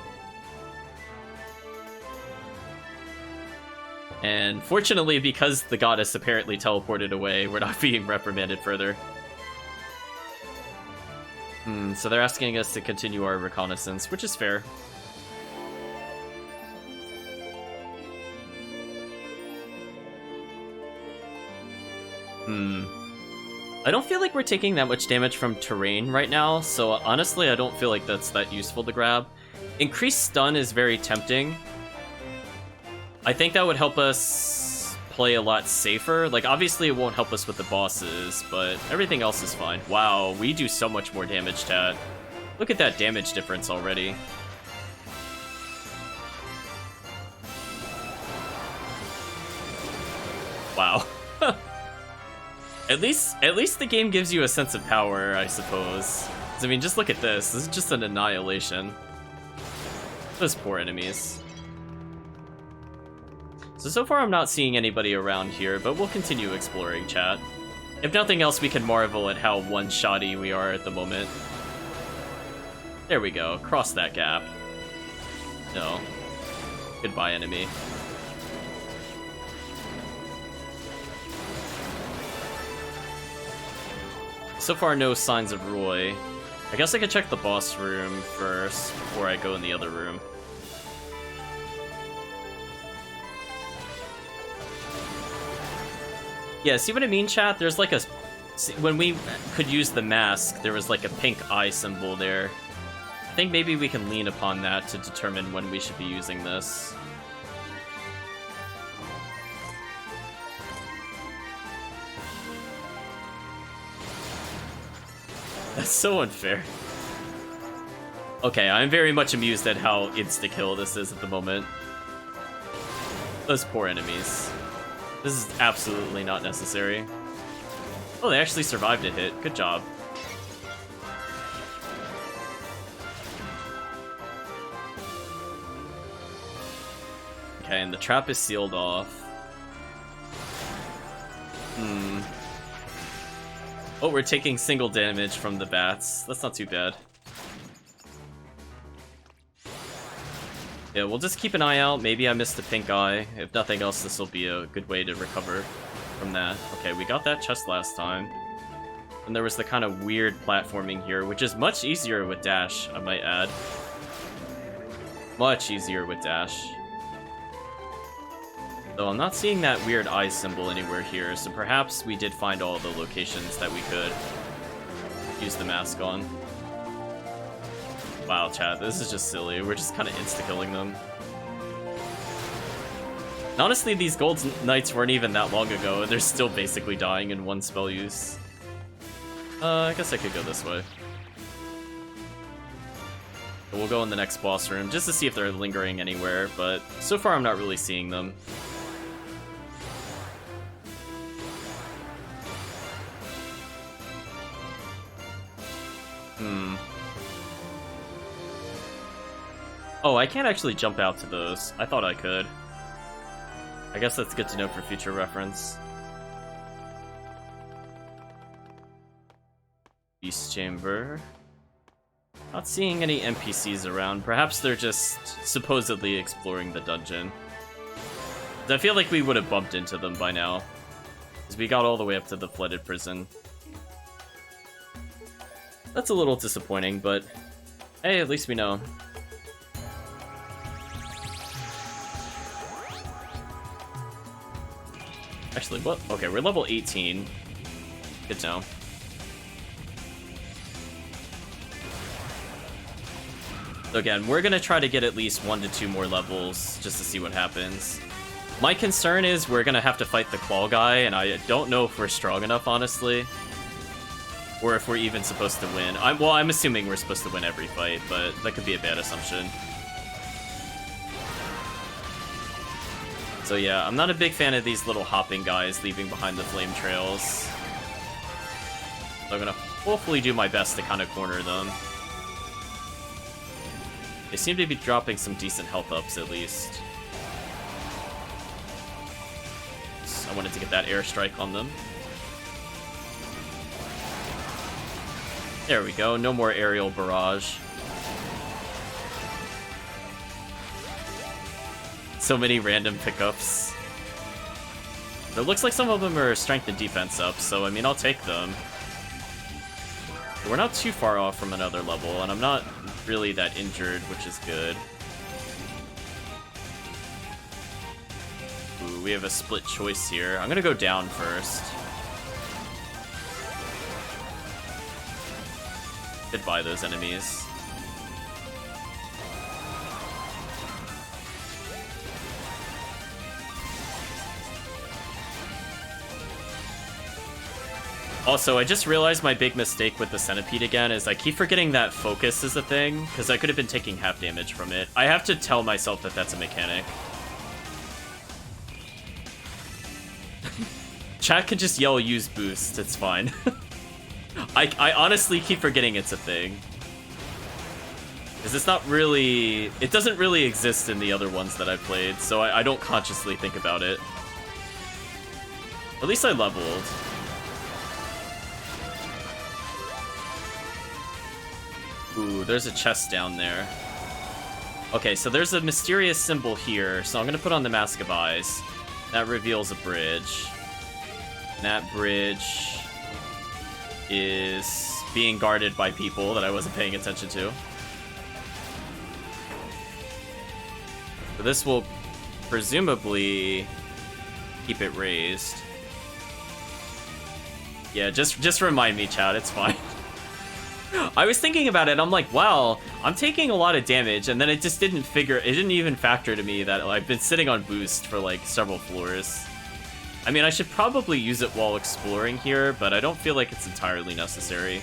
And fortunately, because the goddess apparently teleported away, we're not being reprimanded further. So they're asking us to continue our reconnaissance, which is fair. I don't feel like we're taking that much damage from terrain right now, so honestly I don't feel like that's that useful to grab. Increased stun is very tempting. I think that would help us play a lot safer. Like, obviously it won't help us with the bosses, but everything else is fine. Wow, we do so much more damage, Tad. Look at that damage difference already. Wow. At least the game gives you a sense of power, I suppose. 'Cause, I mean, just look at this. This is just an annihilation. Those poor enemies. So far I'm not seeing anybody around here, but we'll continue exploring, chat. If nothing else, we can marvel at how one-shotty we are at the moment. There we go. Cross that gap. No. Goodbye, enemy. So far, no signs of Roy. I guess I could check the boss room first before I go in the other room. Yeah, see what I mean, chat? There's like a... When we could use the mask, there was like a pink eye symbol there. I think maybe we can lean upon that to determine when we should be using this. That's so unfair. Okay, I'm very much amused at how insta-kill this is at the moment. Those poor enemies. This is absolutely not necessary. Oh, they actually survived a hit. Good job. Okay, and the trap is sealed off. Oh, we're taking single damage from the bats. That's not too bad. Yeah, we'll just keep an eye out. Maybe I missed a pink eye. If nothing else, this will be a good way to recover from that. Okay, we got that chest last time. And there was the kind of weird platforming here, which is much easier with dash, I might add. Much easier with dash. Though I'm not seeing that weird eye symbol anywhere here, so perhaps we did find all the locations that we could use the mask on. Wow, chat, this is just silly. We're just kind of insta-killing them. And honestly, these gold knights weren't even that long ago, and they're still basically dying in one spell use. I guess I could go this way. But we'll go in the next boss room, just to see if they're lingering anywhere, but so far I'm not really seeing them. Oh, I can't actually jump out to those. I thought I could. I guess that's good to know for future reference. Beast Chamber. Not seeing any NPCs around. Perhaps they're just supposedly exploring the dungeon. I feel like we would have bumped into them by now, because we got all the way up to the flooded prison. That's a little disappointing, but hey, at least we know. Actually, what? Okay, we're level 18. Good to know. So again, we're gonna try to get at least 1 to 2 more levels just to see what happens. My concern is we're gonna have to fight the claw guy, and I don't know if we're strong enough, honestly. Or if we're even supposed to win. I'm assuming we're supposed to win every fight, but that could be a bad assumption. So yeah, I'm not a big fan of these little hopping guys leaving behind the flame trails. So I'm gonna hopefully do my best to kind of corner them. They seem to be dropping some decent health ups at least. So I wanted to get that airstrike on them. There we go, no more aerial barrage. So many random pickups. It looks like some of them are strength and defense up, so I mean, I'll take them. But we're not too far off from another level, and I'm not really that injured, which is good. Ooh, we have a split choice here. I'm gonna go down first. Goodbye, those enemies. Also, I just realized my big mistake with the centipede again is I keep forgetting that focus is a thing, because I could have been taking half damage from it. I have to tell myself that that's a mechanic. Chat could just yell use boost, it's fine. I honestly keep forgetting it's a thing. Because it's not really... It doesn't really exist in the other ones that I've played, so I don't consciously think about it. At least I leveled. Ooh, there's a chest down there. Okay, so there's a mysterious symbol here, so I'm gonna put on the Mask of Eyes. That reveals a bridge. And that bridge is being guarded by people that I wasn't paying attention to. So this will presumably keep it raised. Yeah, just remind me, chat, it's fine. I was thinking about it, I'm like, wow, I'm taking a lot of damage, and then it just didn't even factor to me that I've been sitting on boost for like several floors. I mean, I should probably use it while exploring here, but I don't feel like it's entirely necessary.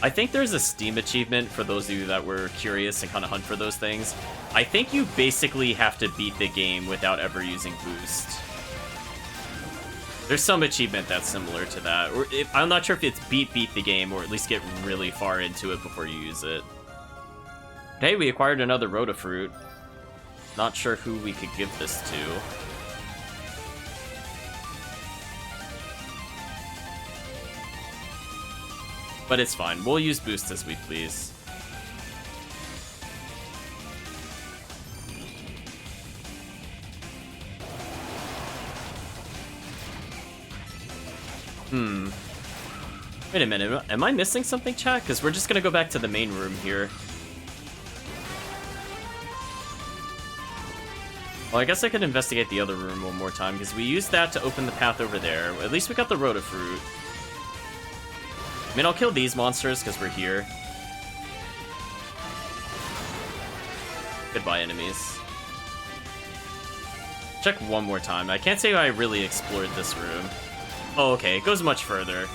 I think there's a Steam achievement for those of you that were curious and kind of hunt for those things. I think you basically have to beat the game without ever using boost. There's some achievement that's similar to that. Or I'm not sure if it's beat the game, or at least get really far into it before you use it. Hey, we acquired another Rotafruit. Not sure who we could give this to. But it's fine. We'll use boost as we please. Wait a minute, am I missing something, chat? Because we're just gonna go back to the main room here. Well, I guess I could investigate the other room one more time, because we used that to open the path over there. At least we got the Rotafruit. I mean, I'll kill these monsters, because we're here. Goodbye, enemies. Check one more time. I can't say I really explored this room. Oh, okay, it goes much further.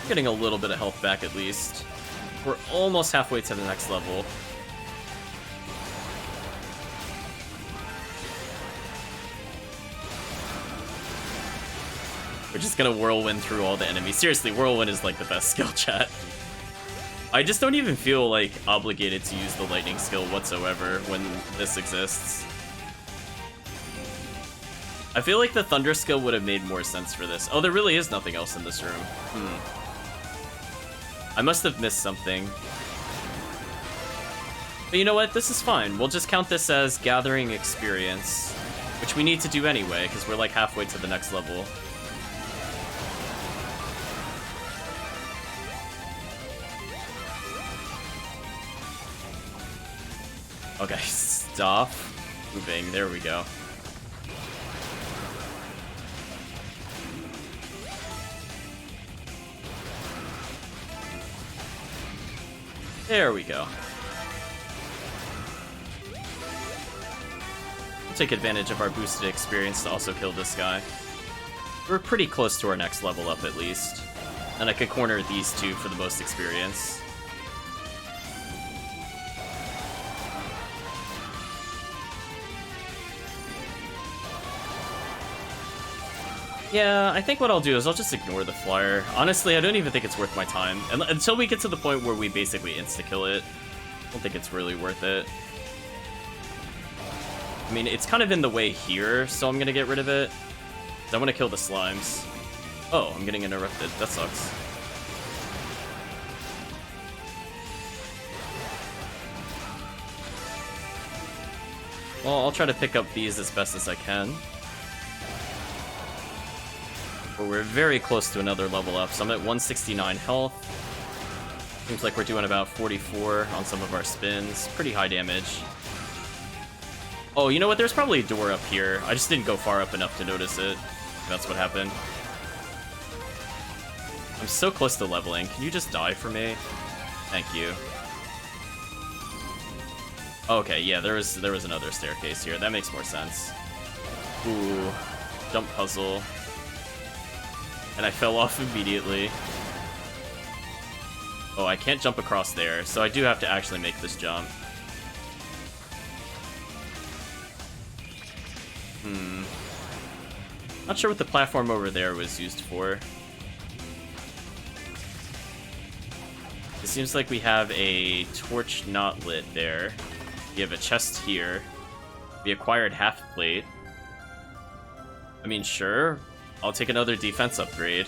Getting a little bit of health back at least. We're almost halfway to the next level. We're just gonna whirlwind through all the enemies. Seriously, whirlwind is like the best skill, chat. I just don't even feel like obligated to use the lightning skill whatsoever when this exists. I feel like the thunder skill would have made more sense for this. Oh, there really is nothing else in this room. I must have missed something. But you know what? This is fine. We'll just count this as gathering experience, which we need to do anyway, because we're like halfway to the next level. Okay, stop moving. There we go. There we go. We'll take advantage of our boosted experience to also kill this guy. We're pretty close to our next level up, at least. And I could corner these two for the most experience. Yeah, I think what I'll do is I'll just ignore the flyer. Honestly, I don't even think it's worth my time. Until we get to the point where we basically insta-kill it, I don't think it's really worth it. I mean, it's kind of in the way here, so I'm gonna get rid of it. I want to kill the slimes. Oh, I'm getting interrupted. That sucks. Well, I'll try to pick up these as best as I can. But we're very close to another level up, so I'm at 169 health. Seems like we're doing about 44 on some of our spins. Pretty high damage. Oh, you know what? There's probably a door up here. I just didn't go far up enough to notice it. That's what happened. I'm so close to leveling. Can you just die for me? Thank you. Okay, yeah, there was another staircase here. That makes more sense. Ooh, jump puzzle. And I fell off immediately. Oh, I can't jump across there, so I do have to actually make this jump. Not sure what the platform over there was used for. It seems like we have a torch not lit there. We have a chest here. We acquired half plate. I mean, sure. I'll take another defense upgrade.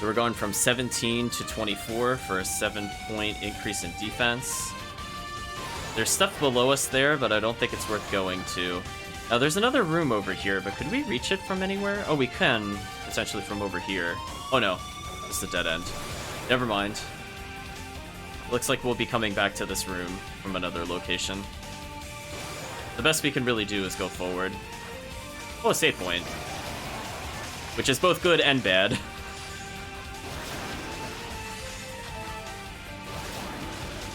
So we're going from 17 to 24 for a 7-point increase in defense. There's stuff below us there, but I don't think it's worth going to. Now, there's another room over here, but could we reach it from anywhere? Oh, we can, potentially from over here. Oh no, it's a dead end. Never mind. Looks like we'll be coming back to this room from another location. The best we can really do is go forward. Oh, a save point. Which is both good and bad.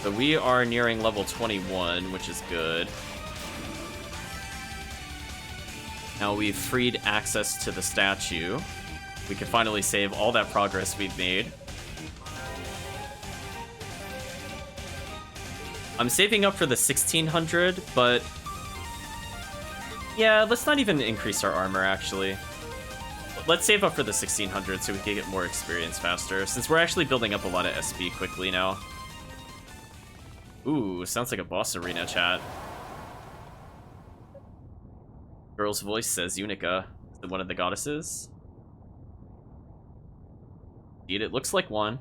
So we are nearing level 21, which is good. Now we've freed access to the statue. We can finally save all that progress we've made. I'm saving up for the 1600, but yeah, let's not even increase our armor, actually. Let's save up for the 1600 so we can get more experience faster, since we're actually building up a lot of SP quickly now. Ooh, sounds like a boss arena, chat. Girl's voice says Yunica. Is it one of the goddesses? Indeed, it looks like one.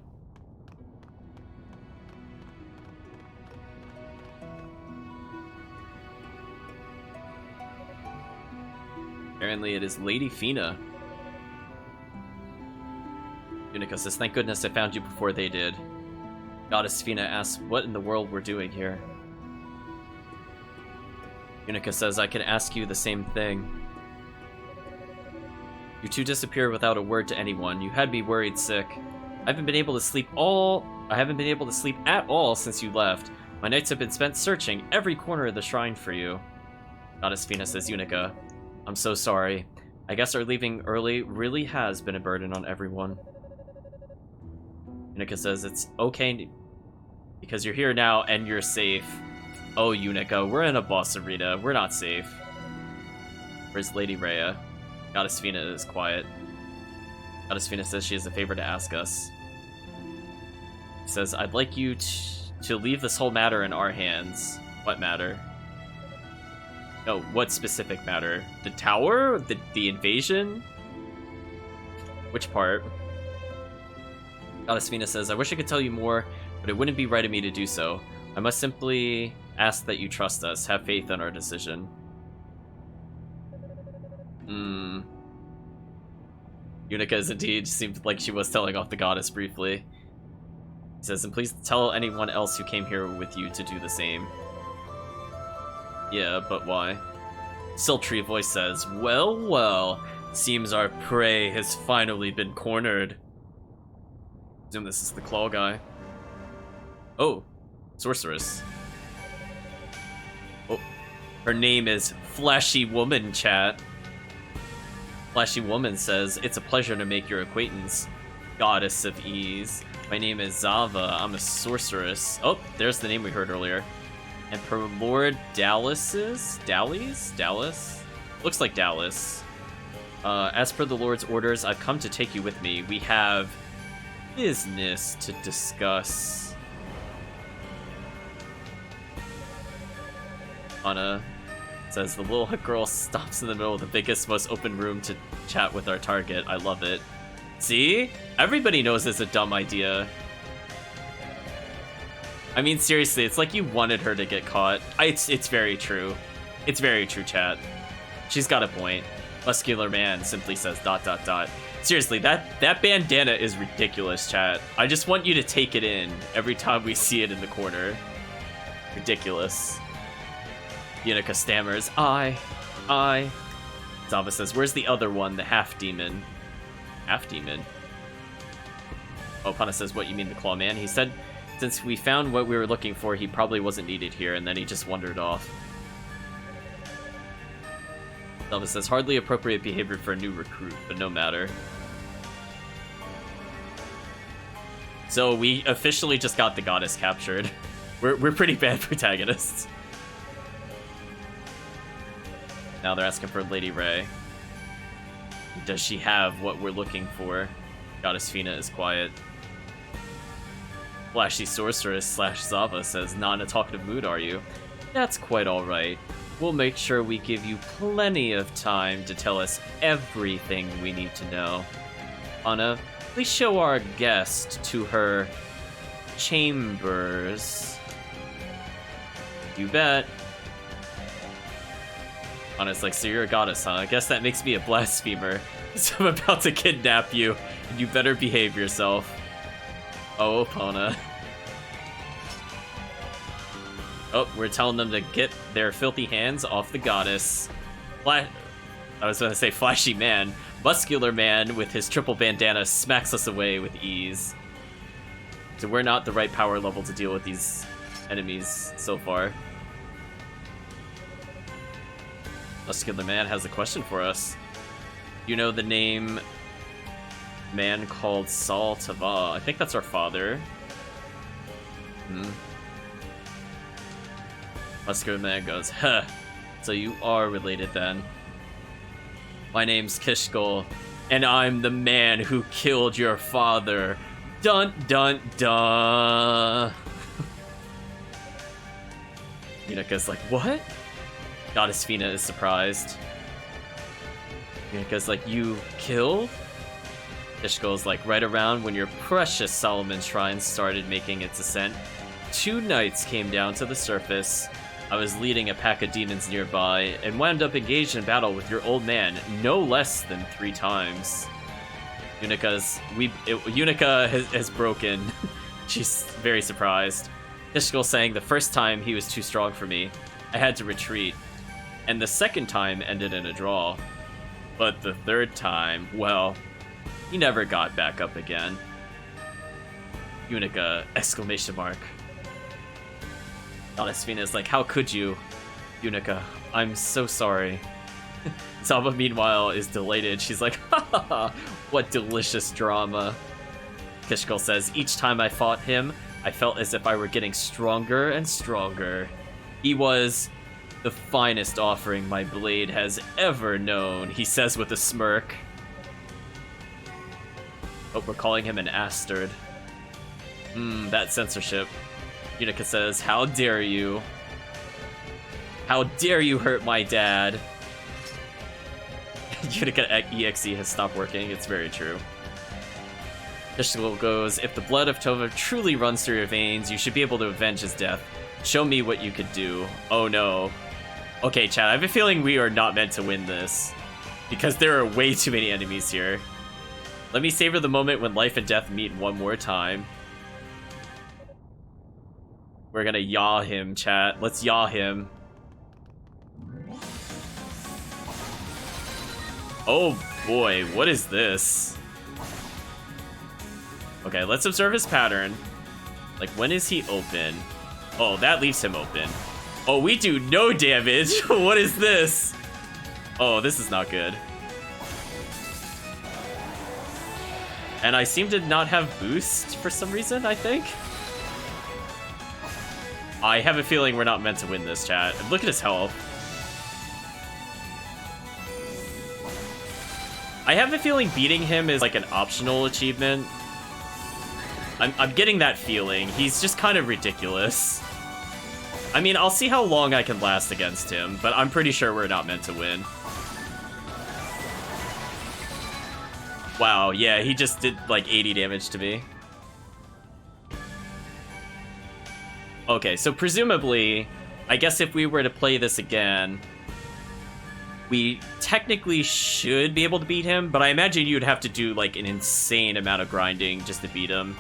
Apparently it is Lady Fina. Yunica says, thank goodness I found you before they did. Goddess Fina asks what in the world we're doing here. Yunica says, I can ask you the same thing. You two disappear without a word to anyone. You had me worried sick. I haven't been able to sleep at all since you left. My nights have been spent searching every corner of the shrine for you. Goddess Fina says, Yunica, I'm so sorry. I guess our leaving early really has been a burden on everyone. Yunica says, it's okay because you're here now and you're safe. Oh, Yunica, we're in a boss arena. We're not safe. Where's Lady Rhea? Goddess Fina is quiet. Goddess Fina says she has a favor to ask us. She says, I'd like you to leave this whole matter in our hands. What matter? No, what specific matter? The tower? The invasion? Which part? Goddess Fina says, I wish I could tell you more, but it wouldn't be right of me to do so. I must simply ask that you trust us, have faith in our decision. Yunica indeed seemed like she was telling off the goddess briefly. He says, and please tell anyone else who came here with you to do the same. Yeah, but why? Sultry voice says, well, well, seems our prey has finally been cornered. Assume this is the claw guy. Oh, sorceress. Oh, her name is Flashy Woman, chat. Flashy Woman says, it's a pleasure to make your acquaintance, Goddess of Ease. My name is Zava. I'm a sorceress. Oh, there's the name we heard earlier. And per Lord Dallas? Dallas? Looks like Dallas. As per the Lord's orders, I've come to take you with me. We have business to discuss. Anna says the little girl stops in the middle of the biggest, most open room to chat with our target. I love it. See? Everybody knows it's a dumb idea. I mean, seriously, it's like you wanted her to get caught. It's very true. It's very true, chat. She's got a point. Muscular man simply says ... Seriously, that bandana is ridiculous, chat. I just want you to take it in every time we see it in the corner. Ridiculous. Yunica stammers, I. Zava says, where's the other one, the half-demon? Half-demon? Oh, Pana says, what, you mean the claw man? He said, since we found what we were looking for, he probably wasn't needed here, and then he just wandered off. Zava says, hardly appropriate behavior for a new recruit, but no matter. So we officially just got the goddess captured. We're pretty bad protagonists. Now they're asking for Lady Ray. Does she have what we're looking for? Goddess Fina is quiet. Flashy Sorceress / Zava says, not in a talkative mood, are you? That's quite alright. We'll make sure we give you plenty of time to tell us everything we need to know. Anna, please show our guest to her chambers. You bet. Anna's like, so you're a goddess, huh? I guess that makes me a blasphemer. So I'm about to kidnap you, and you better behave yourself. Oh, Epona. Oh, we're telling them to get their filthy hands off the goddess. I was gonna say flashy man. Muscular man with his triple bandana smacks us away with ease. So we're not the right power level to deal with these enemies so far. Muscular man has a question for us. You know the name man called Saul Tava? I think that's our father. Muscular man goes, huh, so you are related then. My name's Kishkol, and I'm the man who killed your father. Dun dun dun. Yunica's like, what? Goddess Fina is surprised. Yunica's like, you killed? Kishkol's like, right around when your precious Solomon Shrine started making its ascent, 2 knights came down to the surface. I was leading a pack of demons nearby, and wound up engaged in battle with your old man no less than 3 times. Yunica has broken. She's very surprised. Kishkol saying the first time he was too strong for me. I had to retreat. And the second time ended in a draw. But the third time, well, he never got back up again. Yunica, exclamation mark. Goddess Fina is like, how could you? Yunica, I'm so sorry. Zava, meanwhile, is delighted. She's like, ha ha ha, what delicious drama. Kishkol says, each time I fought him, I felt as if I were getting stronger and stronger. He was the finest offering my blade has ever known, he says with a smirk. Oh, we're calling him an Astard. That censorship. Yunica says, how dare you? How dare you hurt my dad? Yunica EXE has stopped working, it's very true. Kishkol goes, if the blood of Tova truly runs through your veins, you should be able to avenge his death. Show me what you could do. Oh no. Okay, chat, I have a feeling we are not meant to win this. Because there are way too many enemies here. Let me savor the moment when life and death meet one more time. We're gonna yaw him, chat. Let's yaw him. Oh boy, what is this? Okay, let's observe his pattern. Like, when is he open? Oh, that leaves him open. Oh, we do no damage. What is this? Oh, this is not good. And I seem to not have boost for some reason, I think. I have a feeling we're not meant to win this, chat. Look at his health. I have a feeling beating him is like an optional achievement. I'm getting that feeling. He's just kind of ridiculous. I mean, I'll see how long I can last against him, but I'm pretty sure we're not meant to win. Wow, yeah, he just did like 80 damage to me. Okay, so presumably, I guess if we were to play this again, we technically should be able to beat him, but I imagine you'd have to do like an insane amount of grinding just to beat him.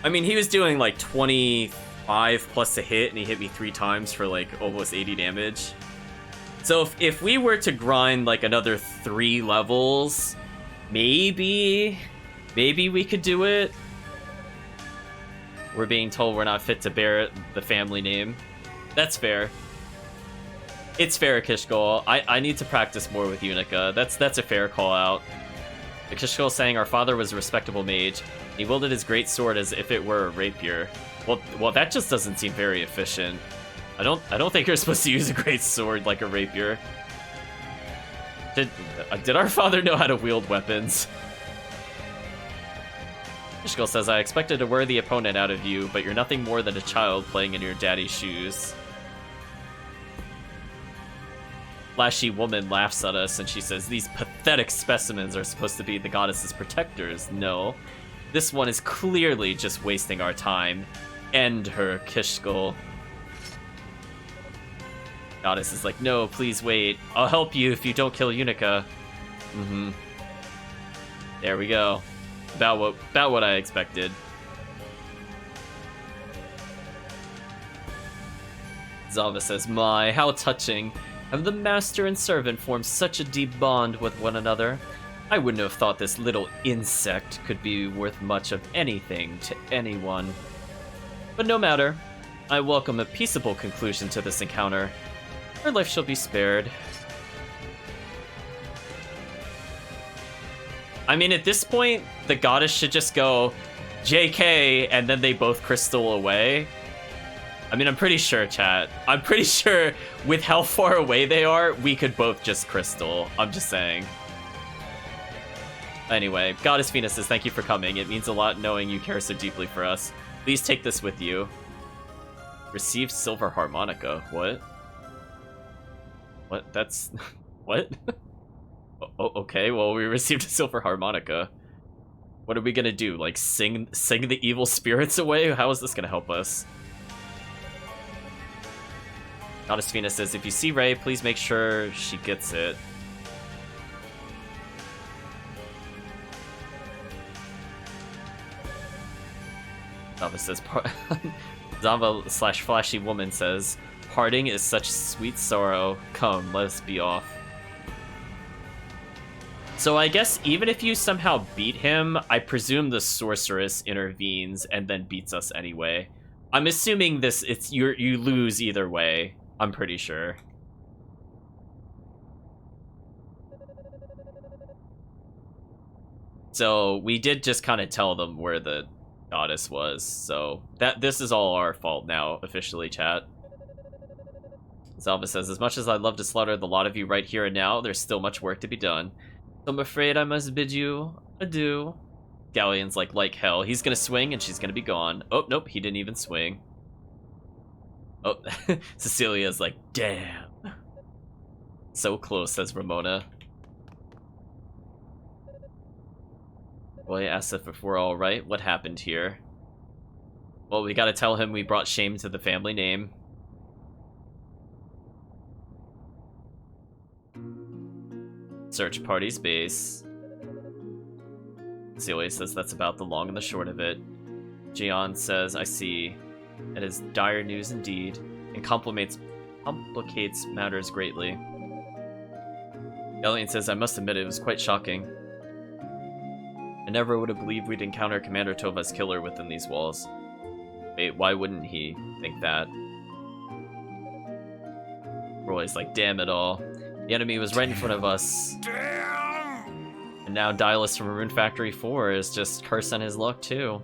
I mean, he was doing like 25 plus a hit, and he hit me 3 times for like almost 80 damage. So if we were to grind like another 3 levels, maybe we could do it. We're being told we're not fit to bear the family name. That's fair. It's fair, Kishkol. I need to practice more with Yunica. That's a fair call out. The Kishkol saying our father was a respectable mage. He wielded his great sword as if it were a rapier. Well, that just doesn't seem very efficient. I don't think you're supposed to use a great sword like a rapier. Did our father know how to wield weapons? Kishkol says, I expected a worthy opponent out of you, but you're nothing more than a child playing in your daddy's shoes. Flashy woman laughs at us and she says, these pathetic specimens are supposed to be the goddess's protectors. No. This one is clearly just wasting our time. End her, Kishkol. Goddess is like, no, please wait. I'll help you if you don't kill Yunica. There we go. About what I expected. Zava says, my, how touching. Have the master and servant formed such a deep bond with one another? I wouldn't have thought this little insect could be worth much of anything to anyone. But no matter. I welcome a peaceable conclusion to this encounter. Her life shall be spared. I mean, at this point, the goddess should just go JK, and then they both crystal away. I mean, I'm pretty sure, chat. I'm pretty sure with how far away they are, we could both just crystal. I'm just saying. Anyway, Goddess Venus says, thank you for coming. It means a lot knowing you care so deeply for us. Please take this with you. Received silver harmonica. What? What? That's... what? Oh, okay, well, we received a silver harmonica. What are we gonna do? Like, sing the evil spirits away? How is this gonna help us? Goddess Venus says, if you see Ray, please make sure she gets it. Zava says, Zava/flashy woman says, parting is such sweet sorrow. Come, let us be off. So I guess even if you somehow beat him, I presume the sorceress intervenes and then beats us anyway. I'm assuming you lose either way. I'm pretty sure. So we did just kind of tell them where the goddess was. So this is all our fault now, officially, chat. Zalva says, as much as I'd love to slaughter the lot of you right here and now, there's still much work to be done. So I'm afraid I must bid you adieu. Galleon's like hell. He's gonna swing and she's gonna be gone. Oh, nope, he didn't even swing. Oh, Cecilia's like, damn. So close, says Ramona. Roy asks if we're alright. What happened here? Well, we gotta tell him we brought shame to the family name. Search party's base. Celia says that's about the long and the short of it. Gian says, I see. It is dire news indeed, and complicates matters greatly. Galleon says, I must admit it was quite shocking. I never would have believed we'd encounter Commander Tova's killer within these walls. Wait, why wouldn't he think that? Roy's like, damn it all. The enemy was right in front of us. And now Dialis from Rune Factory 4 is just cursing his luck too.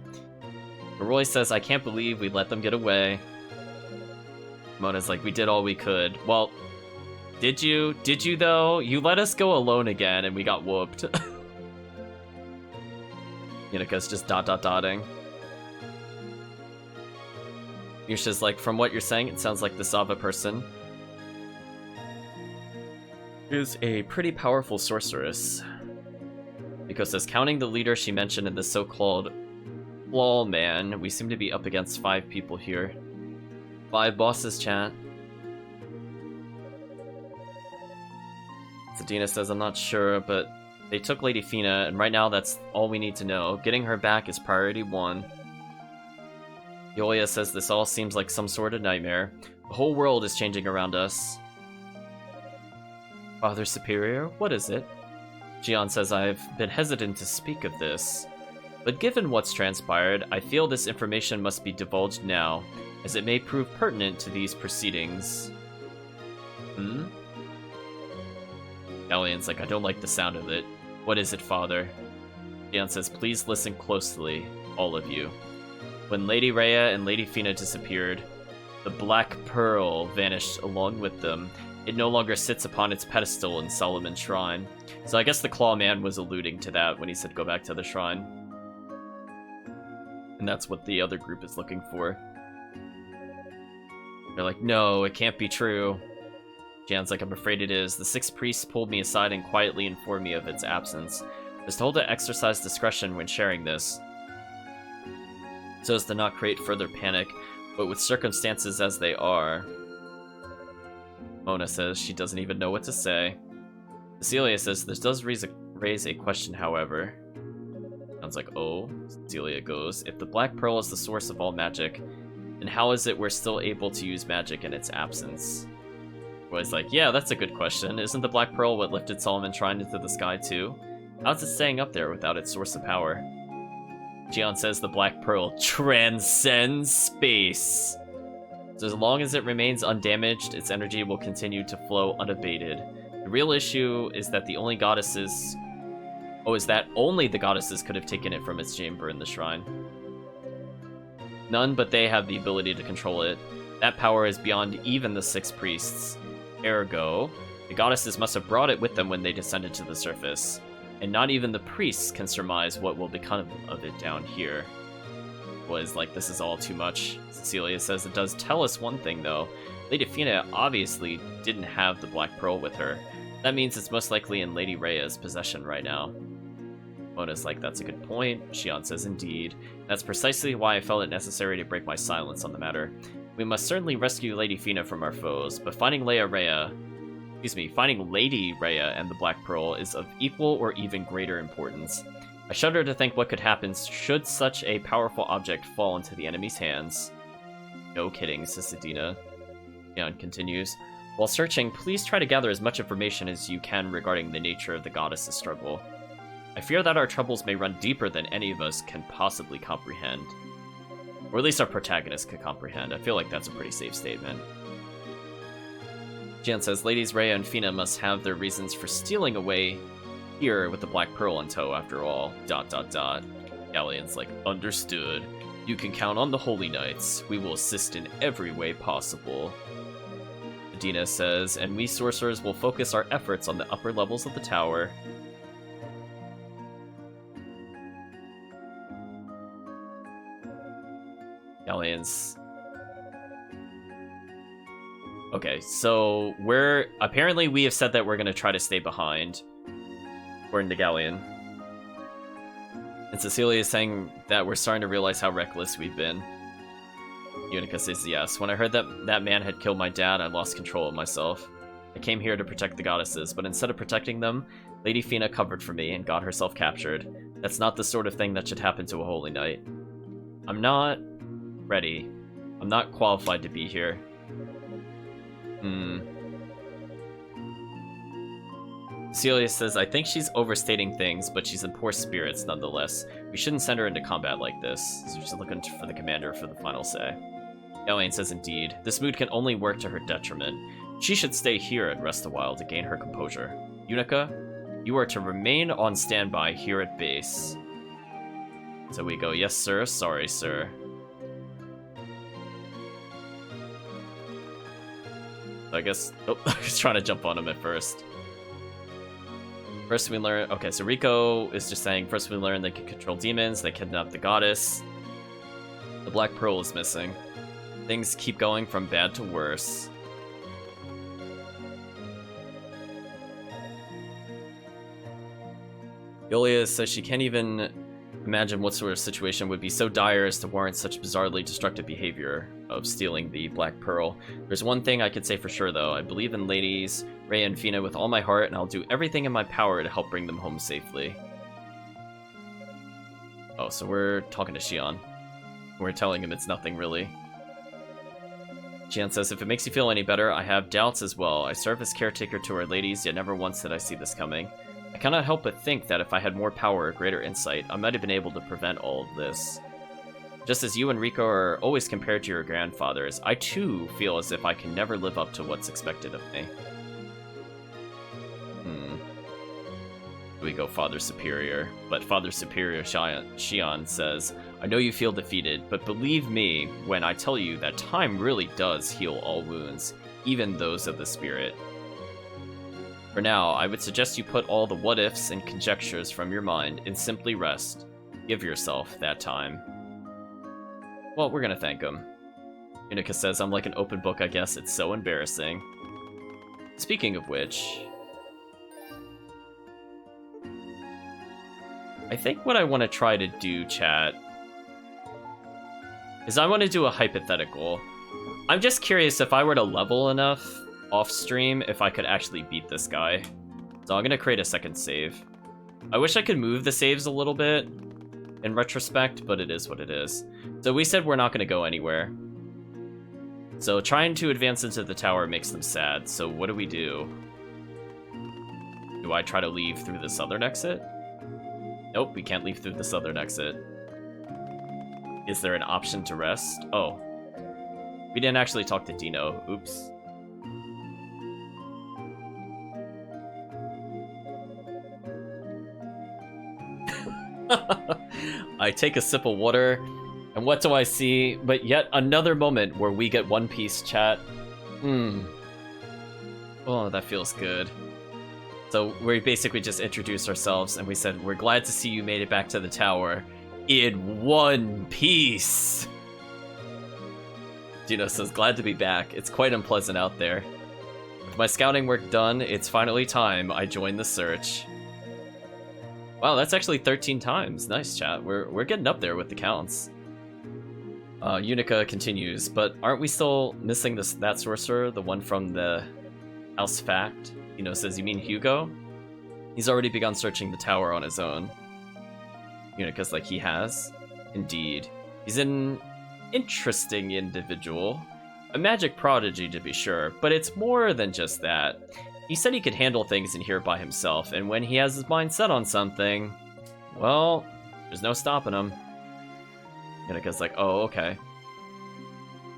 But Roy says, I can't believe we let them get away. Mona's like, we did all we could. Well, did you? Did you though? You let us go alone again and we got whooped. Yunica's just dotting. Yusha's like, from what you're saying, it sounds like the Zava person is a pretty powerful sorceress. Because says, counting the leader she mentioned in the so-called Flaw Man, we seem to be up against 5 people here. 5 bosses, chat. Dina says, I'm not sure, but they took Lady Fina, and right now that's all we need to know. Getting her back is priority 1. Yulia says this all seems like some sort of nightmare. The whole world is changing around us. Father Superior, what is it? Jian says, I've been hesitant to speak of this. But given what's transpired, I feel this information must be divulged now, as it may prove pertinent to these proceedings. Galleon's like, I don't like the sound of it. What is it, Father? Jian says, please listen closely, all of you. When Lady Rhea and Lady Fina disappeared, the Black Pearl vanished along with them. It no longer sits upon its pedestal in Solomon's Shrine. So I guess the Claw Man was alluding to that when he said go back to the shrine. And that's what the other group is looking for. They're like, no, it can't be true. Jan's like, I'm afraid it is. The 6 priests pulled me aside and quietly informed me of its absence. I was told to exercise discretion when sharing this, so as to not create further panic, but with circumstances as they are. Mona says she doesn't even know what to say. Cecilia says this does raise a question, however. Sounds like, oh, Cecilia goes, if the Black Pearl is the source of all magic, then how is it we're still able to use magic in its absence? Roy's like, yeah, that's a good question. Isn't the Black Pearl what lifted Solomon's Shrine into the sky too? How's it staying up there without its source of power? Jian says the Black Pearl transcends space. So as long as it remains undamaged, its energy will continue to flow unabated. The real issue is that the only goddesses... Oh, is that only the goddesses could have taken it from its chamber in the shrine. None but they have the ability to control it. That power is beyond even the 6 priests. Ergo, the goddesses must have brought it with them when they descended to the surface. And not even the priests can surmise what will become of it down here. Was like, this is all too much. Cecilia says it does tell us one thing, though. Lady Fina obviously didn't have the Black Pearl with her. That means it's most likely in Lady Rhea's possession right now. Mona's like, that's a good point. Xion says, indeed. That's precisely why I felt it necessary to break my silence on the matter. We must certainly rescue Lady Fina from our foes, but finding Lady Rhea and the Black Pearl is of equal or even greater importance. I shudder to think what could happen should such a powerful object fall into the enemy's hands. No kidding, says Adina. Xion continues. While searching, please try to gather as much information as you can regarding the nature of the goddess's struggle. I fear that our troubles may run deeper than any of us can possibly comprehend. Or at least our protagonist could comprehend. I feel like that's a pretty safe statement. Jian says, Ladies Rhea and Fina must have their reasons for stealing away here with the Black Pearl in tow, after all. ... Galleon's like, understood. You can count on the Holy Knights. We will assist in every way possible. Adina says, and we sorcerers will focus our efforts on the upper levels of the tower. Galleon's... Okay, so apparently we have said that we're gonna try to stay behind, according to Galleon. And Cecilia is saying that we're starting to realize how reckless we've been. Yunica says yes. When I heard that man had killed my dad, I lost control of myself. I came here to protect the goddesses, but instead of protecting them, Lady Fina covered for me and got herself captured. That's not the sort of thing that should happen to a holy knight. I'm not ready. I'm not qualified to be here. Celia says, I think she's overstating things, but she's in poor spirits nonetheless. We shouldn't send her into combat like this. So she's looking for the commander for the final say. Galleon says, indeed. This mood can only work to her detriment. She should stay here and rest a while to gain her composure. Yunica, you are to remain on standby here at base. So we go, yes sir, sorry sir. I guess... Oh, I was trying to jump on him at first. First we learn... Okay, so Rico is just saying, first we learn they can control demons, they kidnap the goddess. The Black Pearl is missing. Things keep going from bad to worse. Yulia says she can't even Imagine what sort of situation would be so dire as to warrant such bizarrely destructive behavior of stealing the Black Pearl. There's one thing I could say for sure, though. I believe in ladies Rhea and Fina with all my heart, and I'll do everything in my power to help bring them home safely. Oh, so we're talking to Xion. We're telling him it's nothing, really. Xion says, if it makes you feel any better, I have doubts as well. I serve as caretaker to our ladies, yet never once did I see this coming. I cannot help but think that if I had more power or greater insight, I might have been able to prevent all of this. Just as you and Rico are always compared to your grandfathers, I too feel as if I can never live up to what's expected of me. We go Father Superior, but Father Superior Xion says, I know you feel defeated, but believe me when I tell you that time really does heal all wounds, even those of the spirit. For now, I would suggest you put all the what-ifs and conjectures from your mind and simply rest. Give yourself that time. Well, we're gonna thank him. Yunica says, I'm like an open book, I guess. It's so embarrassing. Speaking of which, I think what I want to try to do, chat, is I want to do a hypothetical. I'm just curious if I were to level enough off-stream, if I could actually beat this guy. So I'm going to create a second save. I wish I could move the saves a little bit in retrospect, but it is what it is. So we said we're not going to go anywhere. So trying to advance into the tower makes them sad. So what do we do? Do I try to leave through the southern exit? Nope, we can't leave through the southern exit. Is there an option to rest? Oh. We didn't actually talk to Dino. Oops. I take a sip of water, and what do I see but yet another moment where we get One Piece, chat. Oh, that feels good. So we basically just introduced ourselves, and we said, we're glad to see you made it back to the tower in one piece. Dino says, glad to be back. It's quite unpleasant out there. With my scouting work done, it's finally time I join the search. Wow, that's actually 13 times. Nice, chat. We're getting up there with the counts. Yunica continues, but aren't we still missing that sorcerer, the one from the House Fact? Dino says, you mean Hugo? He's already begun searching the tower on his own. Unica's like, he has? Indeed. He's an interesting individual. A magic prodigy, to be sure, but it's more than just that. He said he could handle things in here by himself, and when he has his mind set on something, well, there's no stopping him. Unica's like, oh, okay.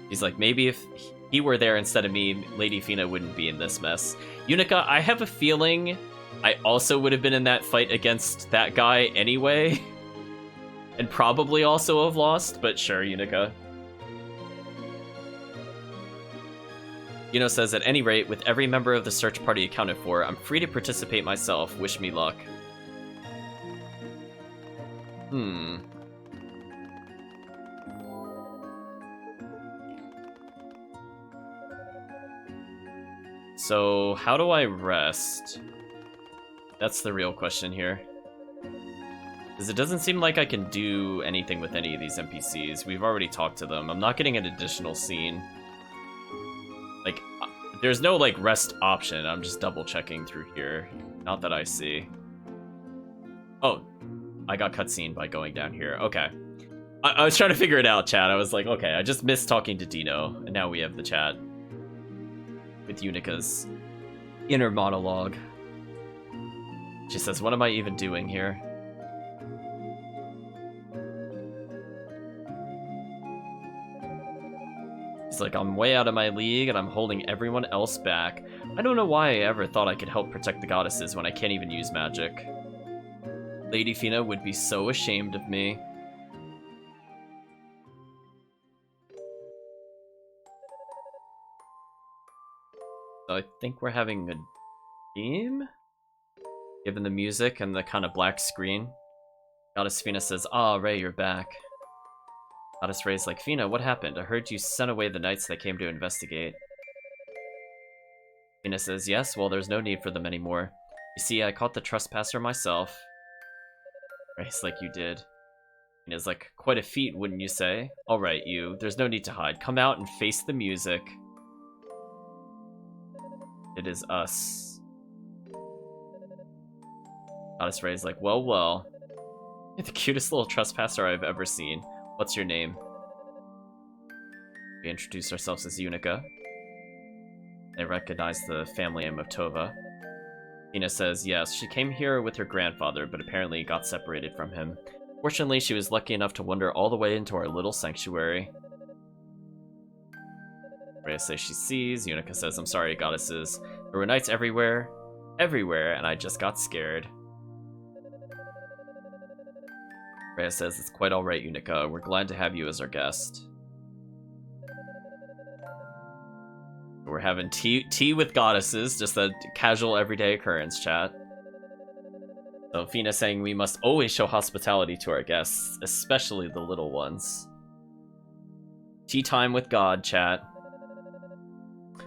He's like, maybe if he were there instead of me, Lady Fina wouldn't be in this mess. Yunica, I have a feeling I also would have been in that fight against that guy anyway. And probably also have lost, but sure, Yunica. Yuno says, at any rate, with every member of the search party accounted for, I'm free to participate myself. Wish me luck. So, how do I rest? That's the real question here. Because it doesn't seem like I can do anything with any of these NPCs. We've already talked to them. I'm not getting an additional scene. Like, there's no, like, rest option. I'm just double-checking through here. Not that I see. Oh, I got cutscene by going down here. Okay. I was trying to figure it out, chat. I was like, okay, I just missed talking to Dino, and now we have the chat with Unica's inner monologue. She says, what am I even doing here? It's like, I'm way out of my league, and I'm holding everyone else back. I don't know why I ever thought I could help protect the goddesses when I can't even use magic. Lady Fina would be so ashamed of me. So I think we're having a dream? Given the music and the kind of black screen. Goddess Fina says, ah, Ray, you're back. Goddess Ray's like, Fina, what happened? I heard you sent away the knights that came to investigate. Fina says, yes, well, there's no need for them anymore. You see, I caught the trespasser myself. Ray's like, you did. Fina's like, quite a feat, wouldn't you say? Alright, you. There's no need to hide. Come out and face the music. It is us. Goddess Ray's like, well, well. You're the cutest little trespasser I've ever seen. What's your name? We introduce ourselves as Yunica. They recognize the family name of Tova. Fina says, yes, she came here with her grandfather, but apparently got separated from him. Fortunately, she was lucky enough to wander all the way into our little sanctuary. Rhea says she sees. Yunica says, I'm sorry, goddesses. There were knights everywhere, and I just got scared. Rhea says, it's quite alright, Yunica. We're glad to have you as our guest. We're having tea with goddesses, just a casual everyday occurrence, chat. So Fina saying we must always show hospitality to our guests, especially the little ones. Tea time with God, chat.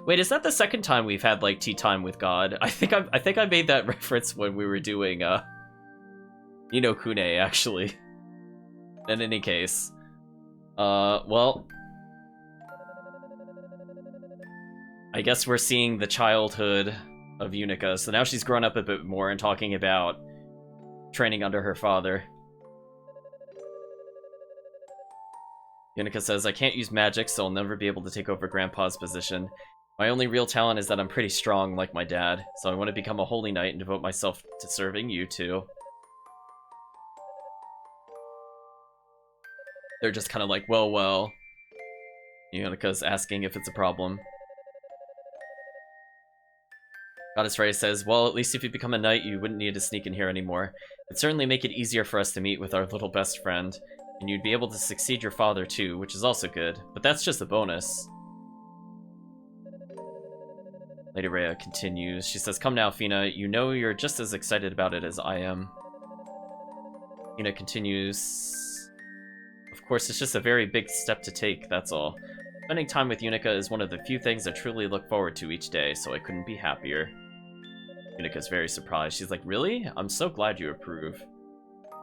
Wait, is that the second time we've had like tea time with God? I think I made that reference when we were doing Ni no Kune, actually. In any case. Well, I guess we're seeing the childhood of Yunica. So now she's grown up a bit more and talking about training under her father. Yunica says, I can't use magic, so I'll never be able to take over Grandpa's position. My only real talent is that I'm pretty strong, like my dad, so I want to become a holy knight and devote myself to serving you two. They're just kind of like, well. Yunica's asking if it's a problem. Goddess Ray says, well, at least if you become a knight, you wouldn't need to sneak in here anymore. It'd certainly make it easier for us to meet with our little best friend. And you'd be able to succeed your father too, which is also good. But that's just a bonus. Lady Rhea continues. She says, come now, Fina. You know you're just as excited about it as I am. Fina continues. Of course, it's just a very big step to take, that's all. Spending time with Yunica is one of the few things I truly look forward to each day, so I couldn't be happier. Yunica's very surprised. She's like, really? I'm so glad you approve.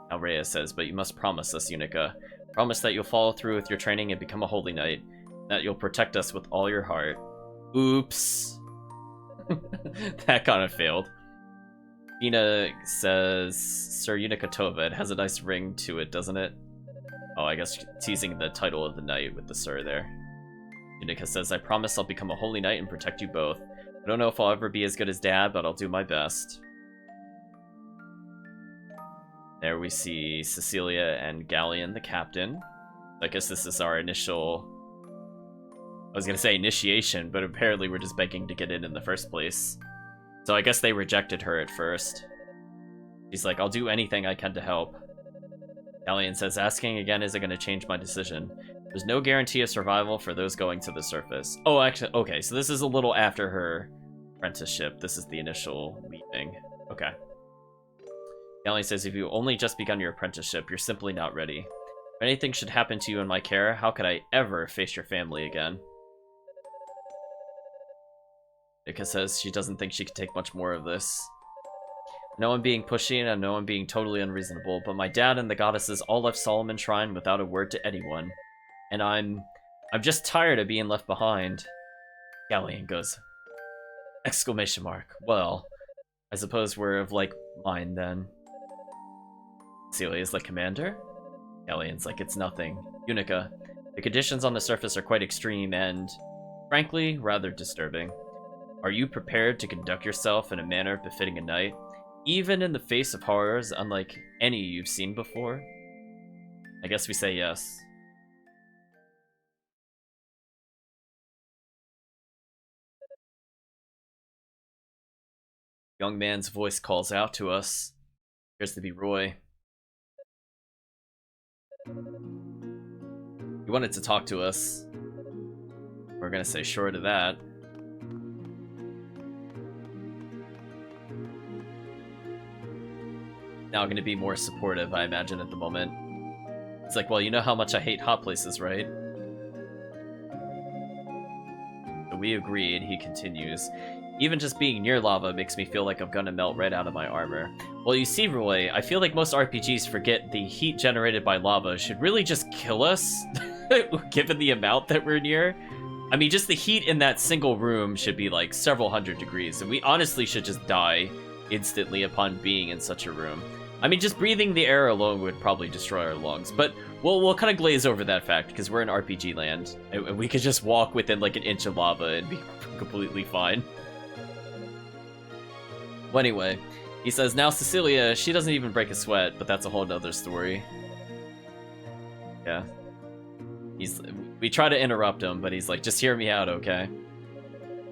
Now Rhea says, but you must promise us, Yunica. Promise that you'll follow through with your training and become a holy knight. That you'll protect us with all your heart. Oops. That kind of failed. Fina says, Sir Yunica Tova, it has a nice ring to it, doesn't it? Oh, I guess teasing the title of the knight with the Sir there. Yunica says, I promise I'll become a holy knight and protect you both. I don't know if I'll ever be as good as Dad, but I'll do my best. There we see Cecilia and Galleon, the captain. I guess this is our initial... I was gonna say initiation, but apparently we're just begging to get in the first place. So I guess they rejected her at first. She's like, I'll do anything I can to help. Galleon says, asking again isn't gonna change my decision. There's no guarantee of survival for those going to the surface. Oh, actually, okay, so this is a little after her apprenticeship. This is the initial leaving. Okay. Galleon says, if you only just begun your apprenticeship, you're simply not ready. If anything should happen to you in my care, how could I ever face your family again? Nika says she doesn't think she could take much more of this. I know I'm being pushy and I know I'm being totally unreasonable, but my dad and the goddesses all left Solomon Shrine without a word to anyone. And I'm just tired of being left behind. Galleon goes, exclamation mark. Well, I suppose we're of like mind then. Celia's like, Commander? Galleon's like, it's nothing. Yunica, the conditions on the surface are quite extreme and, frankly, rather disturbing. Are you prepared to conduct yourself in a manner befitting a knight, even in the face of horrors unlike any you've seen before? I guess we say yes. Young man's voice calls out to us. Appears to be Roy. He wanted to talk to us. We're gonna say sure to that. Now gonna be more supportive, I imagine, at the moment. It's like, well, you know how much I hate hot places, right? So we agreed, he continues. Even just being near lava makes me feel like I'm gonna melt right out of my armor. Well, you see, Roy, I feel like most RPGs forget the heat generated by lava should really just kill us, given the amount that we're near. I mean, just the heat in that single room should be like several hundred degrees, and we honestly should just die instantly upon being in such a room. I mean, just breathing the air alone would probably destroy our lungs, but we'll kind of glaze over that fact because we're in RPG land, and we could just walk within like an inch of lava and be completely fine. Well, anyway, he says, now Cecilia, she doesn't even break a sweat, but that's a whole nother story. Yeah. We try to interrupt him, but he's like, just hear me out, okay?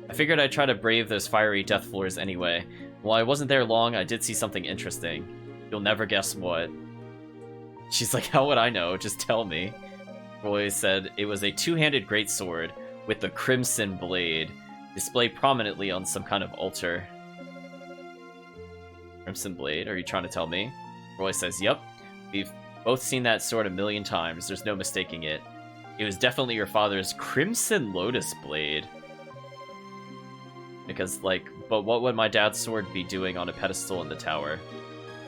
I figured I'd try to brave those fiery death floors anyway. While I wasn't there long, I did see something interesting. You'll never guess what. She's like, how would I know? Just tell me. Roy said it was a two-handed greatsword with the crimson blade, displayed prominently on some kind of altar. Crimson blade? Are you trying to tell me? Roy says, yep. We've both seen that sword a million times. There's no mistaking it. It was definitely your father's Crimson Lotus blade. Because, like, but what would my dad's sword be doing on a pedestal in the tower?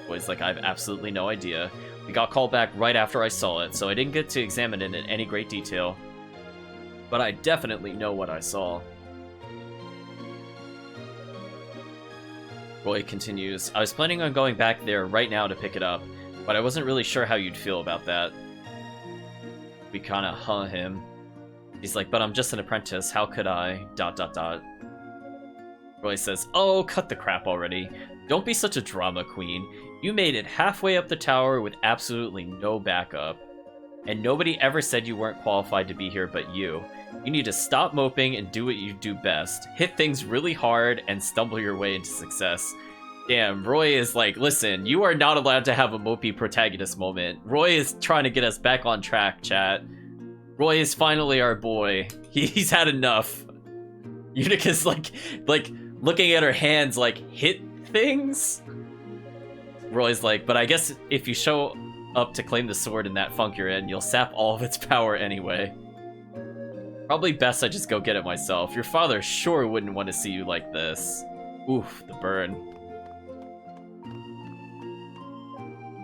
Roy's like, I have absolutely no idea. We got called back right after I saw it, so I didn't get to examine it in any great detail. But I definitely know what I saw. Roy continues, I was planning on going back there right now to pick it up, but I wasn't really sure how you'd feel about that. We kinda him. He's like, but I'm just an apprentice, how could I... ... Roy says, oh, cut the crap already. Don't be such a drama queen. You made it halfway up the tower with absolutely no backup. And nobody ever said you weren't qualified to be here but you. You need to stop moping and do what you do best. Hit things really hard and stumble your way into success. Damn, Roy is like, listen, you are not allowed to have a mopey protagonist moment. Roy is trying to get us back on track, chat. Roy is finally our boy. He's had enough. Unica's like looking at her hands like, hit things? Roy's like, but I guess if you show up to claim the sword in that funk you're in, you'll sap all of its power anyway. Probably best I just go get it myself. Your father sure wouldn't want to see you like this. Oof, the burn.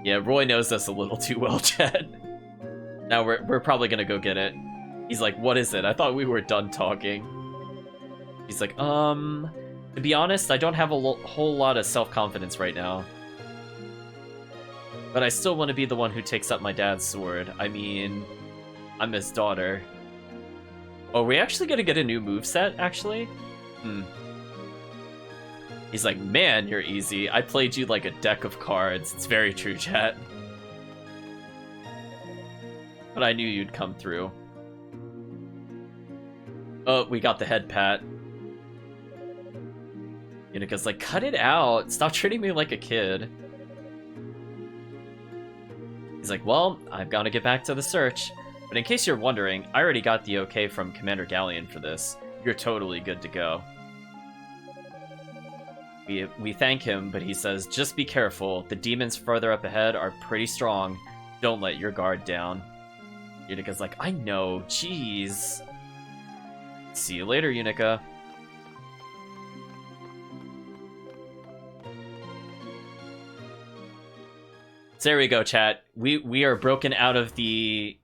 Yeah, Roy knows us a little too well, chat. Now we're probably gonna go get it. He's like, what is it? I thought we were done talking. He's like, to be honest, I don't have a whole lot of self-confidence right now. But I still want to be the one who takes up my dad's sword. I mean, I'm his daughter. Oh, are we actually gonna get a new moveset, actually? He's like, man, you're easy. I played you like a deck of cards. It's very true, chat. But I knew you'd come through. Oh, we got the head pat. Unica's like, cut it out. Stop treating me like a kid. He's like, well, I've got to get back to the search. But in case you're wondering, I already got the okay from Commander Galleon for this. You're totally good to go. We thank him, but he says, just be careful. The demons further up ahead are pretty strong. Don't let your guard down. Unica's like, I know, jeez. See you later, Yunica. So there we go, chat. We are broken out of the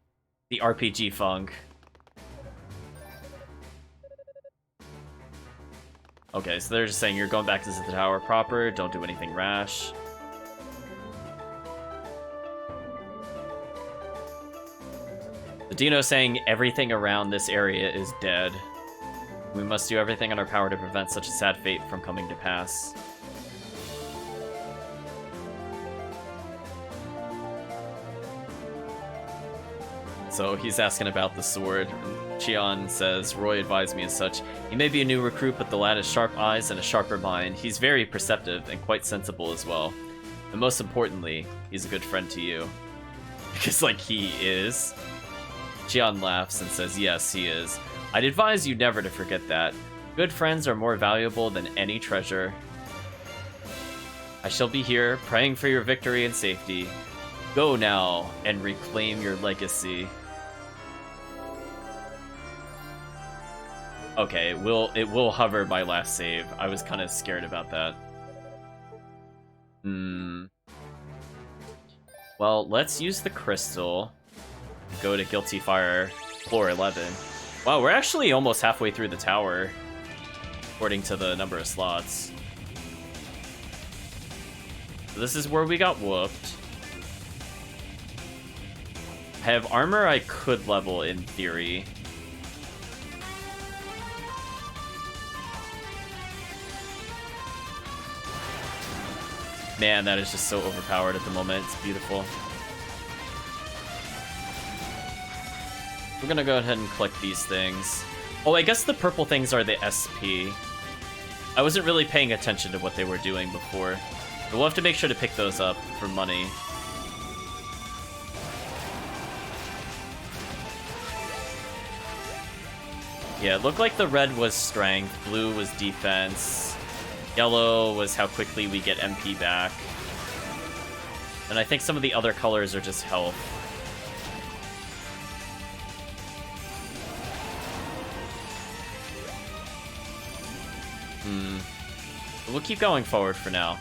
RPG funk. Okay, so they're just saying you're going back to the tower proper, don't do anything rash. The Dino saying everything around this area is dead. We must do everything in our power to prevent such a sad fate from coming to pass. So he's asking about the sword. Chion says, Roy advised me as such. He may be a new recruit, but the lad has sharp eyes and a sharper mind. He's very perceptive and quite sensible as well. And most importantly, he's a good friend to you. Because, like, he is. Chion laughs and says, yes, he is. I'd advise you never to forget that. Good friends are more valuable than any treasure. I shall be here, praying for your victory and safety. Go now and reclaim your legacy. Okay, it will hover by last save. I was kind of scared about that. Well, let's use the crystal. Go to Guilty Fire, floor 11. Wow, we're actually almost halfway through the tower, according to the number of slots. So this is where we got whooped. I have armor I could level in theory. Man, that is just so overpowered at the moment. It's beautiful. We're gonna go ahead and collect these things. Oh, I guess the purple things are the SP. I wasn't really paying attention to what they were doing before. But we'll have to make sure to pick those up for money. Yeah, it looked like the red was strength, blue was defense, yellow was how quickly we get MP back. And I think some of the other colors are just health. But we'll keep going forward for now.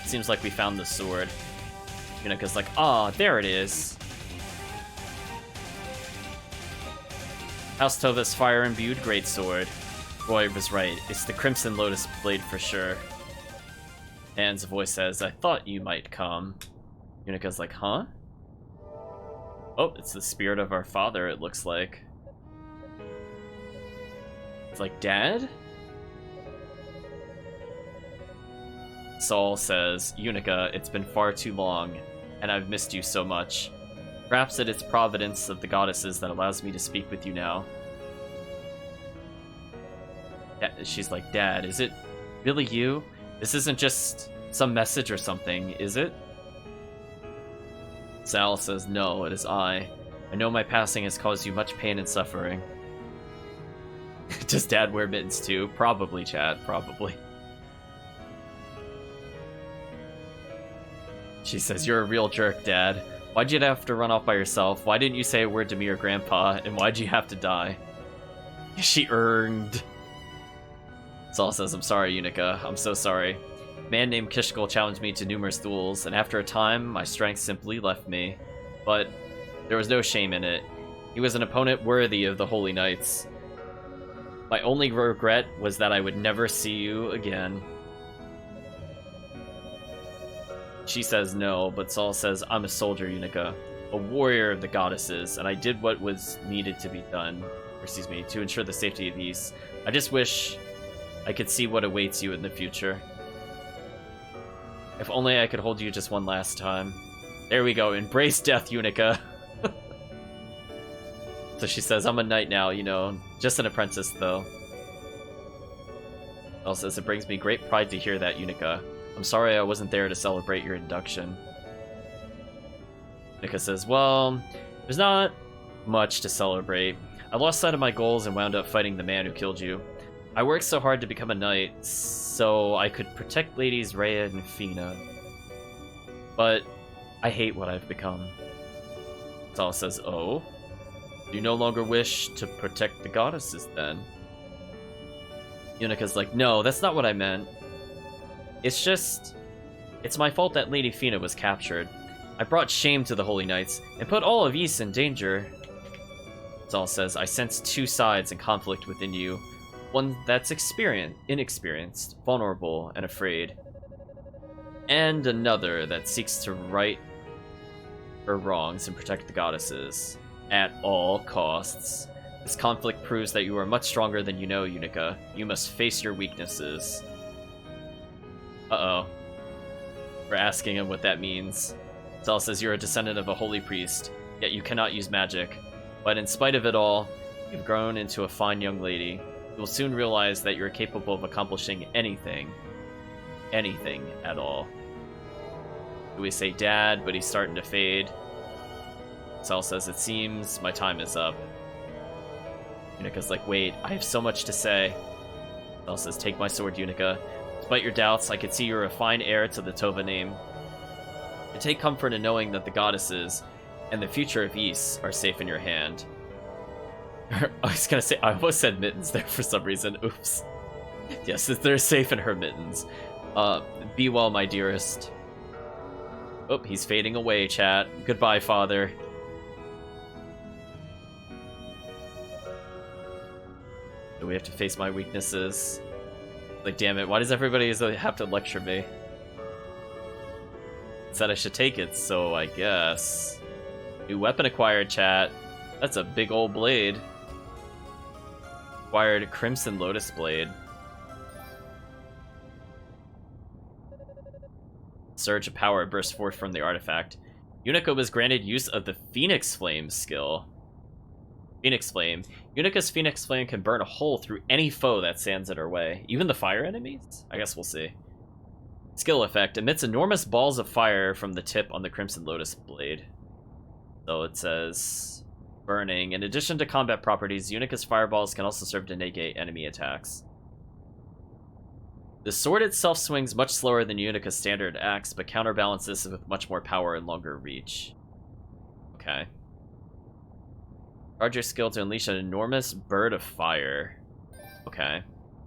Seems like we found the sword. Yunica's like, ah, there it is. House Tova's fire-imbued greatsword. Roy was right. It's the Crimson Lotus blade for sure. Anne's voice says, I thought you might come. Yunica's like, huh? Oh, it's the spirit of our father, it looks like. It's like, Dad? Saul says, Yunica, it's been far too long, and I've missed you so much. Perhaps it's providence of the goddesses that allows me to speak with you now. She's like, Dad, is it really you? This isn't just some message or something, is it? Sal says, no, it is I. I know my passing has caused you much pain and suffering. Does Dad wear mittens too? Probably, Chad, probably. She says, you're a real jerk, Dad. Why'd you have to run off by yourself? Why didn't you say a word to me or Grandpa? And why'd you have to die? She earned. Saul says, I'm sorry, Yunica. I'm so sorry. A man named Kishkul challenged me to numerous duels, and after a time, my strength simply left me. But there was no shame in it. He was an opponent worthy of the Holy Knights. My only regret was that I would never see you again. She says no, but Saul says, I'm a soldier, Yunica, a warrior of the goddesses, and I did what was needed to be done, or excuse me, to ensure the safety of Ys. I just wish I could see what awaits you in the future. If only I could hold you just one last time. There we go, embrace death, Yunica. So she says, I'm a knight now, you know, just an apprentice, though. Saul says, it brings me great pride to hear that, Yunica. I'm sorry I wasn't there to celebrate your induction. Yunica says, well, there's not much to celebrate. I lost sight of my goals and wound up fighting the man who killed you. I worked so hard to become a knight so I could protect ladies Rhea and Fina. But I hate what I've become. Saul says, oh? You no longer wish to protect the goddesses then? Yunica's like, no, that's not what I meant. It's my fault that Lady Fina was captured. I brought shame to the Holy Knights and put all of Ys in danger. Saul says, I sense two sides in conflict within you. One that's inexperienced, vulnerable, and afraid. And another that seeks to right her wrongs and protect the goddesses. At all costs. This conflict proves that you are much stronger than you know, Yunica. You must face your weaknesses. Uh-oh. We're asking him what that means. Saul says you're a descendant of a holy priest, yet you cannot use magic. But in spite of it all, you've grown into a fine young lady. You will soon realize that you're capable of accomplishing anything. Anything at all. We say Dad, but he's starting to fade. Saul says, it seems my time is up. Yunica's like, wait, I have so much to say. Saul says, take my sword, Yunica. Despite your doubts, I can see you're a fine heir to the Tova name. And take comfort in knowing that the goddesses and the future of Ys are safe in your hand. I was gonna say, I almost said mittens there for some reason. Oops. Yes, they're safe in her mittens. Be well, my dearest. Oh, he's fading away, chat. Goodbye, father. Do we have to face my weaknesses? Like, damn it, why does everybody have to lecture me? Said I should take it, so I guess. New weapon acquired, chat. That's a big old blade. Acquired Crimson Lotus Blade. Surge of power burst forth from the artifact. Yunica was granted use of the Phoenix Flame skill. Phoenix Flame. Unica's Phoenix Flame can burn a hole through any foe that stands in her way. Even the fire enemies? I guess we'll see. Skill effect. Emits enormous balls of fire from the tip on the Crimson Lotus Blade. So it says... burning. In addition to combat properties, Unica's fireballs can also serve to negate enemy attacks. The sword itself swings much slower than Unica's standard axe, but counterbalances with much more power and longer reach. Okay. Charge your skill to unleash an enormous bird of fire. Okay.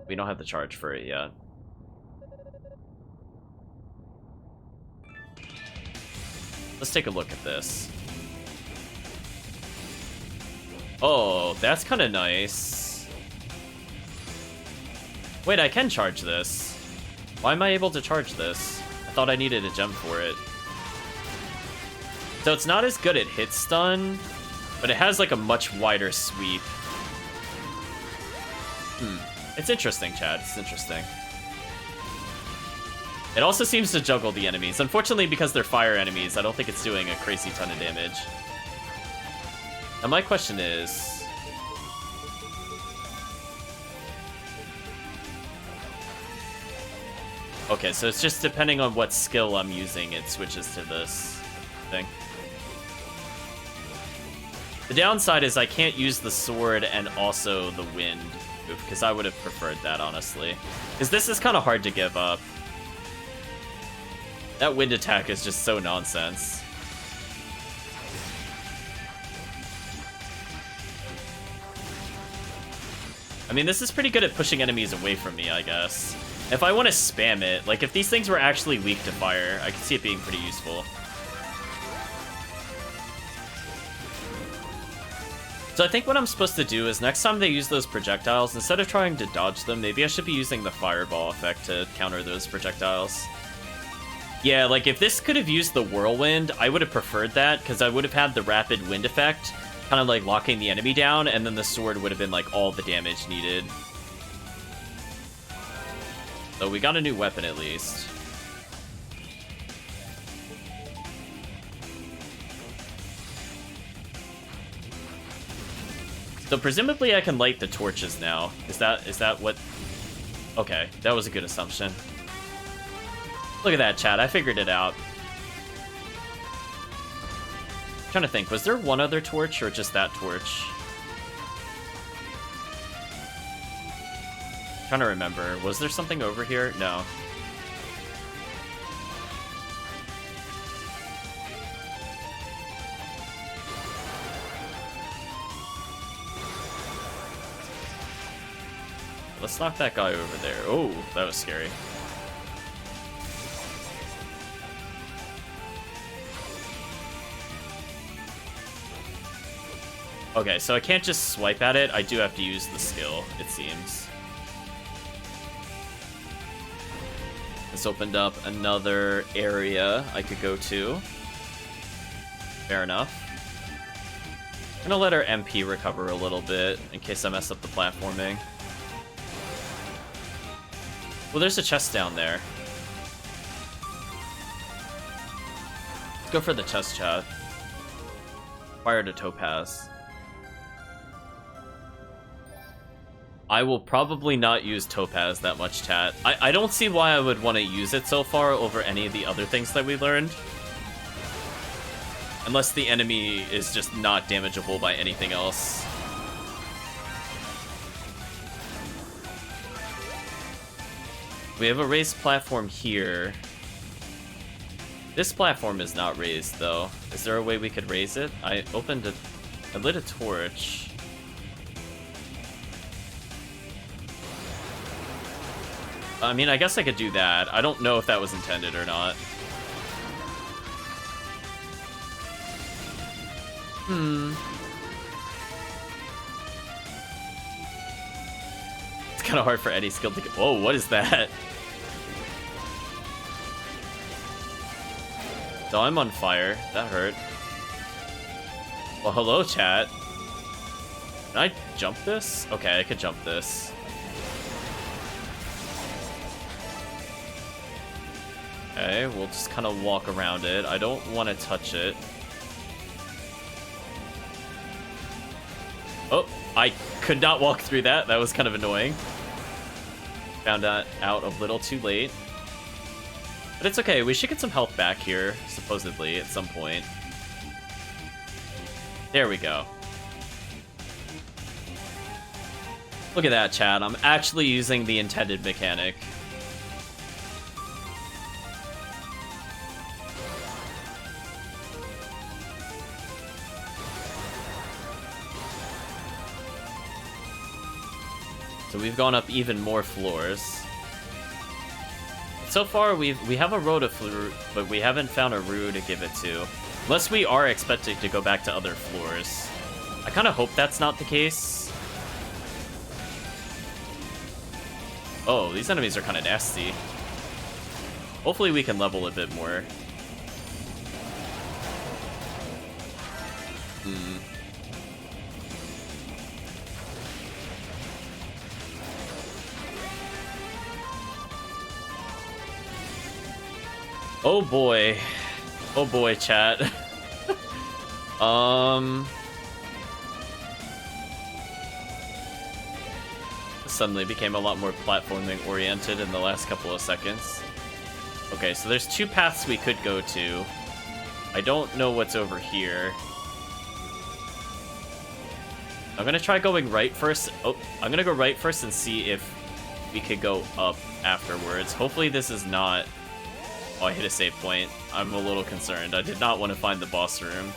We don't have the charge for it yet. Let's take a look at this. Oh, that's kind of nice. Wait, I can charge this. Why am I able to charge this? I thought I needed a gem for it. So it's not as good at hit stun, but it has like a much wider sweep. It's interesting, Chad. It's interesting. It also seems to juggle the enemies. Unfortunately, because they're fire enemies, I don't think it's doing a crazy ton of damage. Now my question is... Okay, so it's just depending on what skill I'm using, it switches to this thing. The downside is I can't use the sword and also the wind move, because I would have preferred that, honestly. Because this is kind of hard to give up. That wind attack is just so nonsense. I mean, this is pretty good at pushing enemies away from me, I guess. If I want to spam it, like if these things were actually weak to fire, I could see it being pretty useful. So I think what I'm supposed to do is next time they use those projectiles, instead of trying to dodge them, maybe I should be using the fireball effect to counter those projectiles. Yeah, like if this could have used the whirlwind, I would have preferred that, because I would have had the rapid wind effect, kind of like locking the enemy down, and then the sword would have been like all the damage needed. So we got a new weapon at least. So presumably I can light the torches now. Is that what... Okay, that was a good assumption. Look at that, chat. I figured it out. I'm trying to think, was there one other torch or just that torch? I'm trying to remember. Was there something over here? No. Let's knock that guy over there. Oh, that was scary. Okay, so I can't just swipe at it. I do have to use the skill, it seems. This opened up another area I could go to. Fair enough. I'm gonna let our MP recover a little bit in case I mess up the platforming. Well, there's a chest down there. Let's go for the chest, chat. Acquired a topaz. I will probably not use topaz that much, chat. I don't see why I would want to use it so far over any of the other things that we learned. Unless the enemy is just not damageable by anything else. We have a raised platform here. This platform is not raised, though. Is there a way we could raise it? I lit a torch. I mean, I guess I could do that. I don't know if that was intended or not. It's kind of hard for any skill to get. Whoa, what is that? So I'm on fire. That hurt. Well, hello, chat. Can I jump this? Okay, I could jump this. Okay, we'll just kind of walk around it. I don't want to touch it. Oh, I could not walk through that. That was kind of annoying. Found that out a little too late. But it's okay. We should get some health back here, supposedly, at some point. There we go. Look at that, chat. I'm actually using the intended mechanic. So we've gone up even more floors. So far, we have a Rotaflute, but we haven't found a Rue to give it to. Unless we are expected to go back to other floors. I kind of hope that's not the case. Oh, these enemies are kind of nasty. Hopefully we can level a bit more. Oh boy. Oh boy, chat. Suddenly became a lot more platforming oriented in the last couple of seconds. Okay, so there's two paths we could go to. I don't know what's over here. I'm gonna try going right first. Oh, I'm gonna go right first and see if we could go up afterwards. Hopefully this is not... Oh, I hit a save point. I'm a little concerned. I did not want to find the boss room.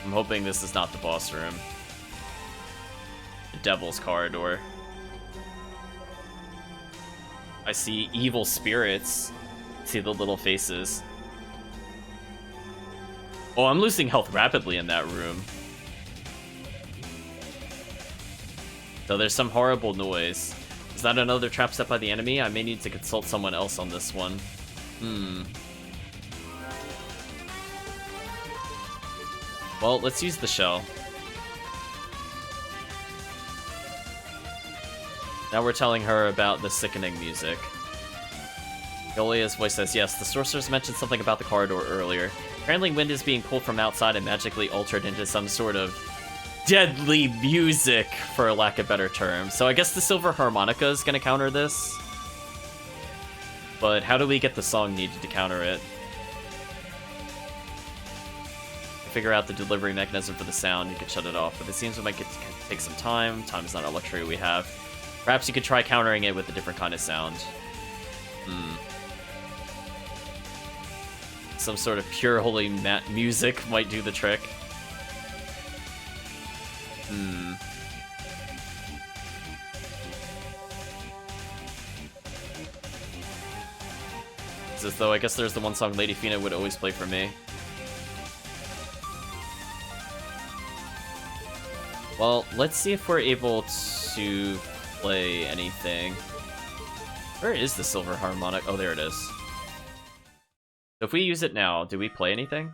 I'm hoping this is not the boss room. The Devil's Corridor. I see evil spirits. See the little faces. Oh, I'm losing health rapidly in that room. So there's some horrible noise. Is that another trap set by the enemy? I may need to consult someone else on this one. Well, let's use the shell. Now we're telling her about the sickening music. Yolia's voice says, yes, the sorceress mentioned something about the corridor earlier. Apparently wind is being pulled from outside and magically altered into some sort of deadly music, for lack of better term. So I guess the silver harmonica is going to counter this. But how do we get the song needed to counter it? Figure out the delivery mechanism for the sound, you could shut it off. But it seems it might take some time. Time is not a luxury we have. Perhaps you could try countering it with a different kind of sound. Some sort of pure holy music might do the trick. It's as though I guess there's the one song Lady Fina would always play for me. Well, let's see if we're able to play anything. Where is the silver harmonic? Oh, there it is. So if we use it now, do we play anything?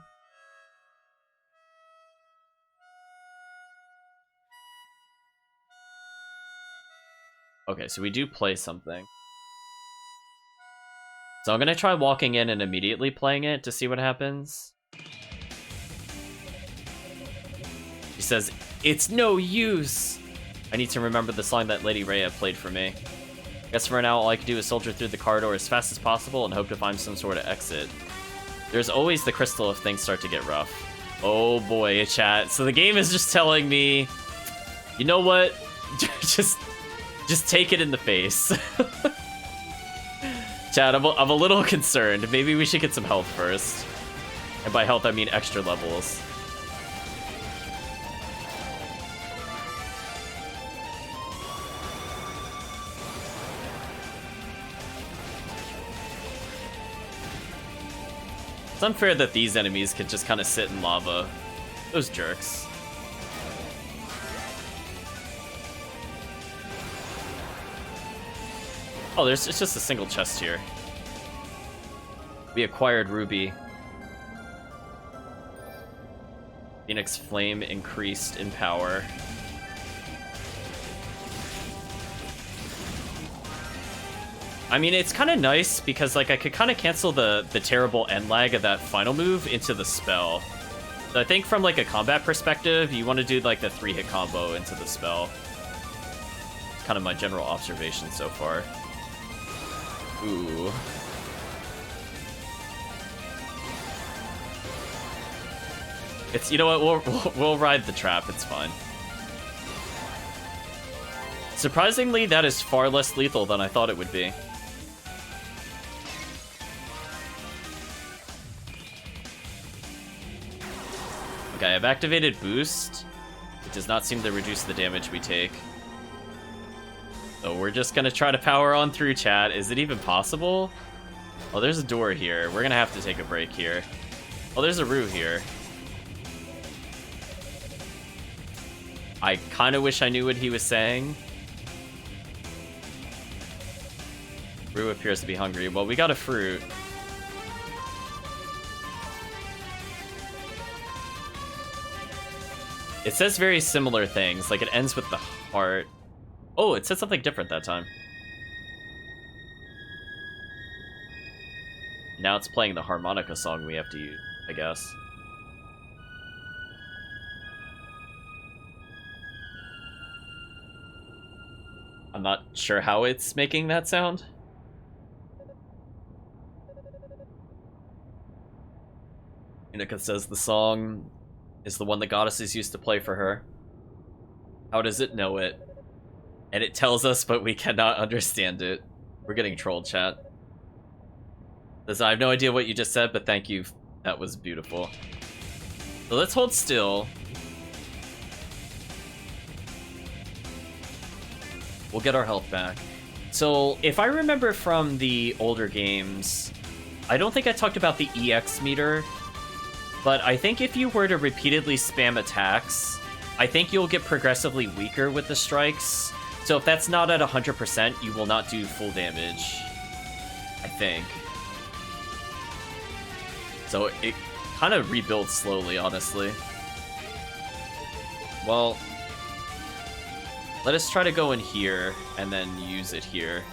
Okay, so we do play something. So I'm gonna try walking in and immediately playing it to see what happens. She says, it's no use! I need to remember the song that Lady Rhea played for me. I guess for now all I can do is soldier through the corridor as fast as possible and hope to find some sort of exit. There's always the crystal if things start to get rough. Oh boy, chat. So the game is just telling me, you know what? just take it in the face. Chat, I'm a little concerned. Maybe we should get some health first. And by health, I mean extra levels. It's unfair that these enemies could just kind of sit in lava. Those jerks. Oh, it's just a single chest here. We acquired Ruby. Phoenix Flame increased in power. I mean, it's kind of nice because, like, I could kind of cancel the terrible end lag of that final move into the spell. So I think from, like, a combat perspective, you want to do, like, the 3-hit combo into the spell. It's kind of my general observation so far. Ooh. It's, you know what, we'll ride the trap, it's fine. Surprisingly, that is far less lethal than I thought it would be. Okay, I've activated Boost. It does not seem to reduce the damage we take. So we're just gonna try to power on through, chat. Is it even possible? Oh, there's a door here. We're gonna have to take a break here. Oh, there's a Rue here. I kind of wish I knew what he was saying. Rue appears to be hungry. Well, we got a fruit. It says very similar things. Like, it ends with the heart. Oh, it said something different that time. Now it's playing the harmonica song we have to use, I guess. I'm not sure how it's making that sound. Yunica says the song is the one the goddesses used to play for her. How does it know it? And it tells us, but we cannot understand it. We're getting trolled, chat. Says, I have no idea what you just said, but thank you. That was beautiful. So let's hold still. We'll get our health back. So, if I remember from the older games, I don't think I talked about the EX meter, but I think if you were to repeatedly spam attacks, I think you'll get progressively weaker with the strikes. So if that's not at 100%, you will not do full damage, I think. So it kind of rebuilds slowly, honestly. Well, let us try to go in here and then use it here.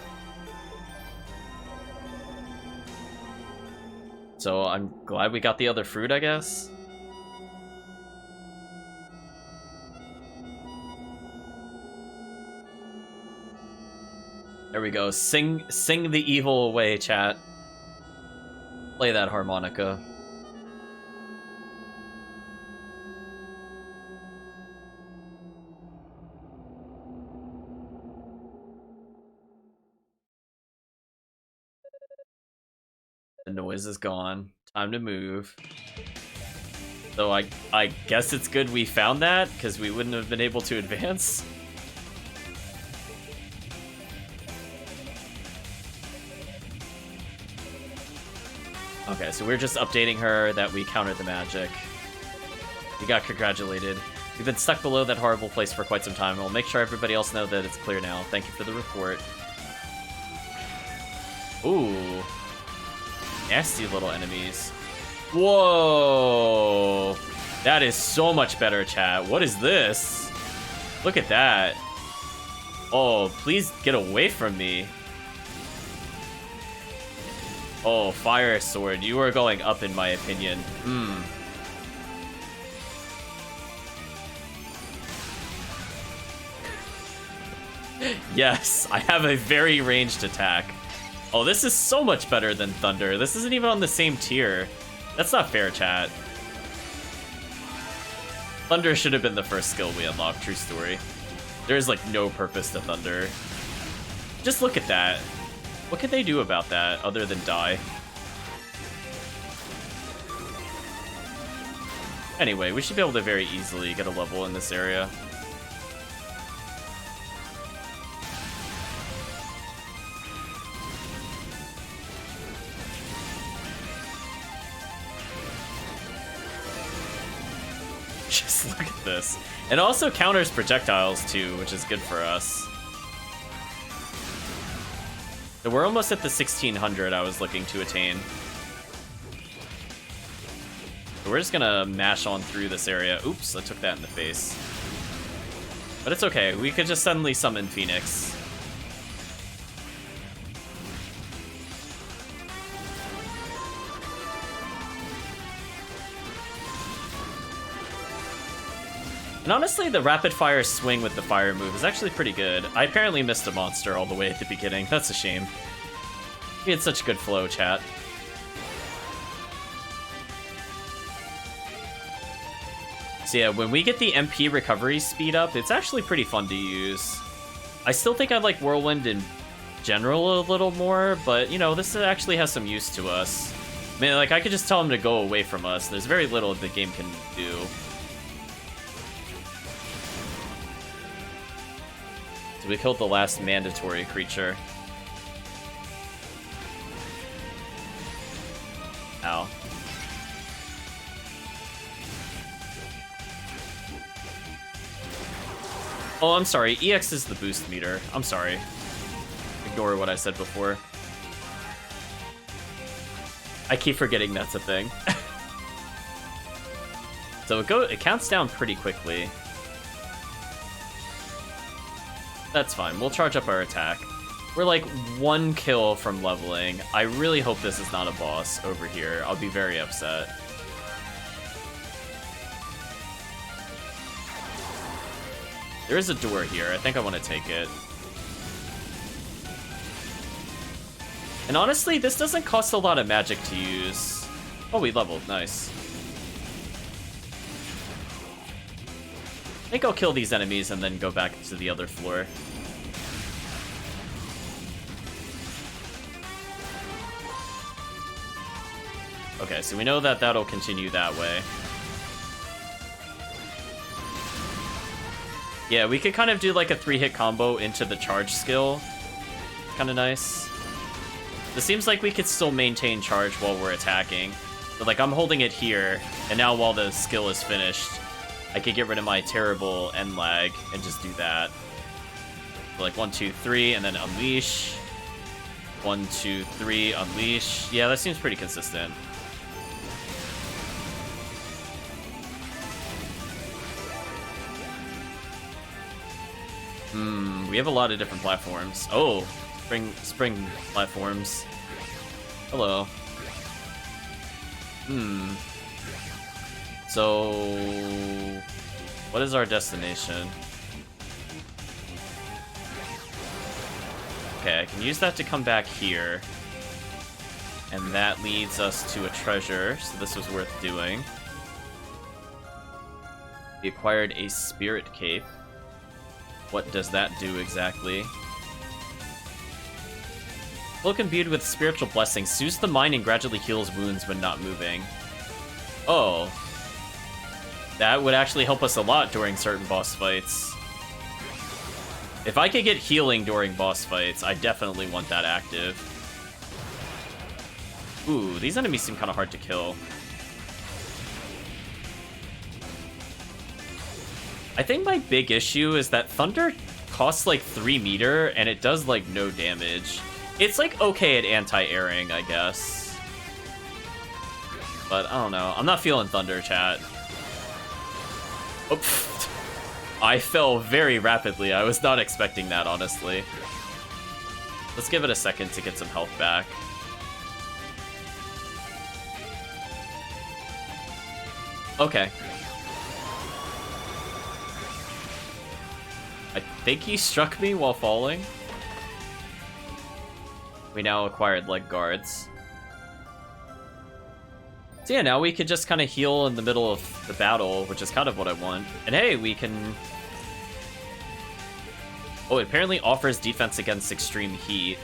So I'm glad we got the other fruit, I guess. There we go. Sing the evil away, chat. Play that harmonica. The noise is gone. Time to move. So I guess it's good we found that, because we wouldn't have been able to advance. Okay, so we're just updating her that we countered the magic. We got congratulated. We've been stuck below that horrible place for quite some time. We'll make sure everybody else knows that it's clear now. Thank you for the report. Ooh. Nasty little enemies. Whoa! That is so much better, chat. What is this? Look at that. Oh, please get away from me. Oh, Fire Sword. You are going up, in my opinion. Yes, I have a very ranged attack. Oh, this is so much better than Thunder. This isn't even on the same tier. That's not fair, chat. Thunder should have been the first skill we unlocked, true story. There's, like, no purpose to Thunder. Just look at that. What could they do about that other than die? Anyway, we should be able to very easily get a level in this area. Just look at this. It also counters projectiles too, which is good for us. So we're almost at the 1600 I was looking to attain. So we're just gonna mash on through this area. Oops, I took that in the face. But it's okay, we could just suddenly summon Phoenix. And honestly, the rapid fire swing with the fire move is actually pretty good. I apparently missed a monster all the way at the beginning. That's a shame. We had such good flow, chat. So yeah, when we get the MP recovery speed up, it's actually pretty fun to use. I still think I'd like Whirlwind in general a little more, but you know, this actually has some use to us. I mean, like, I could just tell him to go away from us. There's very little the game can do. So we killed the last mandatory creature. Ow. Oh, I'm sorry. EX is the boost meter. I'm sorry. Ignore what I said before. I keep forgetting that's a thing. So it counts down pretty quickly. That's fine. We'll charge up our attack. We're like 1 kill from leveling. I really hope this is not a boss over here. I'll be very upset. There is a door here. I think I want to take it. And honestly, this doesn't cost a lot of magic to use. Oh, we leveled. Nice. I think I'll kill these enemies and then go back to the other floor. Okay, so we know that that'll continue that way. Yeah, we could kind of do like a 3-hit combo into the charge skill. Kind of nice. It seems like we could still maintain charge while we're attacking. But like, I'm holding it here, and now while the skill is finished, I could get rid of my terrible end lag and just do that. So like 1, 2, 3, and then unleash. 1, 2, 3, unleash. Yeah, that seems pretty consistent. We have a lot of different platforms. Oh, spring platforms. Hello. So, what is our destination? Okay, I can use that to come back here. And that leads us to a treasure, so this was worth doing. We acquired a spirit cape. What does that do exactly? Cloak imbued with spiritual blessing soothes the mind and gradually heals wounds when not moving. Oh. That would actually help us a lot during certain boss fights. If I could get healing during boss fights, I definitely want that active. Ooh, these enemies seem kind of hard to kill. I think my big issue is that Thunder costs like 3 meter and it does like no damage. It's like okay at anti-airing, I guess. But I don't know. I'm not feeling Thunder, chat. Oh, I fell very rapidly. I was not expecting that, honestly. Let's give it a second to get some health back. Okay. I think he struck me while falling. We now acquired leg guards. So yeah, now we could just kind of heal in the middle of the battle, which is kind of what I want. And hey, we can... Oh, it apparently offers defense against extreme heat.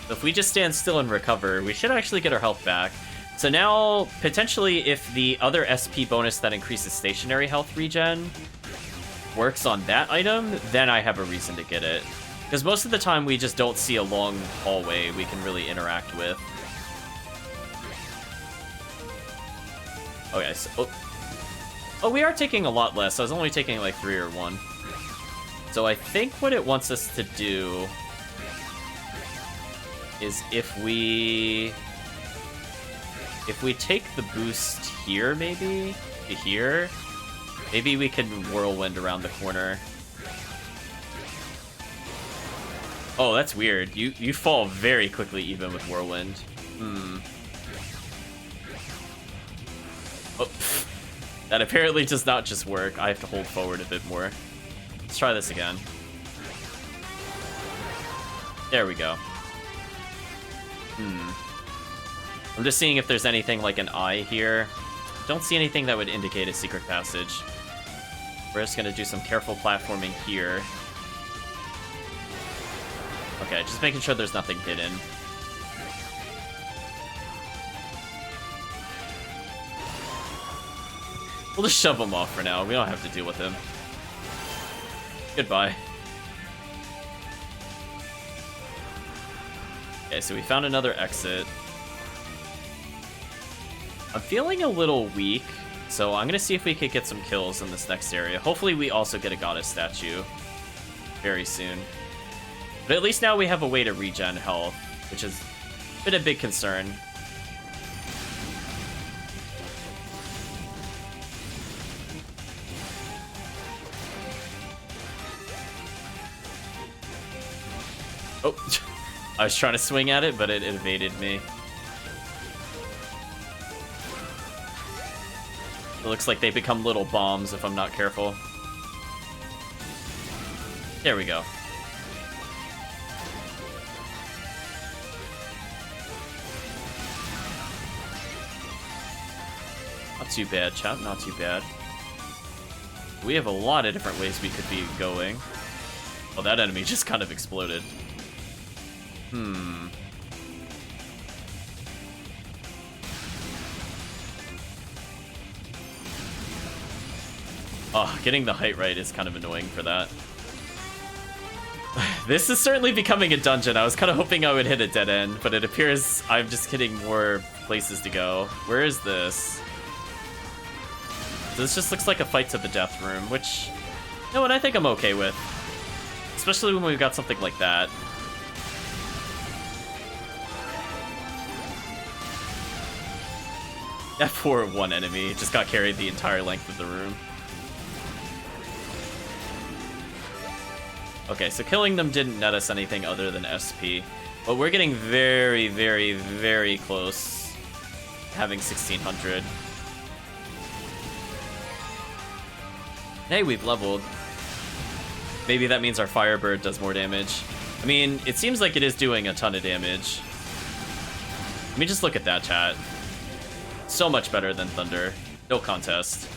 So if we just stand still and recover, we should actually get our health back. So now, potentially, if the other SP bonus that increases stationary health regen works on that item, then I have a reason to get it. Because most of the time we just don't see a long hallway we can really interact with. Okay, so... Oh. Oh, we are taking a lot less. I was only taking like 3 or 1. So I think what it wants us to do is if we take the boost here, maybe to here, maybe we can whirlwind around the corner. Oh, that's weird. You fall very quickly even with whirlwind. Oh, that apparently does not just work. I have to hold forward a bit more. Let's try this again. There we go. I'm just seeing if there's anything like an eye here. Don't see anything that would indicate a secret passage. We're just gonna do some careful platforming here. Okay, just making sure there's nothing hidden. We'll just shove him off for now. We don't have to deal with him. Goodbye. Okay, so we found another exit. I'm feeling a little weak, so I'm gonna see if we could get some kills in this next area. Hopefully we also get a goddess statue very soon. But at least now we have a way to regen health, which has been a big concern. Oh, I was trying to swing at it, but it evaded me. It looks like they become little bombs if I'm not careful. There we go. Not too bad, chat. Not too bad. We have a lot of different ways we could be going. Oh, that enemy just kind of exploded. Oh, getting the height right is kind of annoying for that. This is certainly becoming a dungeon. I was kind of hoping I would hit a dead end, but it appears I'm just hitting more places to go. Where is this? This just looks like a fight to the death room, which, you know what, I think I'm okay with. Especially when we've got something like that. That poor one enemy just got carried the entire length of the room. Okay, so killing them didn't net us anything other than SP. But we're getting very, very, very close to having 1600. Hey, we've leveled. Maybe that means our Firebird does more damage. I mean, it seems like it is doing a ton of damage. Let me just look at that, chat. So much better than Thunder. No contest.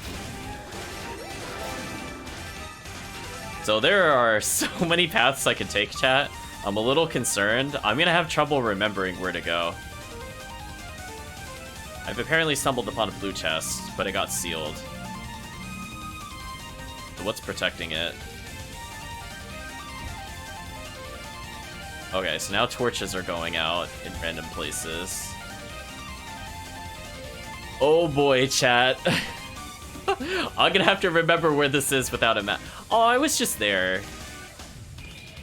So there are so many paths I could take, chat. I'm a little concerned. I'm gonna have trouble remembering where to go. I've apparently stumbled upon a blue chest, but it got sealed. So what's protecting it? Okay, so now torches are going out in random places. Oh boy, chat. I'm gonna have to remember where this is without a map. Oh, I was just there.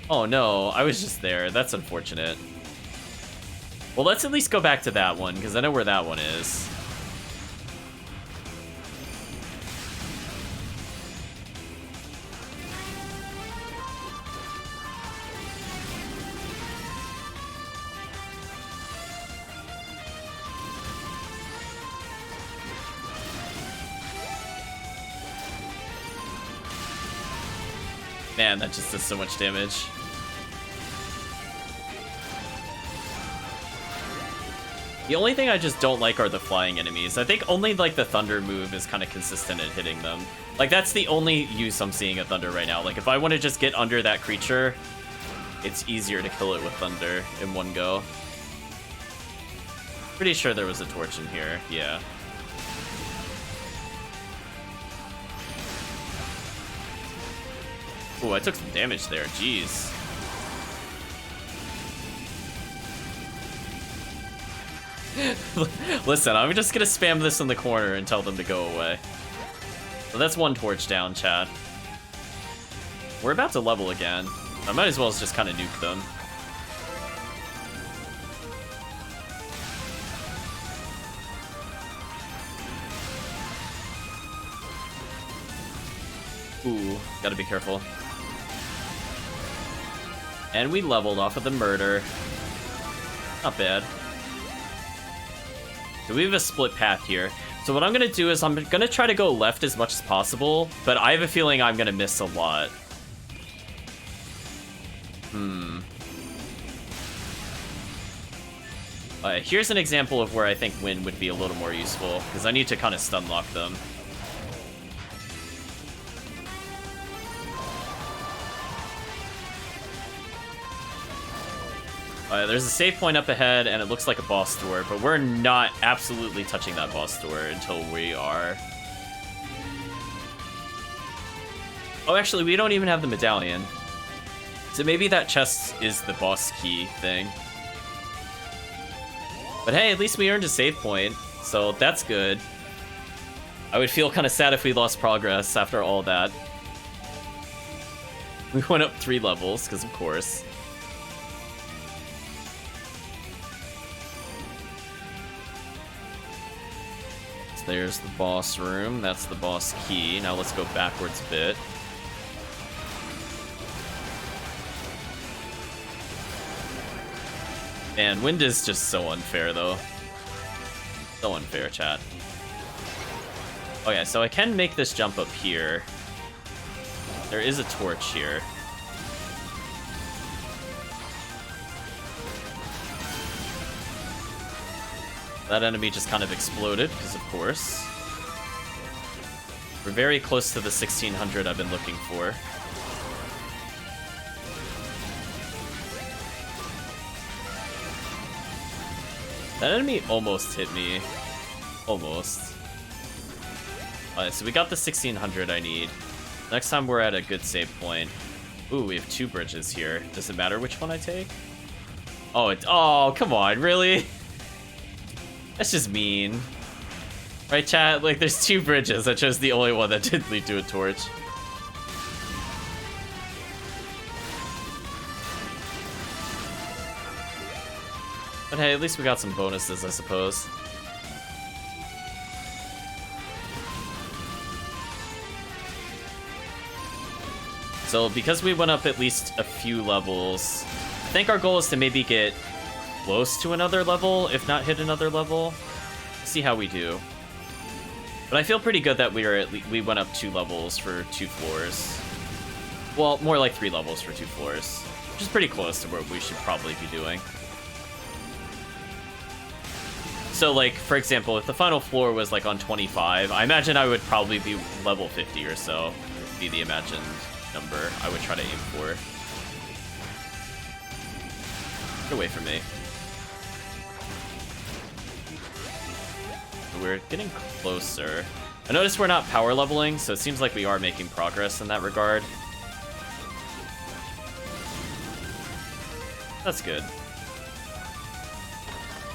Oh no, I was just there. That's unfortunate. Well, let's at least go back to that one, because I know where that one is. Man, that just does so much damage. The only thing I just don't like are the flying enemies. I think only like the Thunder move is kind of consistent at hitting them. Like that's the only use I'm seeing of Thunder right now. Like if I want to just get under that creature, it's easier to kill it with Thunder in one go. Pretty sure there was a torch in here, yeah. Ooh, I took some damage there, jeez. Listen, I'm just gonna spam this in the corner and tell them to go away. So that's one torch down, chat. We're about to level again. I might as well just kind of nuke them. Ooh, gotta be careful. And we leveled off of the murder. Not bad. So we have a split path here. So what I'm gonna do is I'm gonna try to go left as much as possible, but I have a feeling I'm gonna miss a lot. Here's an example of where I think Wind would be a little more useful, because I need to kind of stun lock them. There's a save point up ahead, and it looks like a boss door, but we're not absolutely touching that boss door until we are... Oh, actually, we don't even have the medallion. So maybe that chest is the boss key thing. But hey, at least we earned a save point, so that's good. I would feel kind of sad if we lost progress after all that. We went up 3 levels, because of course. So there's the boss room, that's the boss key. Now let's go backwards a bit. Man, Wind is just so unfair, though. So unfair, chat. Okay, so I can make this jump up here. There is a torch here. That enemy just kind of exploded, because of course. We're very close to the 1600 I've been looking for. That enemy almost hit me. Almost. Alright, so we got the 1600 I need. Next time we're at a good save point. Ooh, we have 2 bridges here. Does it matter which one I take? Oh, come on, really? That's just mean. Right, chat? Like, there's 2 bridges. I chose the only one that didn't lead to a torch. But hey, at least we got some bonuses, I suppose. So, because we went up at least a few levels, I think our goal is to maybe get close to another level, if not hit another level. See how we do. But I feel pretty good that we went up 2 levels for 2 floors. Well, more like 3 levels for 2 floors. Which is pretty close to what we should probably be doing. So, like, for example, if the final floor was, like, on 25, I imagine I would probably be level 50 or so. Would be the imagined number I would try to aim for. Get away from me. We're getting closer. I noticed we're not power leveling, so it seems like we are making progress in that regard. That's good.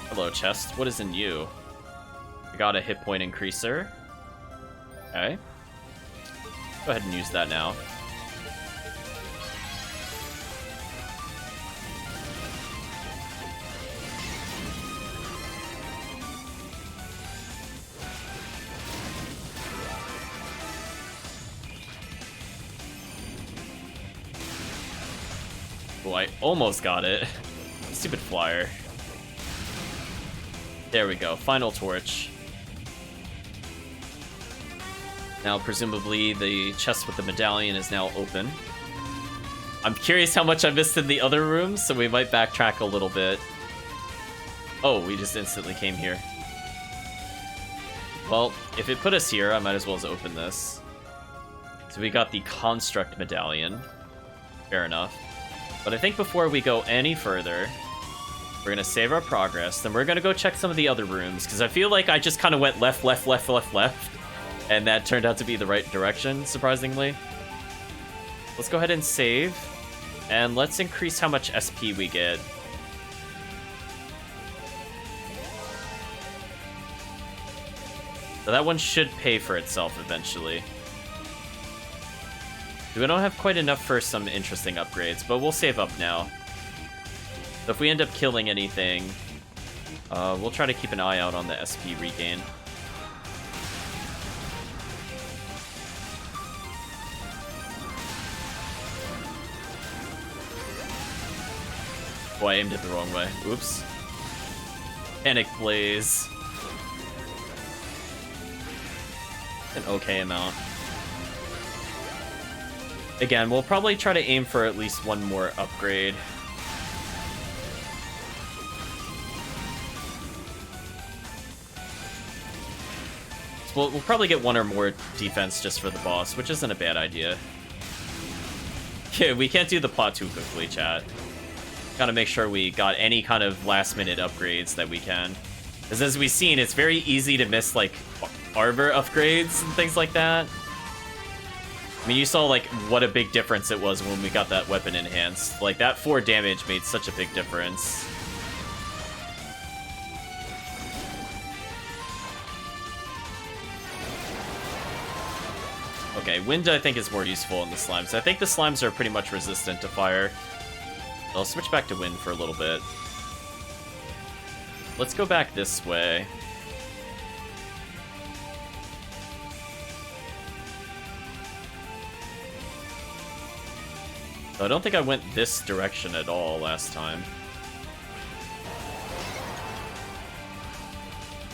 Hello, chest. What is in you? I got a hit point increaser. Okay. Go ahead and use that now. Oh, I almost got it. Stupid flyer. There we go. Final torch. Now, presumably, the chest with the medallion is now open. I'm curious how much I missed in the other rooms, so we might backtrack a little bit. Oh, we just instantly came here. Well, if it put us here, I might as well open this. So we got the construct medallion. Fair enough. But I think before we go any further, we're gonna save our progress, then we're gonna go check some of the other rooms, because I feel like I just kind of went left, left, left, left, left, and that turned out to be the right direction, surprisingly. Let's go ahead and save, and let's increase how much SP we get. So that one should pay for itself eventually. We don't have quite enough for some interesting upgrades, but we'll save up now. So if we end up killing anything, we'll try to keep an eye out on the SP regain. Oh, I aimed it the wrong way. Oops. Panic Blaze. An okay amount. Again, we'll probably try to aim for at least one more upgrade. So we'll probably get one or more defense just for the boss, which isn't a bad idea. Yeah, we can't do the plot too quickly, chat. Gotta make sure we got any kind of last-minute upgrades that we can. Because as we've seen, it's very easy to miss, like, armor upgrades and things like that. I mean, you saw, like, what a big difference it was when we got that weapon enhanced. Like, that 4 damage made such a big difference. Okay, wind, I think, is more useful in the slimes. I think the slimes are pretty much resistant to fire. I'll switch back to wind for a little bit. Let's go back this way. I don't think I went this direction at all last time.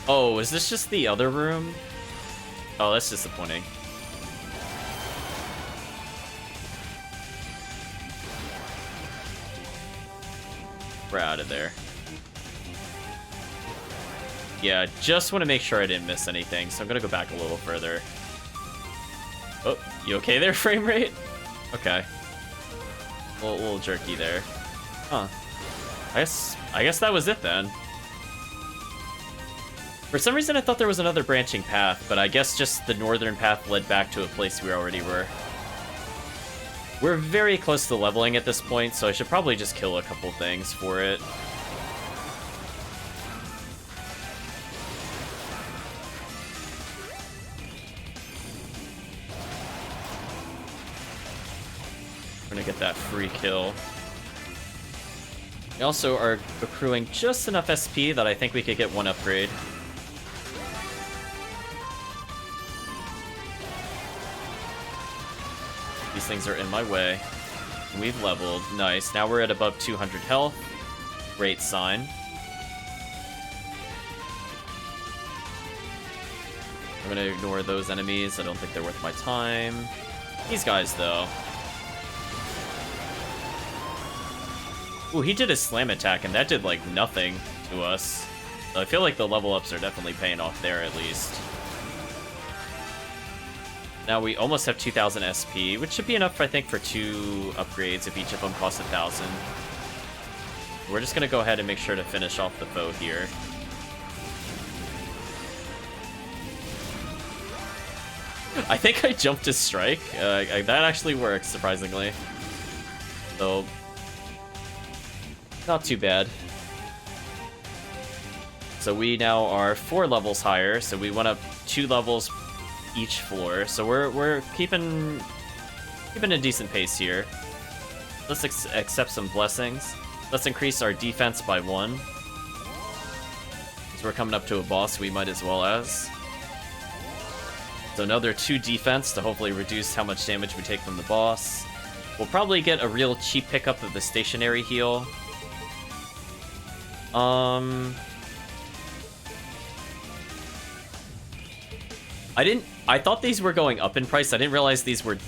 Oh, is this just the other room? Oh, that's disappointing. We're out of there. Yeah, just want to make sure I didn't miss anything, so I'm gonna go back a little further. Oh, you okay there, frame rate? Okay. A little jerky there. Huh. I guess that was it then. For some reason I thought there was another branching path, but I guess just the northern path led back to a place we already were. We're very close to leveling at this point, so I should probably just kill a couple things for it. We're gonna get that free kill. We also are accruing just enough SP that I think we could get one upgrade. These things are in my way. We've leveled. Nice. Now we're at above 200 health. Great sign. I'm gonna ignore those enemies. I don't think they're worth my time. These guys, though. Ooh, he did a slam attack, and that did, like, nothing to us. So I feel like the level ups are definitely paying off there, at least. Now we almost have 2,000 SP, which should be enough, I think, for 2 upgrades if each of them costs 1,000. We're just gonna go ahead and make sure to finish off the foe here. I think I jumped to strike. That actually works, surprisingly. So, not too bad. So we now are 4 levels higher, so we went up 2 levels each floor, so we're keeping a decent pace here. Let's accept some blessings. Let's increase our defense by 1. Because we're coming up to a boss, we might as well as. So another 2 defense to hopefully reduce how much damage we take from the boss. We'll probably get a real cheap pickup of the stationary heal. I thought these were going up in price. I didn't realize these were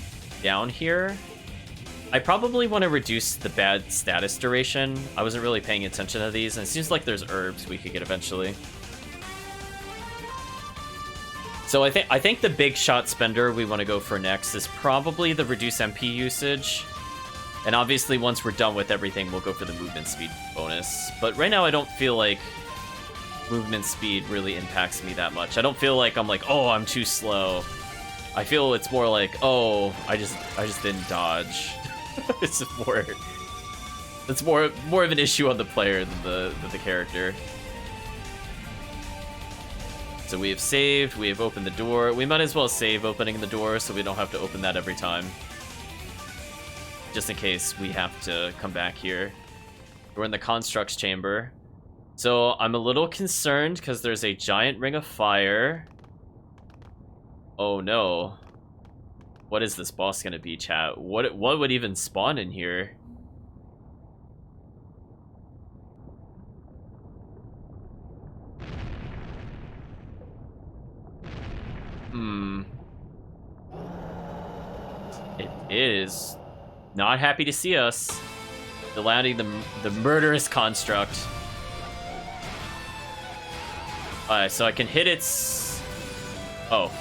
down here. I probably want to reduce the bad status duration. I wasn't really paying attention to these, and it seems like there's herbs we could get eventually. So I think the big shot spender we want to go for next is probably the reduce MP usage. And obviously once we're done with everything, we'll go for the movement speed bonus. But right now I don't feel like movement speed really impacts me that much. I don't feel like I'm like, oh, I'm too slow. I feel it's more like, oh, I just didn't dodge. It's more of an issue on the player than the character. So we have saved, we have opened the door. We might as well save opening the door so we don't have to open that every time. just in case we have to come back here. We're in the Constructs Chamber. So I'm a little concerned because there's a giant ring of fire. Oh no. What is this boss gonna be, chat? What would even spawn in here? It is not happy to see us. The landing the murderous construct. Alright, so I can hit its... Oh.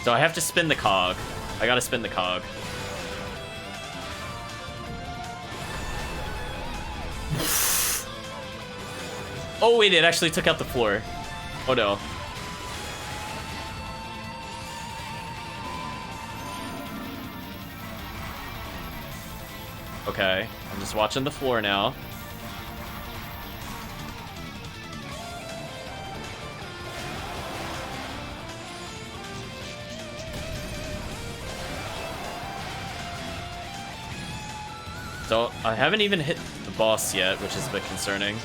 So I have to spin the cog. I gotta spin the cog. Oh wait, it actually took out the floor. Oh no. Okay, I'm just watching the floor now. So, I haven't even hit the boss yet, which is a bit concerning.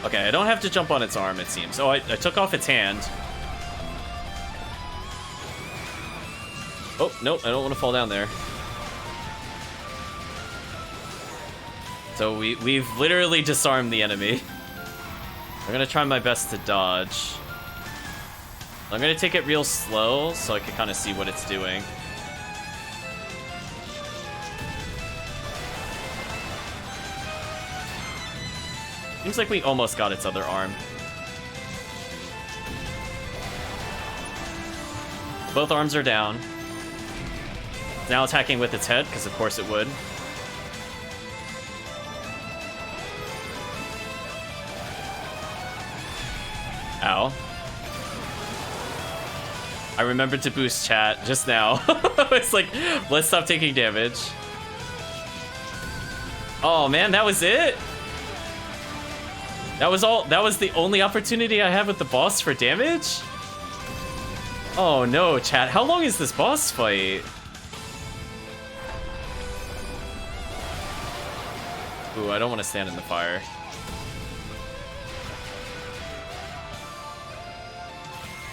Okay, I don't have to jump on its arm, it seems. Oh, I took off its hand. Oh, nope, I don't want to fall down there. So we've literally disarmed the enemy. I'm gonna try my best to dodge. I'm gonna take it real slow so I can kind of see what it's doing. Seems like we almost got its other arm. Both arms are down. It's now attacking with its head, because of course it would. Ow. I remembered to boost chat just now. It's like, let's stop taking damage. Oh man, that was it? That was all. That was the only opportunity I had with the boss for damage? Oh no, chat. How long is this boss fight? Ooh, I don't want to stand in the fire.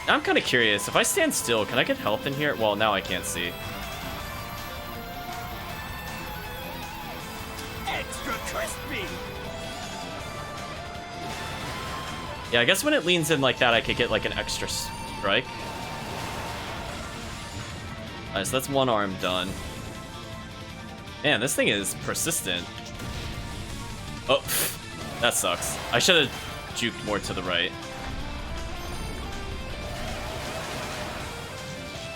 I'm kind of curious. If I stand still, can I get health in here? Well, now I can't see. Extra crispy. Yeah, I guess when it leans in like that, I could get like an extra strike. Alright, so that's one arm done. Man, this thing is persistent. Oh, that sucks. I should have juked more to the right.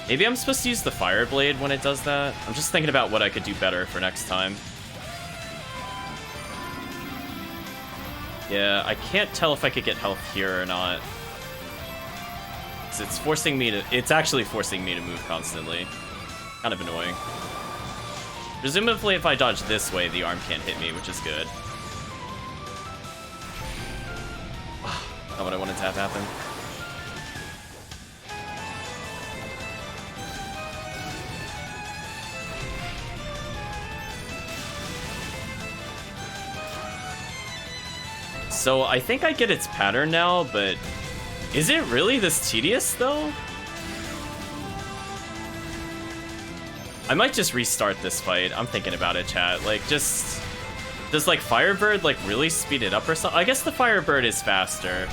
Maybe I'm supposed to use the fire blade when it does that. I'm just thinking about what I could do better for next time. Yeah, I can't tell if I could get health here or not. 'Cause it's forcing me to... It's actually forcing me to move constantly. Kind of annoying. Presumably if I dodge this way, the arm can't hit me, which is good. Not what I wanted to have happen. So I think I get its pattern now, but is it really this tedious though? I might just restart this fight. I'm thinking about it, chat. Like, just... Does, like, Firebird, like, really speed it up or something? I guess the Firebird is faster.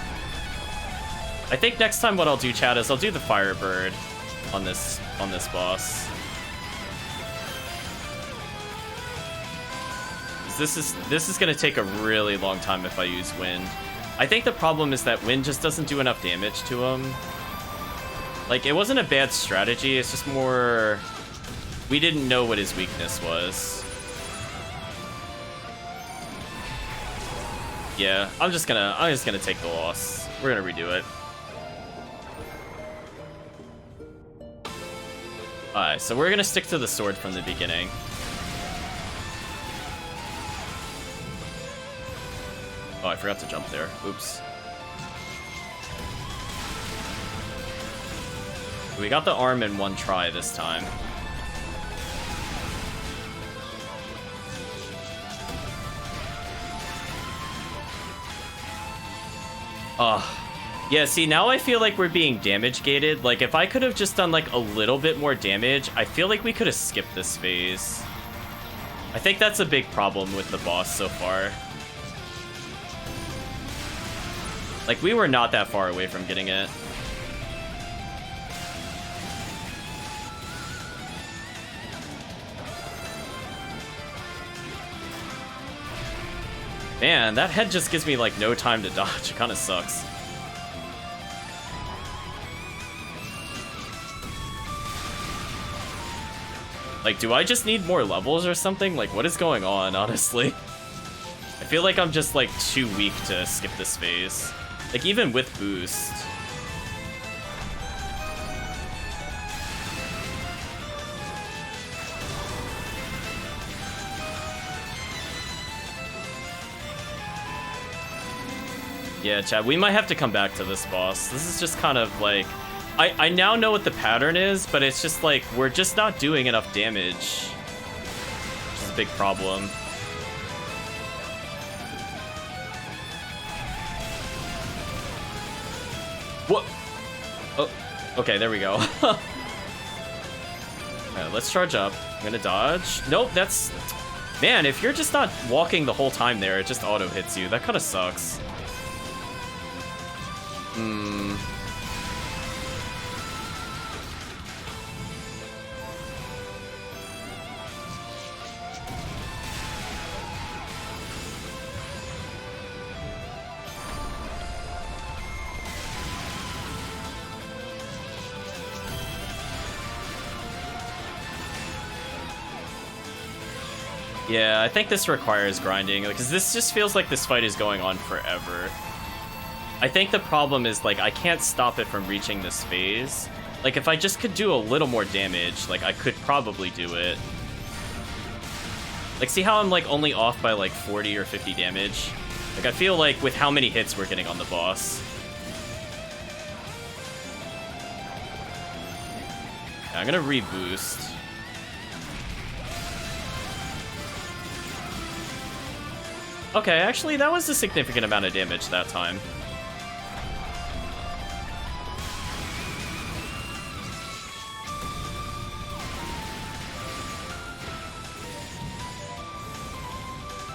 I think next time what I'll do, chat, is I'll do the Firebird on this boss. This is gonna take a really long time if I use Wind. I think the problem is that Wind just doesn't do enough damage to him. Like, it wasn't a bad strategy, it's just more... We didn't know what his weakness was. Yeah, I'm just gonna take the loss. We're gonna redo it. Alright, so we're gonna stick to the sword from the beginning. Oh, I forgot to jump there. Oops. We got the arm in one try this time. Yeah, see, now I feel like we're being damage gated. Like, if I could have just done, like, a little bit more damage, I feel like we could have skipped this phase. I think that's a big problem with the boss so far. Like, we were not that far away from getting it. Man, that head just gives me, like, no time to dodge. It kind of sucks. Like, do I just need more levels or something? Like, what is going on, honestly? I feel like I'm just, like, too weak to skip this phase. Like, even with boost. Yeah, Chad, we might have to come back to this boss. This is just kind of like... I now know what the pattern is, but it's just like, we're just not doing enough damage. Which is a big problem. What? Oh, okay, there we go. Alright, let's charge up. I'm gonna dodge. Nope, that's... Man, if you're just not walking the whole time there, it just auto hits you. That kind of sucks. Yeah, I think this requires grinding, because this just feels like this fight is going on forever. I think the problem is, like, I can't stop it from reaching this phase. Like, if I just could do a little more damage, like, I could probably do it. Like, see how I'm, like, only off by, like, 40 or 50 damage? Like, I feel like with how many hits we're getting on the boss. Yeah, I'm gonna reboost. Okay, actually, that was a significant amount of damage that time.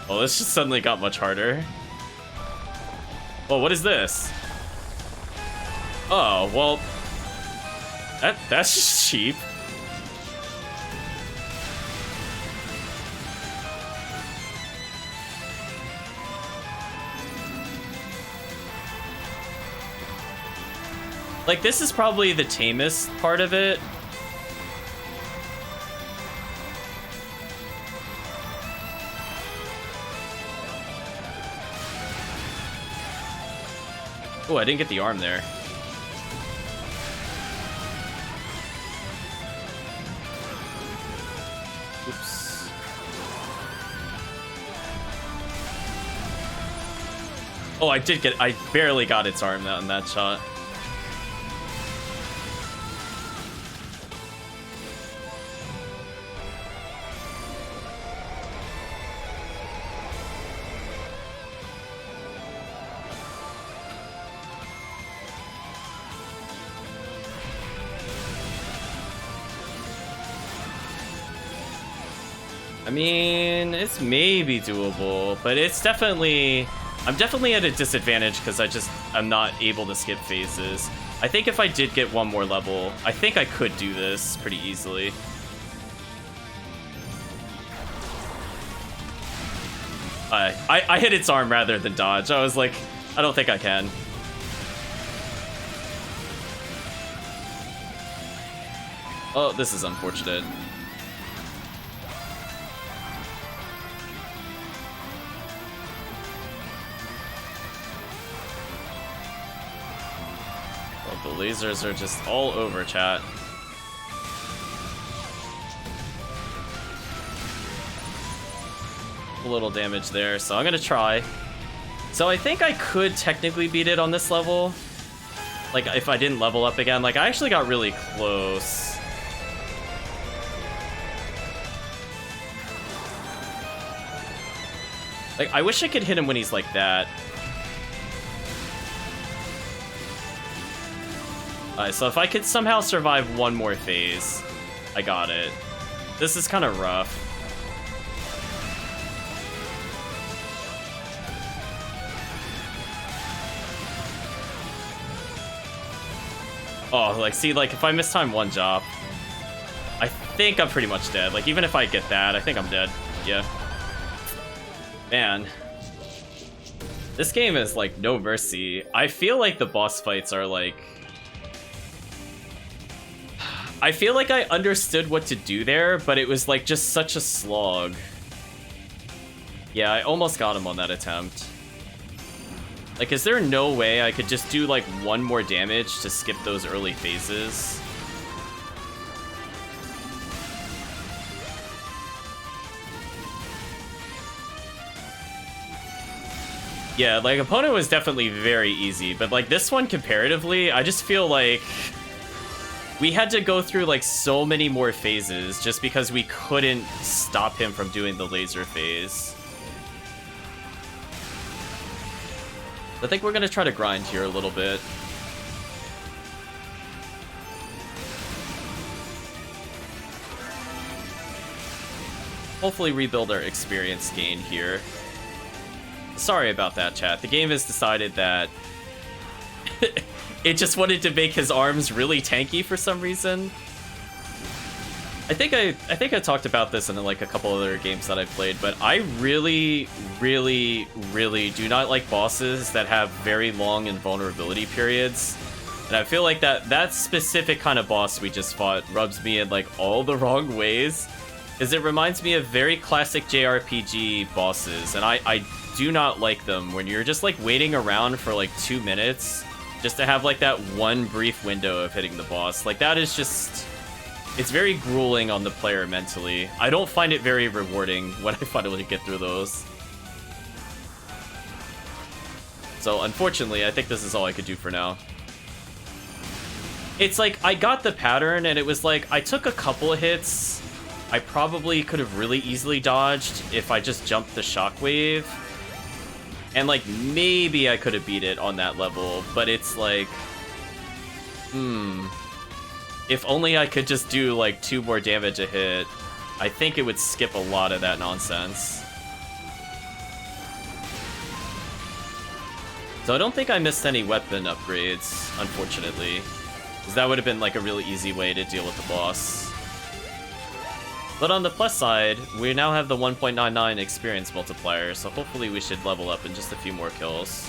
Oh, this just suddenly got much harder. Oh, what is this? Oh, well... That's just cheap. Like, this is probably the tamest part of it. Oh, I didn't get the arm there. Oops. Oh, I barely got its arm out in that shot. I mean, it's maybe doable, but it's definitely... I'm definitely at a disadvantage because I'm not able to skip phases. I think if I did get one more level, I think I could do this pretty easily. I hit its arm rather than dodge. I was like, I don't think I can. Oh, this is unfortunate. The lasers are just all over, chat. A little damage there, so I'm gonna try. So I think I could technically beat it on this level. Like, if I didn't level up again, like, I actually got really close. Like, I wish I could hit him when he's like that. Alright, so if I could somehow survive one more phase, I got it. This is kind of rough. Oh, like, see, like, if I miss time one job, I think I'm pretty much dead. Like, even if I get that, I think I'm dead. Yeah. Man. This game is, like, no mercy. I feel like the boss fights are, like... I feel like I understood what to do there, but it was, like, just such a slog. Yeah, I almost got him on that attempt. Like, is there no way I could just do, like, one more damage to skip those early phases? Yeah, like, opponent was definitely very easy, but, like, this one comparatively, I just feel like we had to go through, like, so many more phases just because we couldn't stop him from doing the laser phase. I think we're gonna try to grind here a little bit. Hopefully rebuild our experience gain here. Sorry about that, chat. The game has decided that it just wanted to make his arms really tanky for some reason. I think I talked about this in like a couple other games that I've played, but I really do not like bosses that have very long invulnerability periods. And I feel like that specific kind of boss we just fought rubs me in like all the wrong ways, is it reminds me of very classic JRPG bosses, and I do not like them when you're just like waiting around for like 2 minutes just to have like that one brief window of hitting the boss. Like, that is just... it's very grueling on the player mentally. I don't find it very rewarding when I finally get through those. So, unfortunately, I think this is all I could do for now. It's like, I got the pattern, and it was like, I took a couple of hits. I probably could have really easily dodged if I just jumped the shockwave. And, like, maybe I could have beat it on that level, but it's like... if only I could just do, like, 2 more damage a hit, I think it would skip a lot of that nonsense. So I don't think I missed any weapon upgrades, unfortunately. Because that would have been, like, a really easy way to deal with the boss. But on the plus side, we now have the 1.99 experience multiplier, so hopefully we should level up in just a few more kills.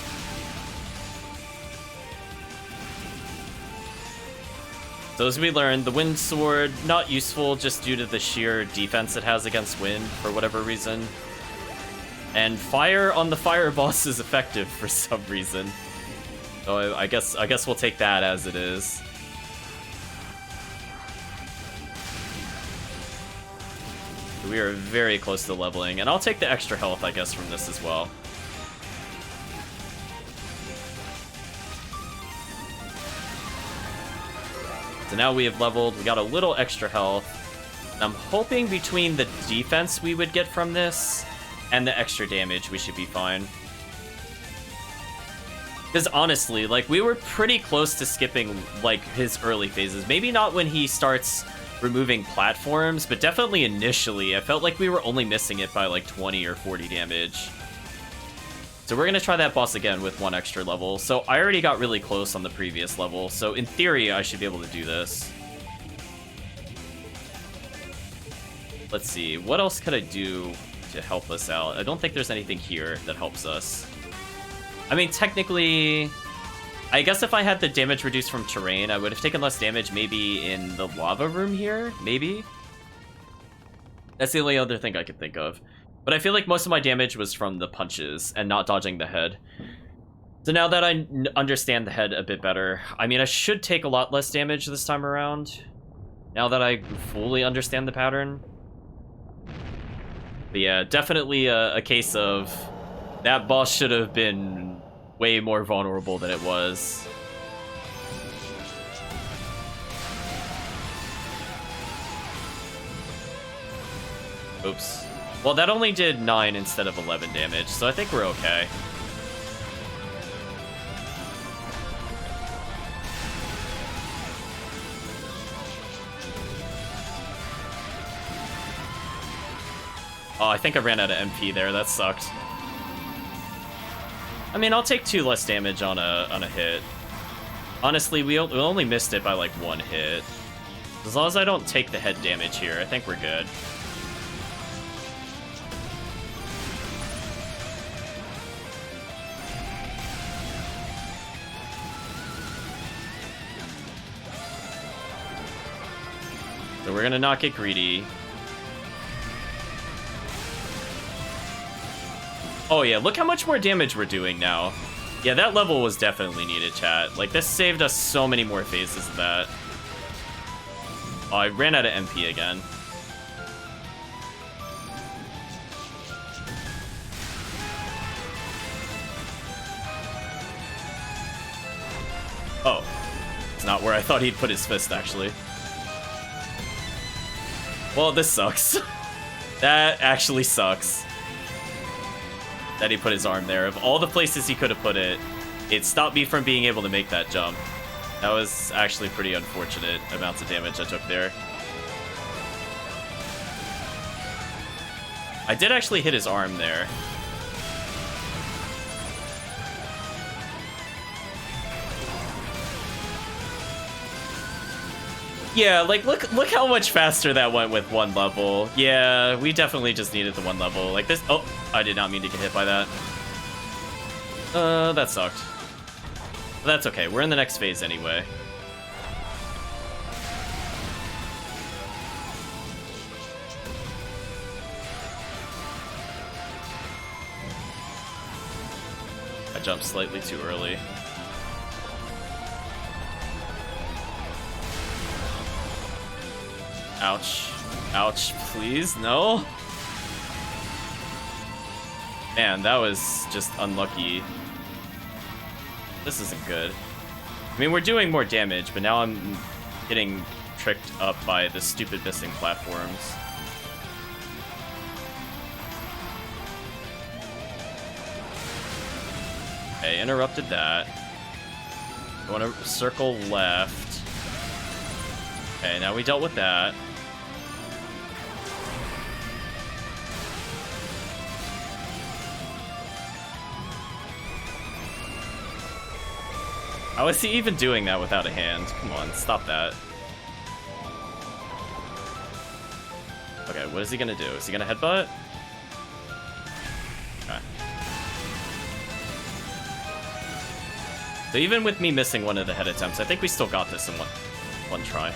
So as we learned, the wind sword, not useful just due to the sheer defense it has against wind for whatever reason. And fire on the fire boss is effective for some reason. So I guess we'll take that as it is. We are very close to leveling, and I'll take the extra health, I guess, from this as well. So now we have leveled, we got a little extra health. I'm hoping between the defense we would get from this and the extra damage, we should be fine. Because honestly, like, we were pretty close to skipping, like, his early phases. Maybe not when he starts removing platforms, but definitely initially, I felt like we were only missing it by, like, 20 or 40 damage. So we're gonna try that boss again with 1 extra level. So I already got really close on the previous level, so in theory, I should be able to do this. Let's see, what else could I do to help us out? I don't think there's anything here that helps us. I mean, technically, I guess if I had the damage reduced from terrain, I would have taken less damage maybe in the lava room here, maybe? That's the only other thing I could think of. But I feel like most of my damage was from the punches and not dodging the head. So now that I understand the head a bit better, I mean, I should take a lot less damage this time around, now that I fully understand the pattern. But yeah, definitely a case of that boss should have been way more vulnerable than it was. Oops. Well, that only did 9 instead of 11 damage, so I think we're okay. Oh, I think I ran out of MP there. That sucked. I mean, I'll take 2 less damage on a hit. Honestly, we only missed it by like 1 hit. As long as I don't take the head damage here, I think we're good. So we're gonna not get greedy. Oh yeah, look how much more damage we're doing now. Yeah, that level was definitely needed, chat. Like, this saved us so many more phases of that. Oh, I ran out of MP again. Oh. It's not where I thought he'd put his fist, actually. Well, this sucks. That actually sucks. That he put his arm there. Of all the places he could have put it, it stopped me from being able to make that jump. That was actually pretty unfortunate amounts of damage I took there. I did actually hit his arm there. Yeah, like, look how much faster that went with 1 level. Yeah, we definitely just needed the 1 level. Like this. Oh, I did not mean to get hit by that. That sucked. But that's okay. We're in the next phase anyway. I jumped slightly too early. Ouch. Ouch, please, no. Man, that was just unlucky. This isn't good. I mean, we're doing more damage, but now I'm getting tricked up by the stupid missing platforms. Okay, interrupted that. I want to circle left. Okay, now we dealt with that. How is he even doing that without a hand? Come on, stop that. Okay, what is he gonna do? Is he gonna headbutt? Okay. So even with me missing one of the head attempts, I think we still got this in one try.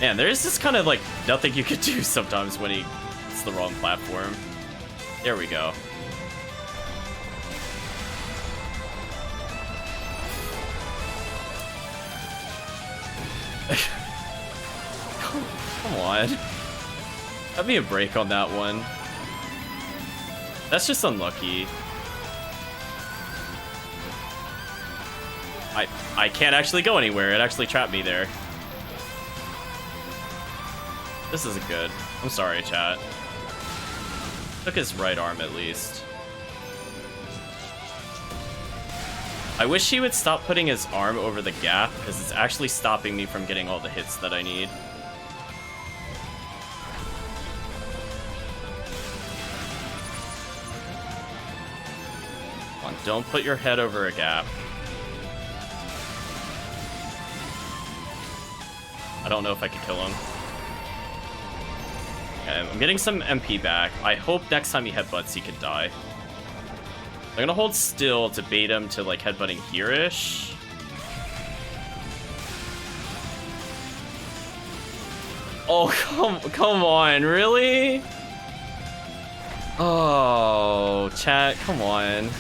Man, there is just kind of like nothing you could do sometimes when it's the wrong platform. There we go. Come on. Have me a break on that one. That's just unlucky. I can't actually go anywhere. It actually trapped me there. This isn't good. I'm sorry, chat. Took his right arm at least. I wish he would stop putting his arm over the gap, because it's actually stopping me from getting all the hits that I need. Come on, don't put your head over a gap. I don't know if I can kill him. Okay, I'm getting some MP back. I hope next time he headbutts, he can die. I'm gonna hold still to bait him to, like, headbutting here-ish. Oh, come on, really? Oh, chat, come on.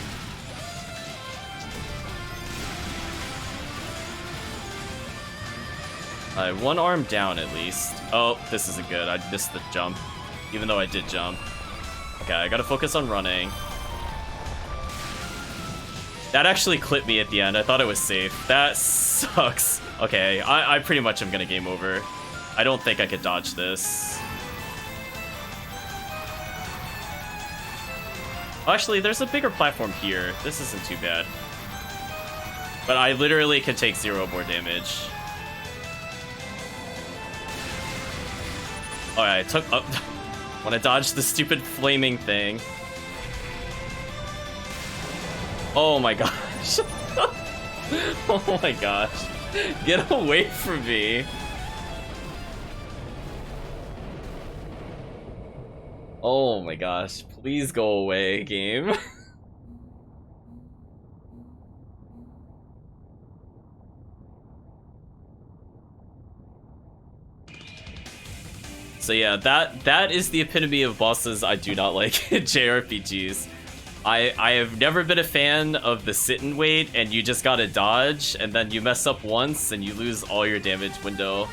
One arm down at least. Oh, this isn't good. I missed the jump, even though I did jump. Okay, I gotta focus on running. That actually clipped me at the end. I thought it was safe. That sucks. Okay, I pretty much am gonna game over. I don't think I could dodge this. Actually, there's a bigger platform here. This isn't too bad. But I literally can take 0 more damage. Alright, I took up. Want to dodge the stupid flaming thing. Oh my gosh. Oh my gosh. Get away from me. Oh my gosh. Please go away, game. So yeah, that is the epitome of bosses I do not like in JRPGs. I have never been a fan of the sit and wait, and you just gotta dodge, and then you mess up once, and you lose all your damage window.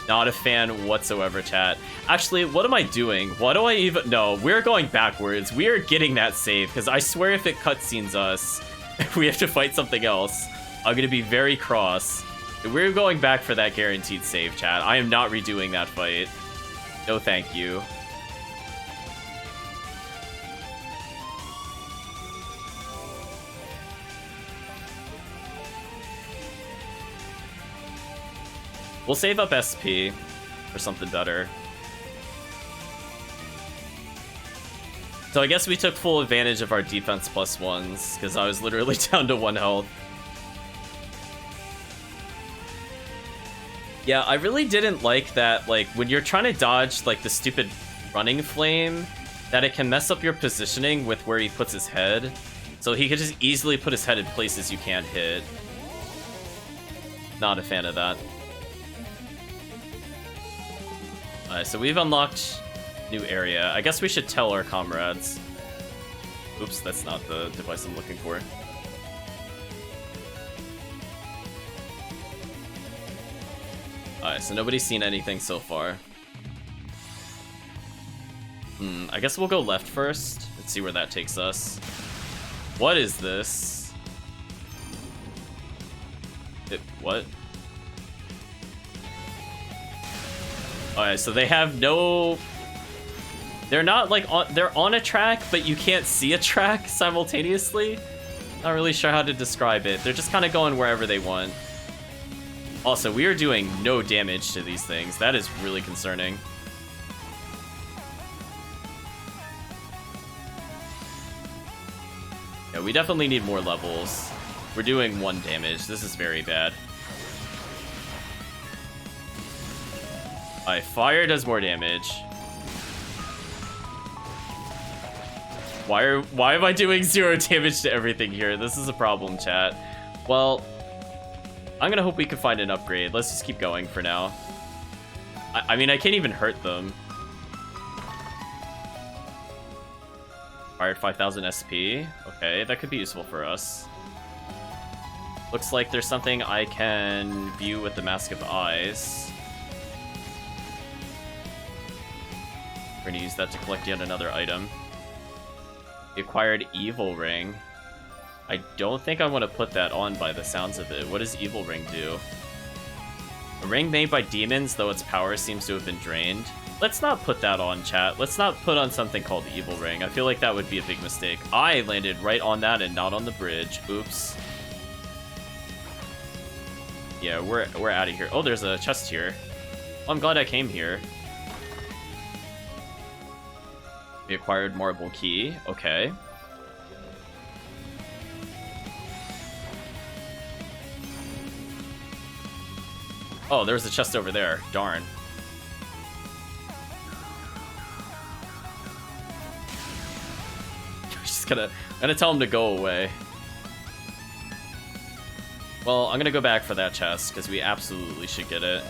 Not a fan whatsoever, chat. Actually, what am I doing? What do I even... No, we're going backwards. We are getting that save, because I swear if it cutscenes us, we have to fight something else, I'm gonna be very cross. We're going back for that guaranteed save, chat. I am not redoing that fight. No thank you. We'll save up SP for something better. So I guess we took full advantage of our defense +1s, because I was literally down to 1 health. Yeah, I really didn't like that, like, when you're trying to dodge, like, the stupid running flame, that it can mess up your positioning with where he puts his head. So he could just easily put his head in places you can't hit. Not a fan of that. Alright, so we've unlocked new area. I guess we should tell our comrades. Oops, that's not the device I'm looking for. Alright, so nobody's seen anything so far. I guess we'll go left first. Let's see where that takes us. What is this? What? Alright, so they have no... They're not like they're on a track, but you can't see a track simultaneously. Not really sure how to describe it. They're just kind of going wherever they want. Also, we are doing no damage to these things. That is really concerning. Yeah, we definitely need more levels. We're doing 1 damage. This is very bad. Alright, fire does more damage. Why am I doing 0 damage to everything here? This is a problem, chat. Well, I'm gonna hope we can find an upgrade. Let's just keep going for now. I mean, I can't even hurt them. Alright, 5,000 SP. Okay, that could be useful for us. Looks like there's something I can view with the Mask of Eyes. We're gonna use that to collect yet another item. The acquired Evil Ring. I don't think I want to put that on by the sounds of it. What does Evil Ring do? A ring made by demons, though its power seems to have been drained. Let's not put that on, chat. Let's not put on something called Evil Ring. I feel like that would be a big mistake. I landed right on that and not on the bridge. Oops. Yeah, we're out of here. Oh, there's a chest here. Oh, I'm glad I came here. We acquired Marble Key. Okay. Oh, there's a chest over there. Darn. I'm gonna tell him to go away. Well, I'm gonna go back for that chest, because we absolutely should get it.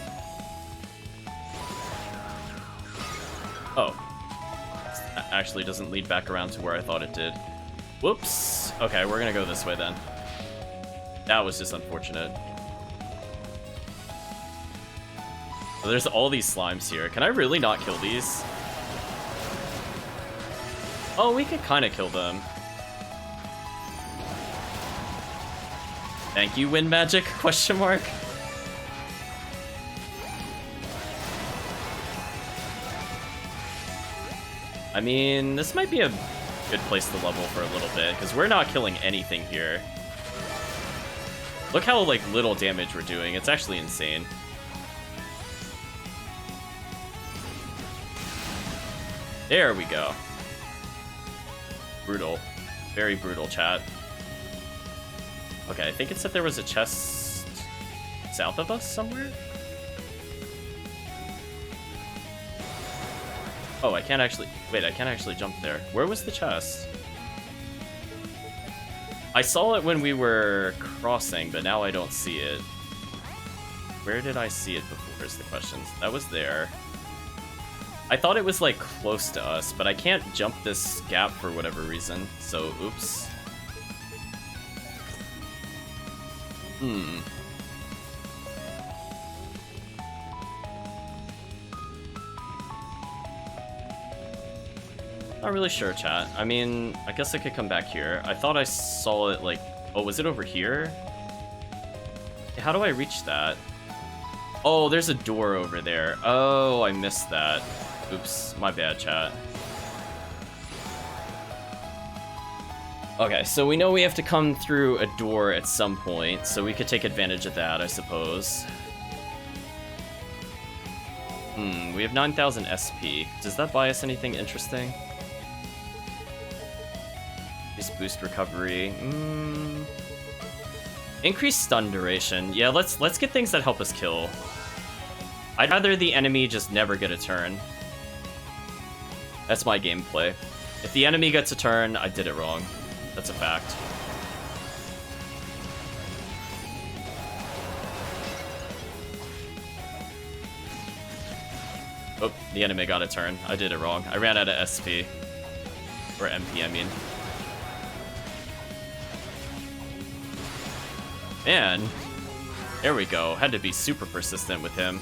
Oh. That actually doesn't lead back around to where I thought it did. Whoops. Okay, we're gonna go this way then. That was just unfortunate. Oh, there's all these slimes here. Can I really not kill these? Oh, we could kind of kill them. Thank you, wind magic? Question mark. I mean, this might be a good place to level for a little bit, because we're not killing anything here. Look how, like, little damage we're doing. It's actually insane. There we go. Brutal. Very brutal, chat. Okay, I think it said there was a chest south of us somewhere? Oh, I can't actually... Wait, I can't actually jump there. Where was the chest? I saw it when we were crossing, but now I don't see it. Where did I see it before is the question. That was there. I thought it was, like, close to us, but I can't jump this gap for whatever reason, so oops. Not really sure, chat. I mean, I guess I could come back here. I thought I saw it, like... Oh, was it over here? How do I reach that? Oh, there's a door over there. Oh, I missed that. Oops, my bad, chat. Okay, so we know we have to come through a door at some point, so we could take advantage of that, I suppose. We have 9,000 SP. Does that buy us anything interesting? Just boost recovery. Increase stun duration. Yeah, let's get things that help us kill. I'd rather the enemy just never get a turn. That's my gameplay. If the enemy gets a turn, I did it wrong. That's a fact. Oh, the enemy got a turn. I did it wrong. I ran out of SP. Or MP, I mean. Man. There we go. Had to be super persistent with him.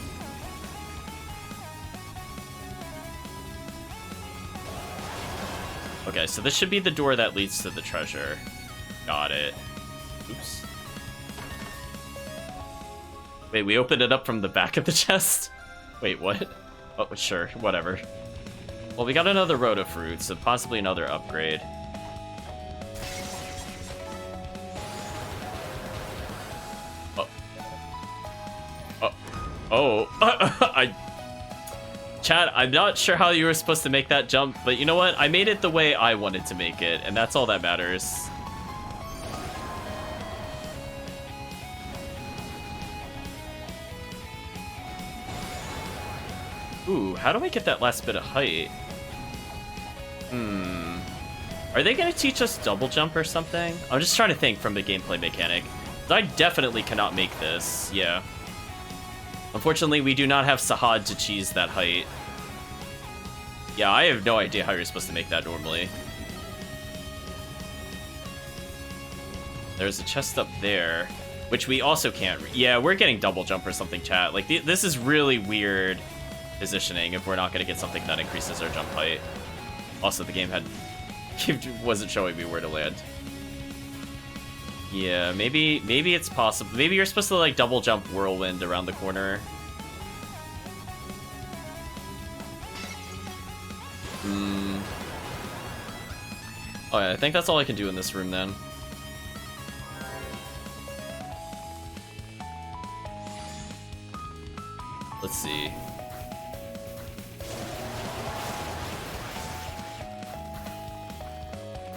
Okay, so this should be the door that leads to the treasure. Got it. Oops. Wait, we opened it up from the back of the chest? Wait, what? Oh, sure, whatever. Well, we got another Rhoda fruit, so possibly another upgrade. Chad, I'm not sure how you were supposed to make that jump, but you know what? I made it the way I wanted to make it, and that's all that matters. Ooh, how do I get that last bit of height? Are they gonna teach us double jump or something? I'm just trying to think from the gameplay mechanic. I definitely cannot make this, yeah. Unfortunately, we do not have Sahad to cheese that height. Yeah, I have no idea how you're supposed to make that normally. There's a chest up there, which we also can't... Yeah, we're getting double jump or something, chat. Like, this is really weird positioning if we're not going to get something that increases our jump height. Also, the game wasn't showing me where to land. Yeah, maybe it's possible. Maybe you're supposed to, like, double jump whirlwind around the corner. Oh, yeah, I think that's all I can do in this room, then. Let's see.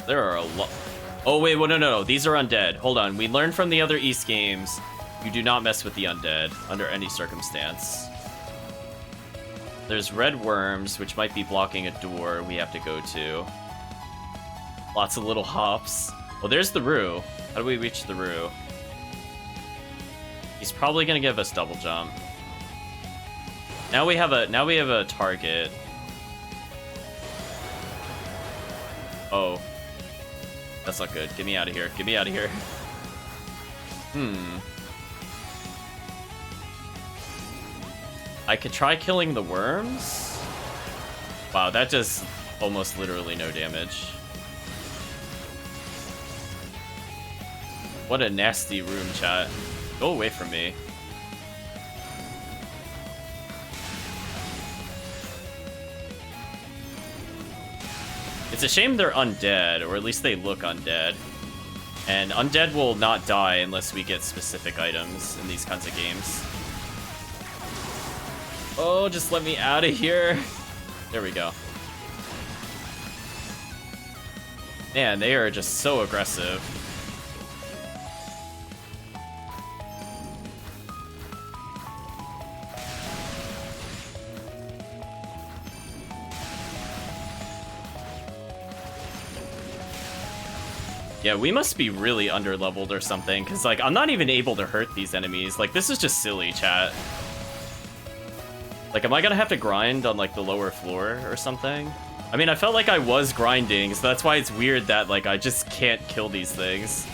There are a lot... Oh, wait, well, no. These are undead. Hold on. We learned from the other East games, you do not mess with the undead under any circumstance. There's red worms, which might be blocking a door we have to go to. Lots of little hops. Well, there's the Roo. How do we reach the Roo? He's probably gonna give us double jump. Now we have a target. Oh. That's not good. Get me out of here. Get me out of here. I could try killing the worms. Wow, that does almost literally no damage. What a nasty room, chat. Go away from me. It's a shame they're undead, or at least they look undead. And undead will not die unless we get specific items in these kinds of games. Oh, just let me out of here. There we go. Man, they are just so aggressive. Yeah, we must be really underleveled or something, because, like, I'm not even able to hurt these enemies. Like, this is just silly, chat. Like, am I gonna have to grind on, like, the lower floor or something? I mean, I felt like I was grinding, so that's why it's weird that, like, I just can't kill these things.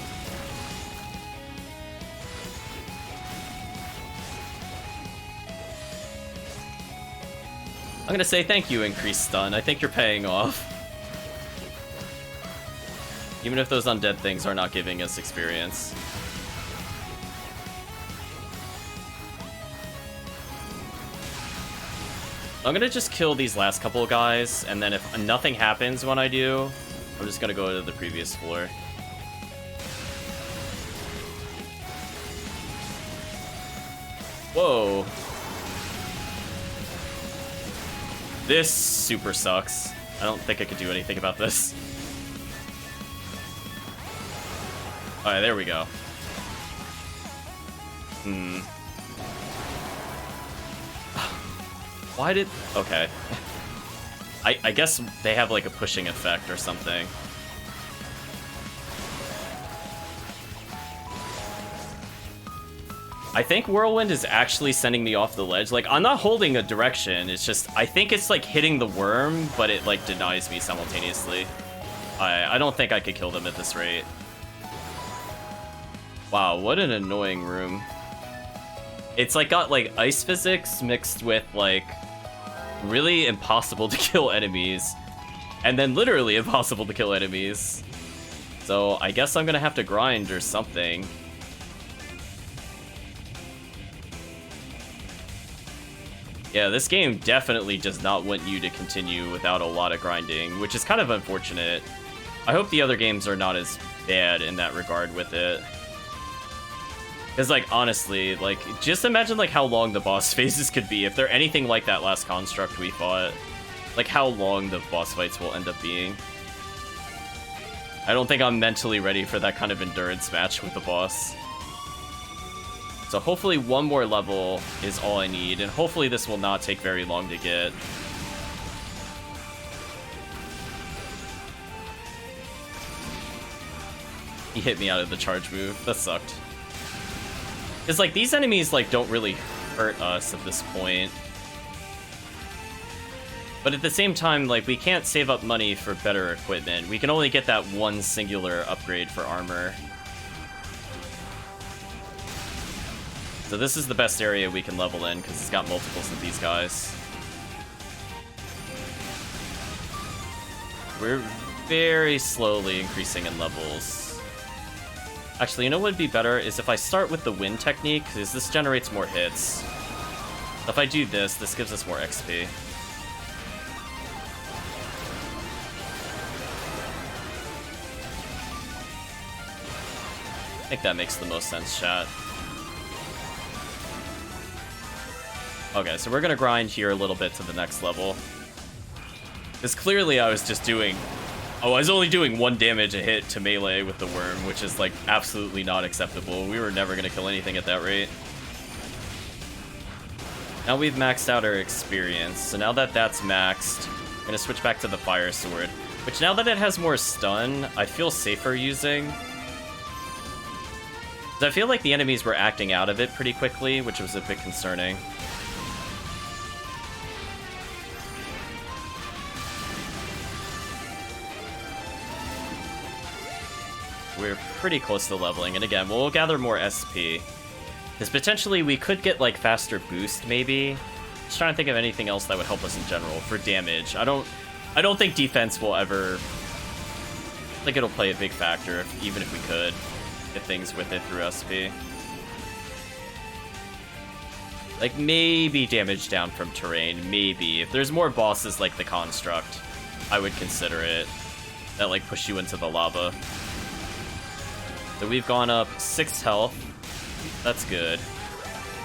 I'm gonna say thank you, increased stun. I think you're paying off. Even if those undead things are not giving us experience. I'm gonna just kill these last couple of guys, and then if nothing happens when I do, I'm just gonna go to the previous floor. Whoa. This super sucks. I don't think I could do anything about this. Alright, there we go. Why did... Okay. I guess they have, like, a pushing effect or something. I think Whirlwind is actually sending me off the ledge. Like, I'm not holding a direction. It's just... I think it's, like, hitting the worm, but it, like, denies me simultaneously. I don't think I could kill them at this rate. Wow, what an annoying room. It's, like, got, like, ice physics mixed with, like... really impossible to kill enemies, and then literally impossible to kill enemies. So I guess I'm gonna have to grind or something. Yeah, this game definitely does not want you to continue without a lot of grinding, which is kind of unfortunate. I hope the other games are not as bad in that regard with it. Because, like, honestly, like, just imagine, like, how long the boss phases could be if they're anything like that last construct we fought. Like, how long the boss fights will end up being. I don't think I'm mentally ready for that kind of endurance match with the boss. So hopefully one more level is all I need, and hopefully this will not take very long to get. He hit me out of the charge move. That sucked. Because, like, these enemies, like, don't really hurt us at this point. But at the same time, like, we can't save up money for better equipment. We can only get that one singular upgrade for armor. So this is the best area we can level in, because it's got multiples of these guys. We're very slowly increasing in levels. Actually, you know what would be better is if I start with the wind technique, because this generates more hits. If I do this, this gives us more XP. I think that makes the most sense, chat. Okay, so we're gonna grind here a little bit to the next level. Because clearly I was just doing... Oh, I was only doing 1 damage a hit to melee with the worm, which is, like, absolutely not acceptable. We were never gonna kill anything at that rate. Now we've maxed out our experience, so now that that's maxed, I'm gonna switch back to the fire sword, which now that it has more stun, I feel safer using. Because I feel like the enemies were acting out of it pretty quickly, which was a bit concerning. We're pretty close to leveling, and again, we'll gather more SP. Because potentially we could get, like, faster boost, maybe. Just trying to think of anything else that would help us in general for damage. I don't think defense will ever... I think it'll play a big factor, even if we could. hit things with it through SP. Like, maybe damage down from terrain, maybe. If there's more bosses like the Construct, I would consider it. That, like, push you into the lava. So we've gone up 6 health. That's good.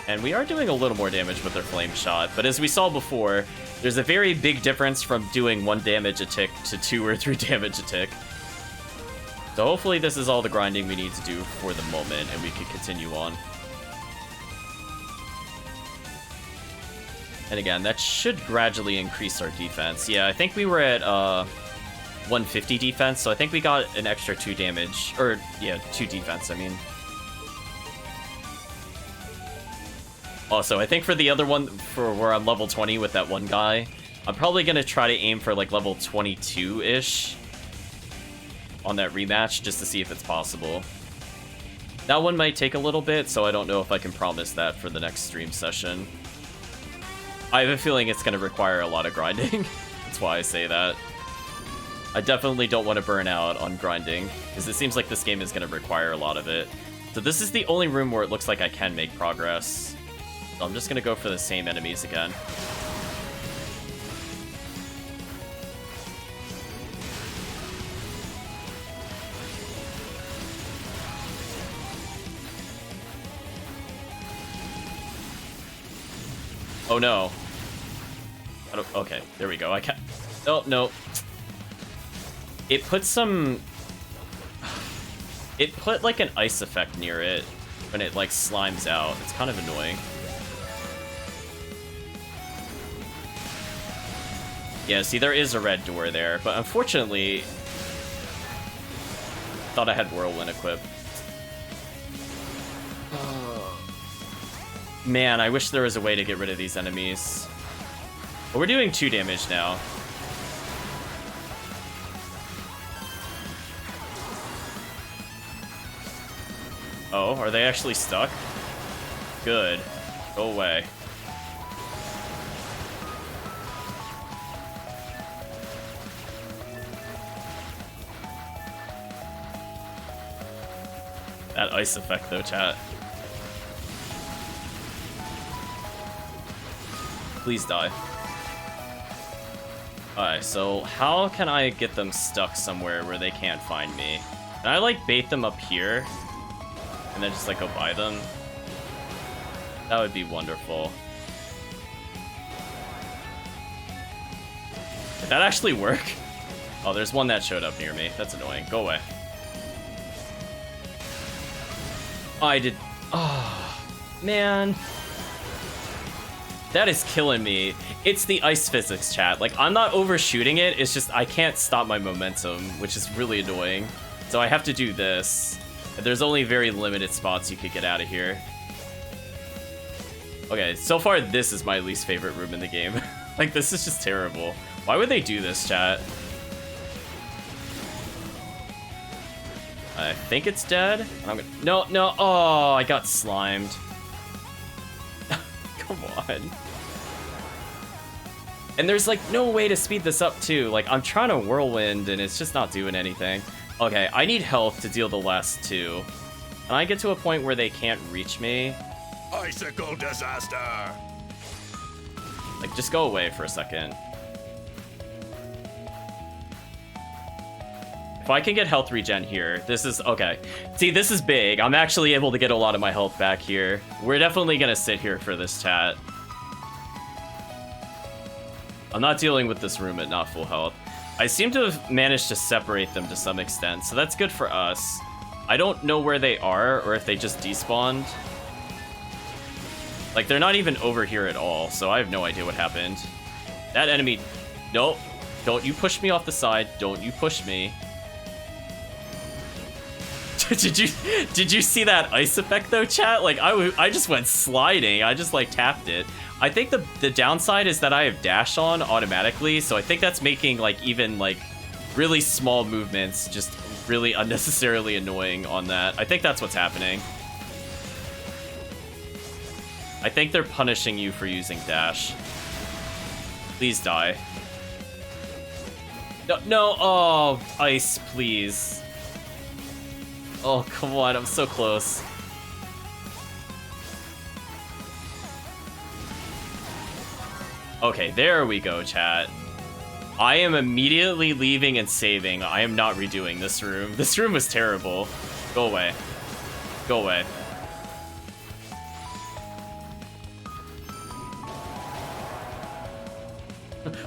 And we are doing a little more damage with their Flame Shot, but as we saw before, there's a very big difference from doing 1 damage a tick to 2 or 3 damage a tick. So hopefully this is all the grinding we need to do for the moment, and we can continue on. And again, that should gradually increase our defense. Yeah, I think we were at 150 defense, so I think we got an extra 2 damage. Or, yeah, 2 defense, I mean. Also, I think for the other one, for where I'm level 20 with that one guy, I'm probably going to try to aim for like level 22-ish on that rematch, just to see if it's possible. That one might take a little bit, so I don't know if I can promise that for the next stream session. I have a feeling it's going to require a lot of grinding. That's why I say that. I definitely don't want to burn out on grinding, because it seems like this game is going to require a lot of it. So this is the only room where it looks like I can make progress. So I'm just going to go for the same enemies again. Oh no. Okay, there we go. I can't. Oh, no. It put some. It put like an ice effect near it when it like slimes out. It's kind of annoying. Yeah, see, there is a red door there, but unfortunately, thought I had Whirlwind equipped. Man, I wish there was a way to get rid of these enemies. But we're doing 2 damage now. Oh, are they actually stuck? Good. Go away. That ice effect, though, chat. Please die. Alright, so how can I get them stuck somewhere where they can't find me? Can I, like, bait them up here? And then just, like, go by them? That would be wonderful. Did that actually work? Oh, there's one that showed up near me. That's annoying. Go away. I did. Oh, man. That is killing me. It's the ice physics, chat. Like, I'm not overshooting it. It's just I can't stop my momentum, which is really annoying. So I have to do this. There's only very limited spots you could get out of here. Okay, so far this is my least favorite room in the game. Like, this is just terrible. Why would they do this, chat? I think it's dead. I'm gonna... No, no. Oh, I got slimed. Come on. And there's, like, no way to speed this up, too. Like, I'm trying to whirlwind, and it's just not doing anything. Okay, I need health to deal the last 2. Can I get to a point where they can't reach me? Icicle disaster! Like, just go away for a second. If I can get health regen here, this is... Okay. See, this is big. I'm actually able to get a lot of my health back here. We're definitely gonna sit here for this chat. I'm not dealing with this room at not full health. I seem to have managed to separate them to some extent, so that's good for us. I don't know where they are, or if they just despawned. Like, they're not even over here at all, so I have no idea what happened. That enemy... Nope. Don't you push me off the side. Don't you push me. Did you see that ice effect, though, chat? Like, I just went sliding. I just, like, tapped it. I think the downside is that I have dash on automatically, so I think that's making, like, even, like, really small movements just really unnecessarily annoying on that. I think that's what's happening. I think they're punishing you for using dash. Please die. No, no, oh, ice, please. Oh, come on, I'm so close. Okay, there we go, chat. I am immediately leaving and saving. I am not redoing this room. This room was terrible. Go away. Go away.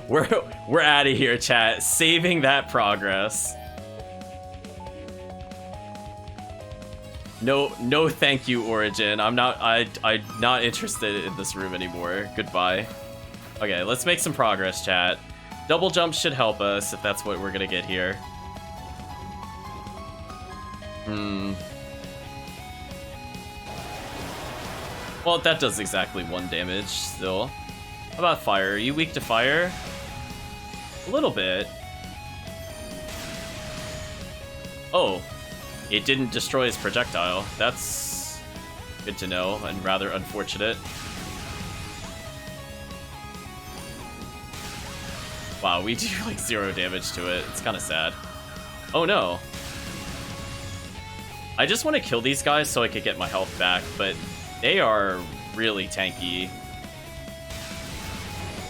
We're out of here, chat. Saving that progress. No thank you, Origin. I'm not interested in this room anymore. Goodbye. Okay, let's make some progress, chat. Double jump should help us if that's what we're gonna get here. Well, that does exactly 1 damage still. How about fire? Are you weak to fire? A little bit. Oh, it didn't destroy his projectile. That's good to know and rather unfortunate. Wow, we do like 0 damage to it. It's kind of sad. Oh no. I just want to kill these guys so I could get my health back, but they are really tanky.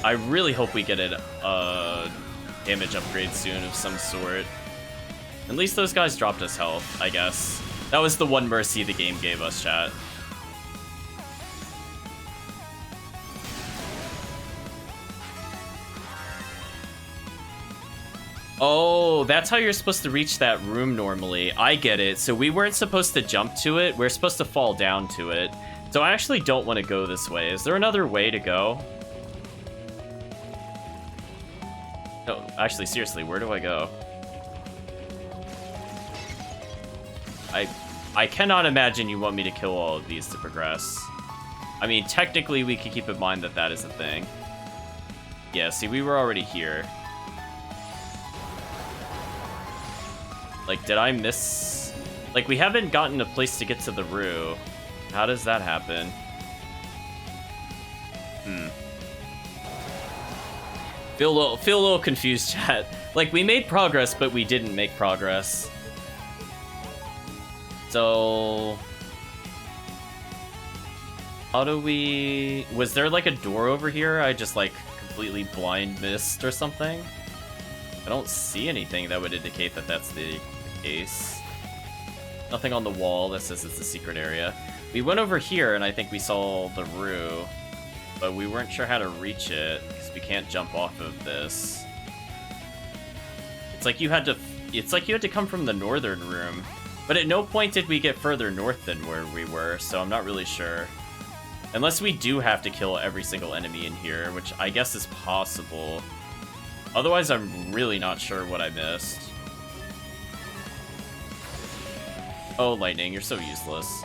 I really hope we get a damage upgrade soon of some sort. At least those guys dropped us health, I guess. That was the one mercy the game gave us, chat. Oh, that's how you're supposed to reach that room normally. I get it. So we weren't supposed to jump to it. We're supposed to fall down to it. So I actually don't want to go this way. Is there another way to go? No, actually, seriously, where do I go? I cannot imagine you want me to kill all of these to progress. I mean, technically, we could keep in mind that that is a thing. Yeah, see, we were already here. Like, did I miss... Like, we haven't gotten a place to get to the Rue. How does that happen? Feel a little confused, chat. Like, we made progress, but we didn't make progress. So... How do we... Was there, like, a door over here I just, like, completely blind missed or something? I don't see anything that would indicate that that's the case. Nothing on the wall that says it's a secret area. We went over here, and I think we saw the Rue, but we weren't sure how to reach it, because we can't jump off of this. It's like you had to come from the northern room, but at no point did we get further north than where we were, so I'm not really sure. Unless we do have to kill every single enemy in here, which I guess is possible. Otherwise, I'm really not sure what I missed. Oh, lightning, you're so useless.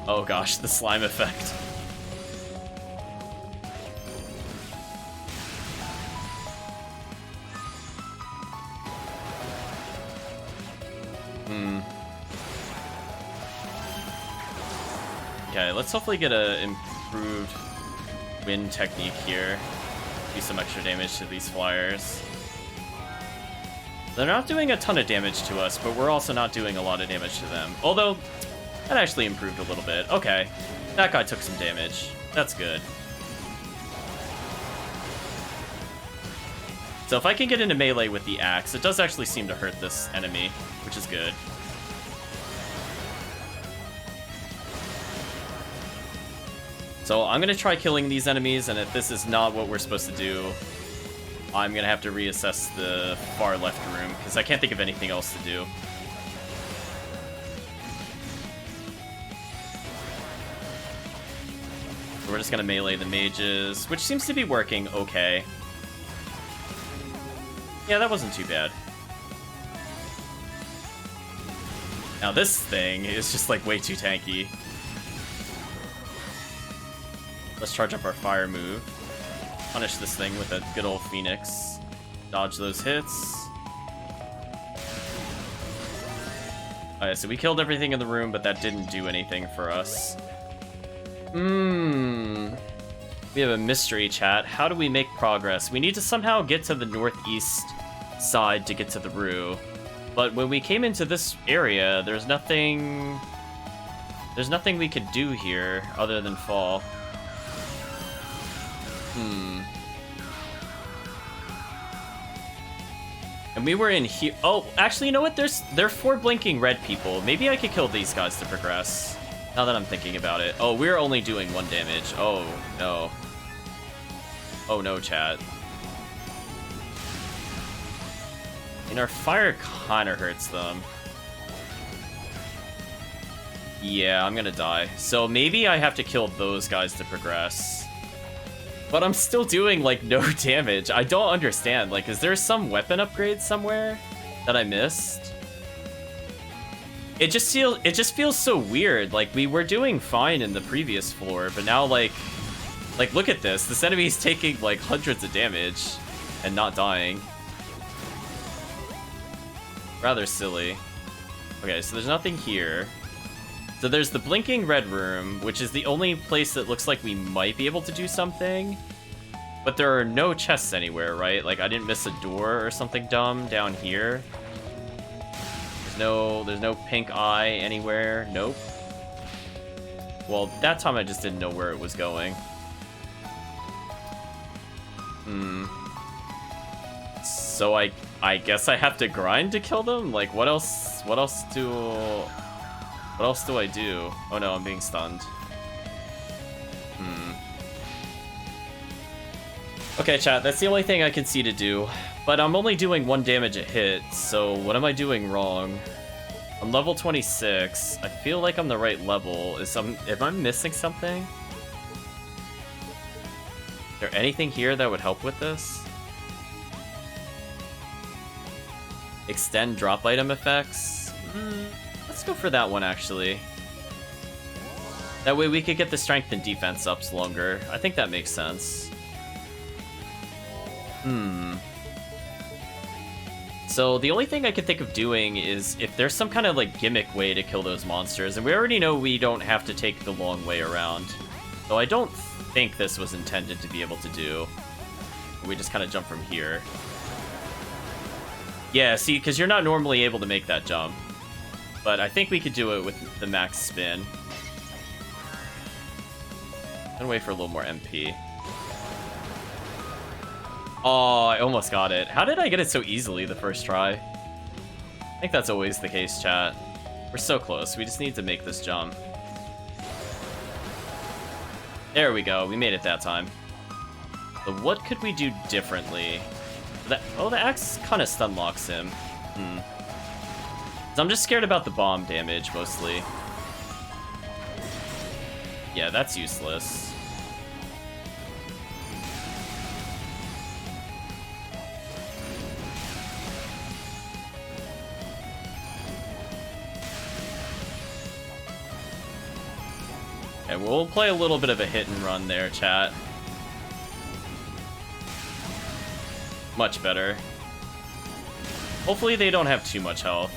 Oh gosh, the slime effect. Okay, let's hopefully get a improved wind technique here. Do some extra damage to these flyers. They're not doing a ton of damage to us, but we're also not doing a lot of damage to them. Although, that actually improved a little bit. Okay, that guy took some damage. That's good. So if I can get into melee with the axe, it does actually seem to hurt this enemy, which is good. So I'm going to try killing these enemies, and if this is not what we're supposed to do, I'm going to have to reassess the far left room, because I can't think of anything else to do. So we're just going to melee the mages, which seems to be working okay. Yeah, that wasn't too bad. Now this thing is just like way too tanky. Let's charge up our fire move. Punish this thing with a good old Phoenix. Dodge those hits. Alright, so we killed everything in the room, but that didn't do anything for us. We have a mystery, chat. How do we make progress? We need to somehow get to the northeast side to get to the Rue. But when we came into this area, there's nothing we could do here other than fall. And we were in here. Oh, actually, you know what? There are 4 blinking red people. Maybe I could kill these guys to progress. Now that I'm thinking about it. Oh, we're only doing 1 damage. Oh, no. Oh, no, chat. And our fire kind of hurts them. Yeah, I'm gonna die. So maybe I have to kill those guys to progress. But I'm still doing, like, no damage. I don't understand. Like, is there some weapon upgrade somewhere that I missed? It just feels so weird. Like, we were doing fine in the previous floor, but now, like, look at this. This enemy is taking, like, hundreds of damage and not dying. Rather silly. Okay, so there's nothing here. So there's the blinking red room, which is the only place that looks like we might be able to do something. But there are no chests anywhere, right? Like, I didn't miss a door or something dumb down here. There's no pink eye anywhere. Nope. Well, that time I just didn't know where it was going. So I guess I have to grind to kill them? Like, what else do I do? Oh no, I'm being stunned. Okay, chat, that's the only thing I can see to do. But I'm only doing 1 damage a hit, so what am I doing wrong? I'm level 26. I feel like I'm the right level. Am I missing something? Is there anything here that would help with this? Extend drop item effects? Let's go for that one, actually. That way we could get the strength and defense ups longer. I think that makes sense. So the only thing I could think of doing is if there's some kind of, like, gimmick way to kill those monsters, and we already know we don't have to take the long way around. So I don't think this was intended to be able to do. We just kind of jump from here. Yeah, see, because you're not normally able to make that jump. But I think we could do it with the max spin. I'm gonna wait for a little more MP. Oh, I almost got it. How did I get it so easily the first try? I think that's always the case, chat. We're so close. We just need to make this jump. There we go. We made it that time. So what could we do differently? Oh, the axe kind of stun locks him. So I'm just scared about the bomb damage, mostly. Yeah, that's useless. Okay, we'll play a little bit of a hit and run there, chat. Much better. Hopefully they don't have too much health.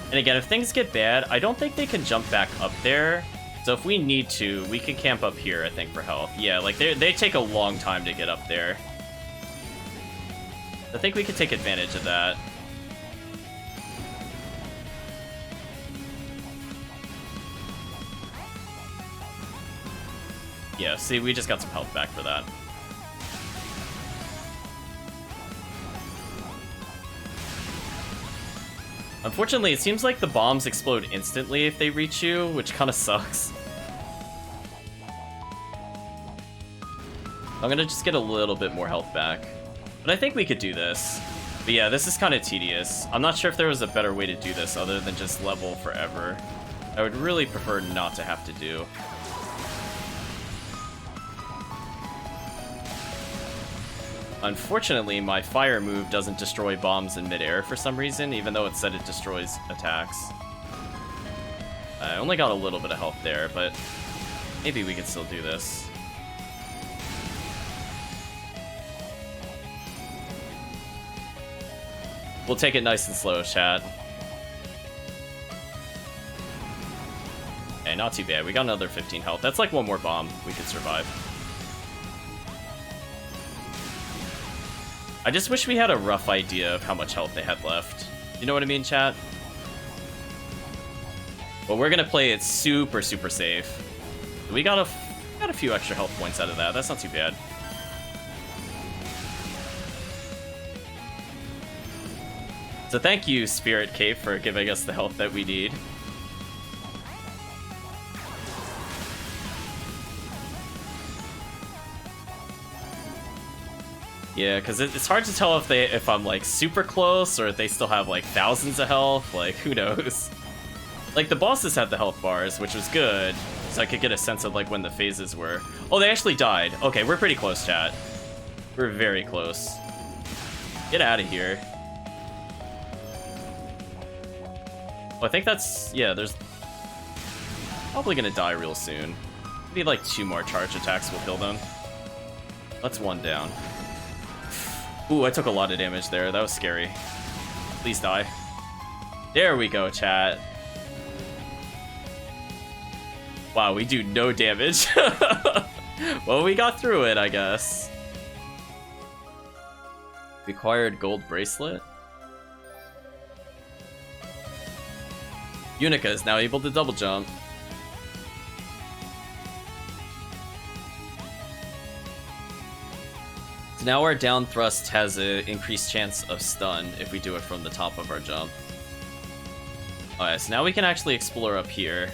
And again, if things get bad, I don't think they can jump back up there. So if we need to, we can camp up here, I think, for health. Yeah, like, they take a long time to get up there. I think we could take advantage of that. Yeah, see, we just got some health back for that. Unfortunately, it seems like the bombs explode instantly if they reach you, which kind of sucks. I'm gonna just get a little bit more health back. But I think we could do this. But yeah, this is kind of tedious. I'm not sure if there was a better way to do this other than just level forever. I would really prefer not to have to do. Unfortunately, my fire move doesn't destroy bombs in midair for some reason, even though it said it destroys attacks. I only got a little bit of health there, but maybe we could still do this. We'll take it nice and slow, chat. Okay, not too bad. We got another 15 health. That's like one more bomb we could survive. I just wish we had a rough idea of how much health they had left. You know what I mean, chat? But we're gonna play it super, super safe. We got a few extra health points out of that. That's not too bad. So thank you, Spirit Cape, for giving us the health that we need. Yeah, because it's hard to tell if I'm like super close or if they still have like thousands of health. Like, who knows? Like, the bosses had the health bars, which was good, so I could get a sense of like when the phases were. Oh, they actually died. Okay, we're pretty close, chat. We're very close. Get out of here. Well, I think that's... yeah, there's... probably gonna die real soon. Maybe like 2 more charge attacks will kill them. That's 1 down. Ooh, I took a lot of damage there. That was scary. Please die. There we go, chat. Wow, we do no damage. Well, we got through it, I guess. Required gold bracelet. Yunica is now able to double jump. So now our down thrust has an increased chance of stun if we do it from the top of our jump. Alright, so now we can actually explore up here.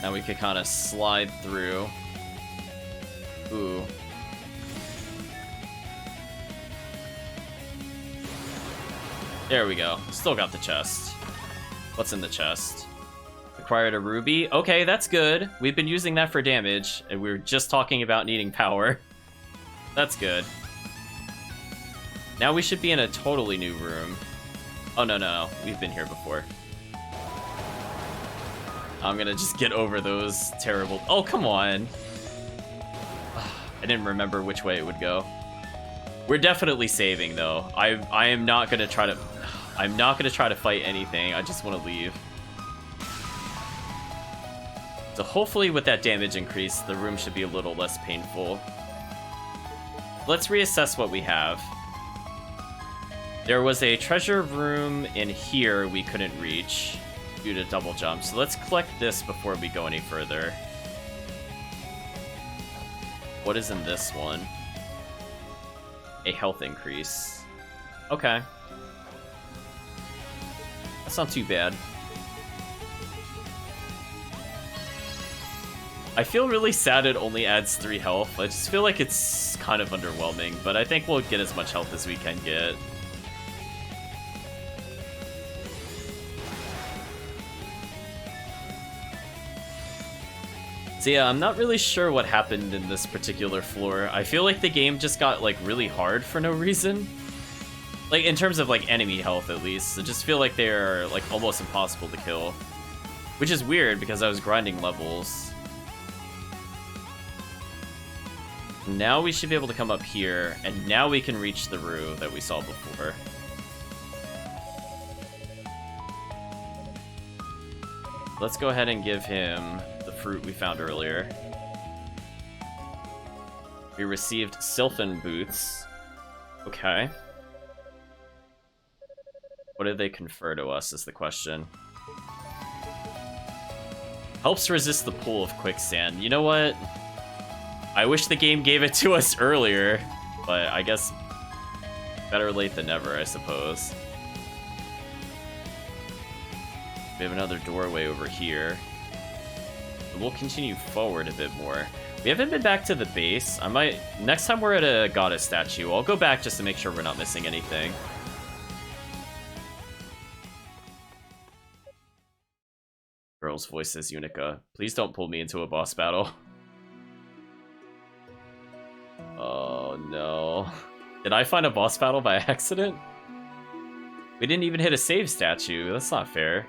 Now we could kind of slide through. Ooh. There we go. Still got the chest. What's in the chest? Acquired a ruby. Okay, that's good. We've been using that for damage, and we were just talking about needing power. That's good. Now we should be in a totally new room. Oh, no. We've been here before. I'm gonna just get over those terrible... oh, come on. I didn't remember which way it would go. We're definitely saving, though. I am not gonna try to... I'm not gonna try to fight anything. I just want to leave. So hopefully with that damage increase, the room should be a little less painful. Let's reassess what we have. There was a treasure room in here we couldn't reach due to double jump. So let's collect this before we go any further. What is in this one? A health increase. Okay. That's not too bad. I feel really sad it only adds 3 health. I just feel like it's kind of underwhelming, but I think we'll get as much health as we can get. So yeah, I'm not really sure what happened in this particular floor. I feel like the game just got like really hard for no reason. Like in terms of like enemy health at least. I just feel like they're like almost impossible to kill. Which is weird because I was grinding levels. Now we should be able to come up here, and now we can reach the Rue that we saw before. Let's go ahead and give him the fruit we found earlier. We received Sylphin boots. Okay. What did they confer to us is the question. Helps resist the pull of quicksand. You know what? I wish the game gave it to us earlier, but I guess better late than never, I suppose. We have another doorway over here. We'll continue forward a bit more. We haven't been back to the base. I might... next time we're at a goddess statue, I'll go back just to make sure we're not missing anything. Girl's voice says Yunica. Please don't pull me into a boss battle. Oh no. Did I find a boss battle by accident? We didn't even hit a save statue. That's not fair.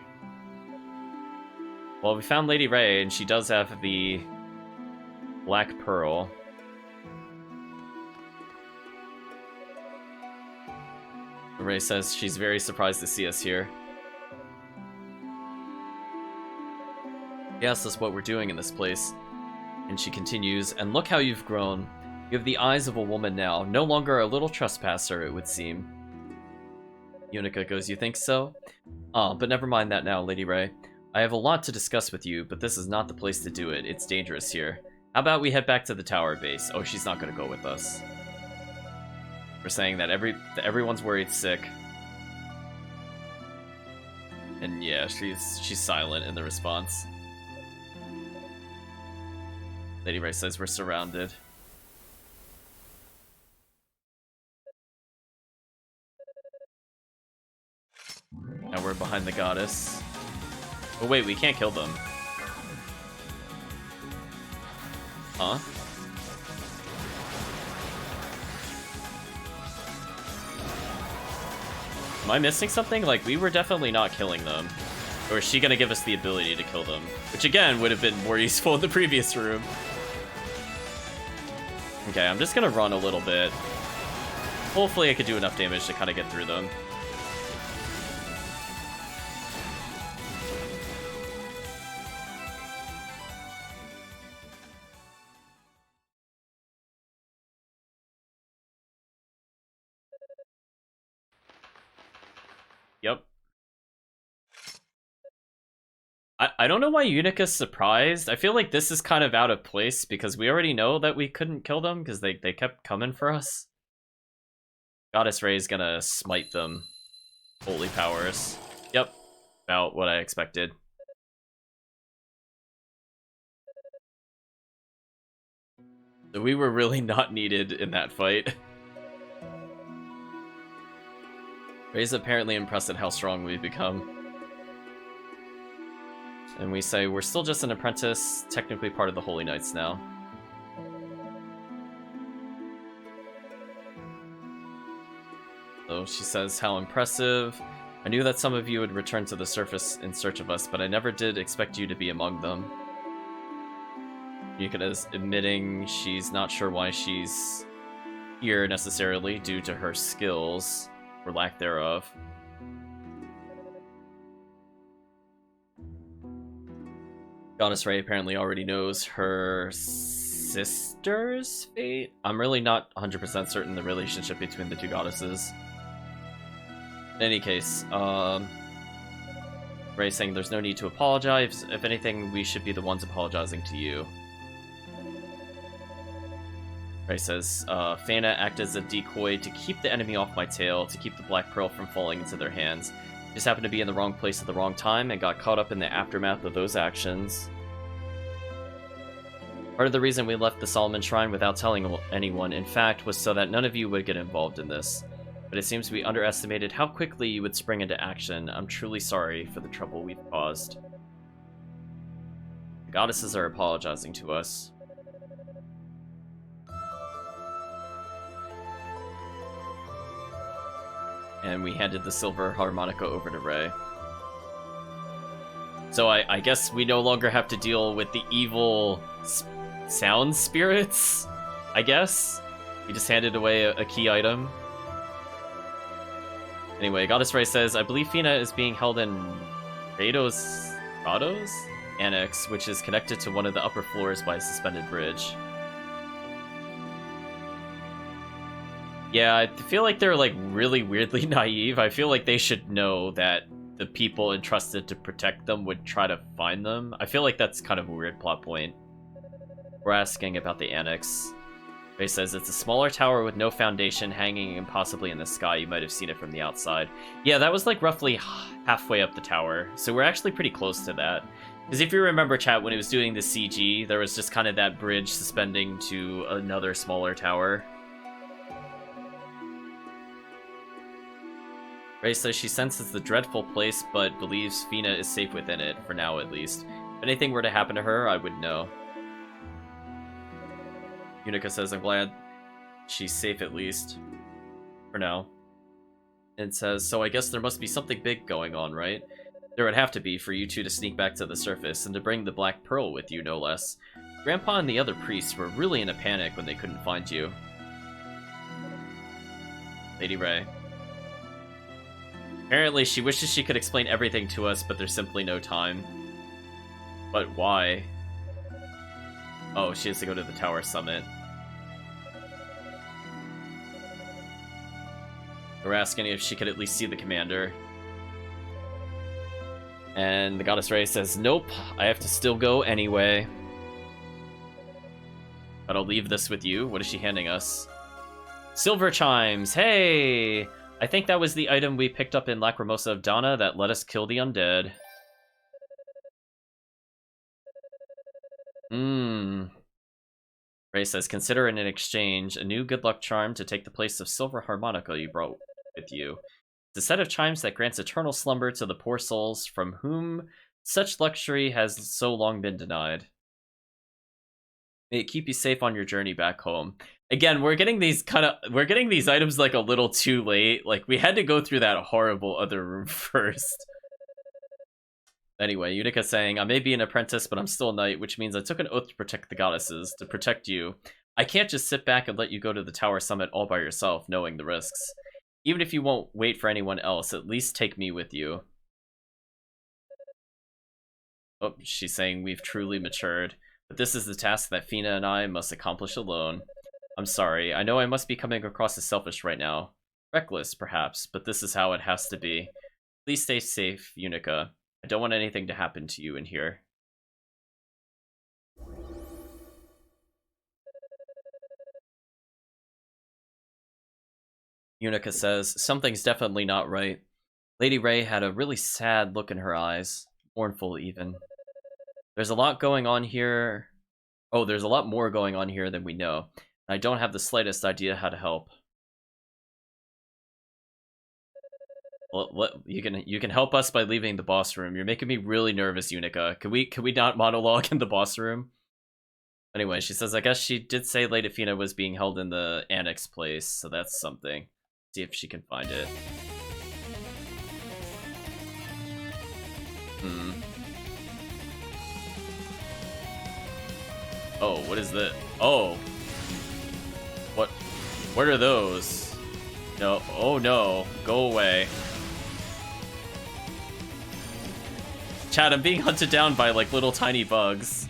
Well, we found Lady Ray, and she does have the Black Pearl. Ray says she's very surprised to see us here. He asks us what we're doing in this place, and she continues, and look how you've grown. You have the eyes of a woman now, no longer a little trespasser, it would seem. Yunica goes, you think so? But never mind that now, Lady Ray. I have a lot to discuss with you, but this is not the place to do it. It's dangerous here. How about we head back to the tower base? Oh, she's not gonna go with us. We're saying that everyone's worried sick. And yeah, she's silent in the response. Lady Ray says we're surrounded. Now we're behind the goddess. Oh wait, we can't kill them. Huh? Am I missing something? Like, we were definitely not killing them. Or is she gonna give us the ability to kill them? Which again, would have been more useful in the previous room. Okay, I'm just gonna run a little bit. Hopefully I could do enough damage to kind of get through them. Yep. I don't know why Unica's surprised. I feel like this is kind of out of place because we already know that we couldn't kill them because they kept coming for us. Goddess Ray's gonna smite them. Holy powers. Yep. About what I expected. So we were really not needed in that fight. Ray's apparently impressed at how strong we've become. And we say, we're still just an apprentice, technically part of the Holy Knights now. So she says, how impressive. I knew that some of you would return to the surface in search of us, but I never did expect you to be among them. Yunica is admitting she's not sure why she's here necessarily due to her skills, or lack thereof. Goddess Ray apparently already knows her sister's fate. I'm really not 100% certain the relationship between the two goddesses. In any case, Ray's saying there's no need to apologize. If anything, we should be the ones apologizing to you. Ray says, Fana acted as a decoy to keep the enemy off my tail, to keep the Black Pearl from falling into their hands. Just happened to be in the wrong place at the wrong time and got caught up in the aftermath of those actions. Part of the reason we left the Solomon Shrine without telling anyone, in fact, was so that none of you would get involved in this. But it seems we underestimated how quickly you would spring into action. I'm truly sorry for the trouble we've caused. The goddesses are apologizing to us. And we handed the silver harmonica over to Ray. So I guess we no longer have to deal with the evil sound spirits, I guess? We just handed away a key item. Anyway, Goddess Ray says, I believe Fina is being held in Rado's Annex, which is connected to one of the upper floors by a suspended bridge. Yeah, I feel like they're, like, really weirdly naive. I feel like they should know that the people entrusted to protect them would try to find them. I feel like that's kind of a weird plot point. We're asking about the Annex. Ray says, it's a smaller tower with no foundation hanging impossibly in the sky. You might have seen it from the outside. Yeah, that was, like, roughly halfway up the tower. So we're actually pretty close to that. Because if you remember, chat, when it was doing the CG, there was just kind of that bridge suspending to another smaller tower. Ray says she senses the dreadful place, but believes Fina is safe within it, for now at least. If anything were to happen to her, I would know. Yunica says, I'm glad she's safe at least. For now. And says, so I guess there must be something big going on, right? There would have to be for you two to sneak back to the surface, and to bring the Black Pearl with you, no less. Grandpa and the other priests were really in a panic when they couldn't find you. Lady Ray. Apparently, she wishes she could explain everything to us, but there's simply no time. But why? Oh, she has to go to the tower summit. We're asking if she could at least see the commander. And the Goddess Ray says, nope, I have to still go anyway. But I'll leave this with you. What is she handing us? Silver chimes! Hey! I think that was the item we picked up in Lacrimosa of Dana that let us kill the undead. Ray says, consider in an exchange a new good luck charm to take the place of silver harmonica you brought with you. It's a set of chimes that grants eternal slumber to the poor souls from whom such luxury has so long been denied. May it keep you safe on your journey back home. Again, we're getting these items like a little too late. Like, we had to go through that horrible other room first. Anyway, Yunica saying, I may be an apprentice, but I'm still a knight, which means I took an oath to protect the goddesses, to protect you. I can't just sit back and let you go to the tower summit all by yourself, knowing the risks. Even if you won't wait for anyone else, at least take me with you. Oh, she's saying we've truly matured. But this is the task that Fina and I must accomplish alone. I'm sorry, I know I must be coming across as selfish right now. Reckless, perhaps, but this is how it has to be. Please stay safe, Yunica. I don't want anything to happen to you in here. Yunica says, something's definitely not right. Lady Ray had a really sad look in her eyes. Mournful, even. There's a lot going on here. Oh, there's a lot more going on here than we know. I don't have the slightest idea how to help. Well, you can help us by leaving the boss room. You're making me really nervous, Yunica. Can we not monologue in the boss room? Anyway, she says, I guess she did say Lady Fina was being held in the annex place, so that's something. See if she can find it. Oh, what is that? Oh. What are those? No. Oh no. Go away. Chat, I'm being hunted down by like little tiny bugs.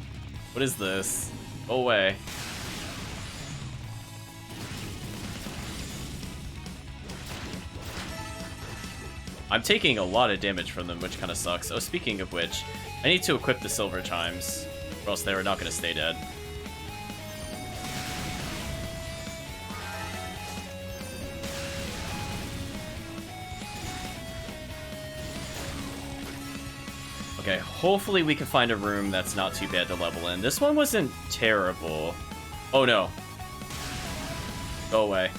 What is this? Go away. I'm taking a lot of damage from them, which kind of sucks. Oh, speaking of which, I need to equip the silver chimes, or else they were not going to stay dead. Okay, hopefully we can find a room that's not too bad to level in. This one wasn't terrible. Oh no. Go away.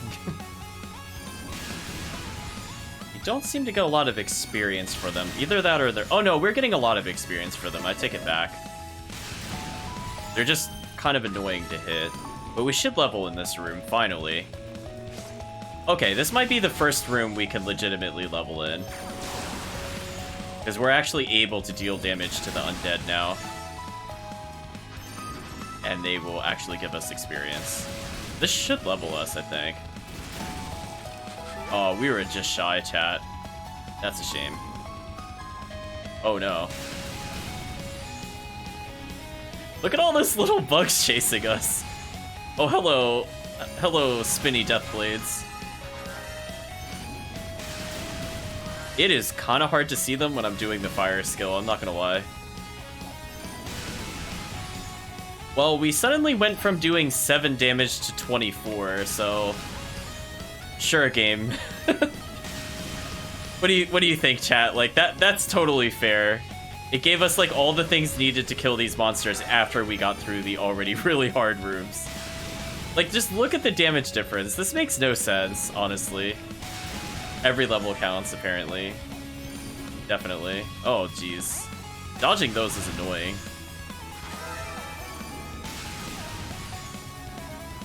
You don't seem to get a lot of experience for them. Either that or they're... Oh no, we're getting a lot of experience for them. I take it back. They're just kind of annoying to hit. But we should level in this room, finally. Okay, this might be the first room we can legitimately level in. Because we're actually able to deal damage to the undead now. And they will actually give us experience. This should level us, I think. Oh, we were just shy, chat. That's a shame. Oh no. Look at all those little bugs chasing us. Oh, hello. Hello, spinny death blades. It is kind of hard to see them when I'm doing the fire skill, I'm not gonna lie. Well, we suddenly went from doing 7 damage to 24, so... Sure, game. What do you think, chat? Like, that's totally fair. It gave us, like, all the things needed to kill these monsters after we got through the already really hard rooms. Like, just look at the damage difference. This makes no sense, honestly. Every level counts, apparently. Definitely. Oh, jeez. Dodging those is annoying.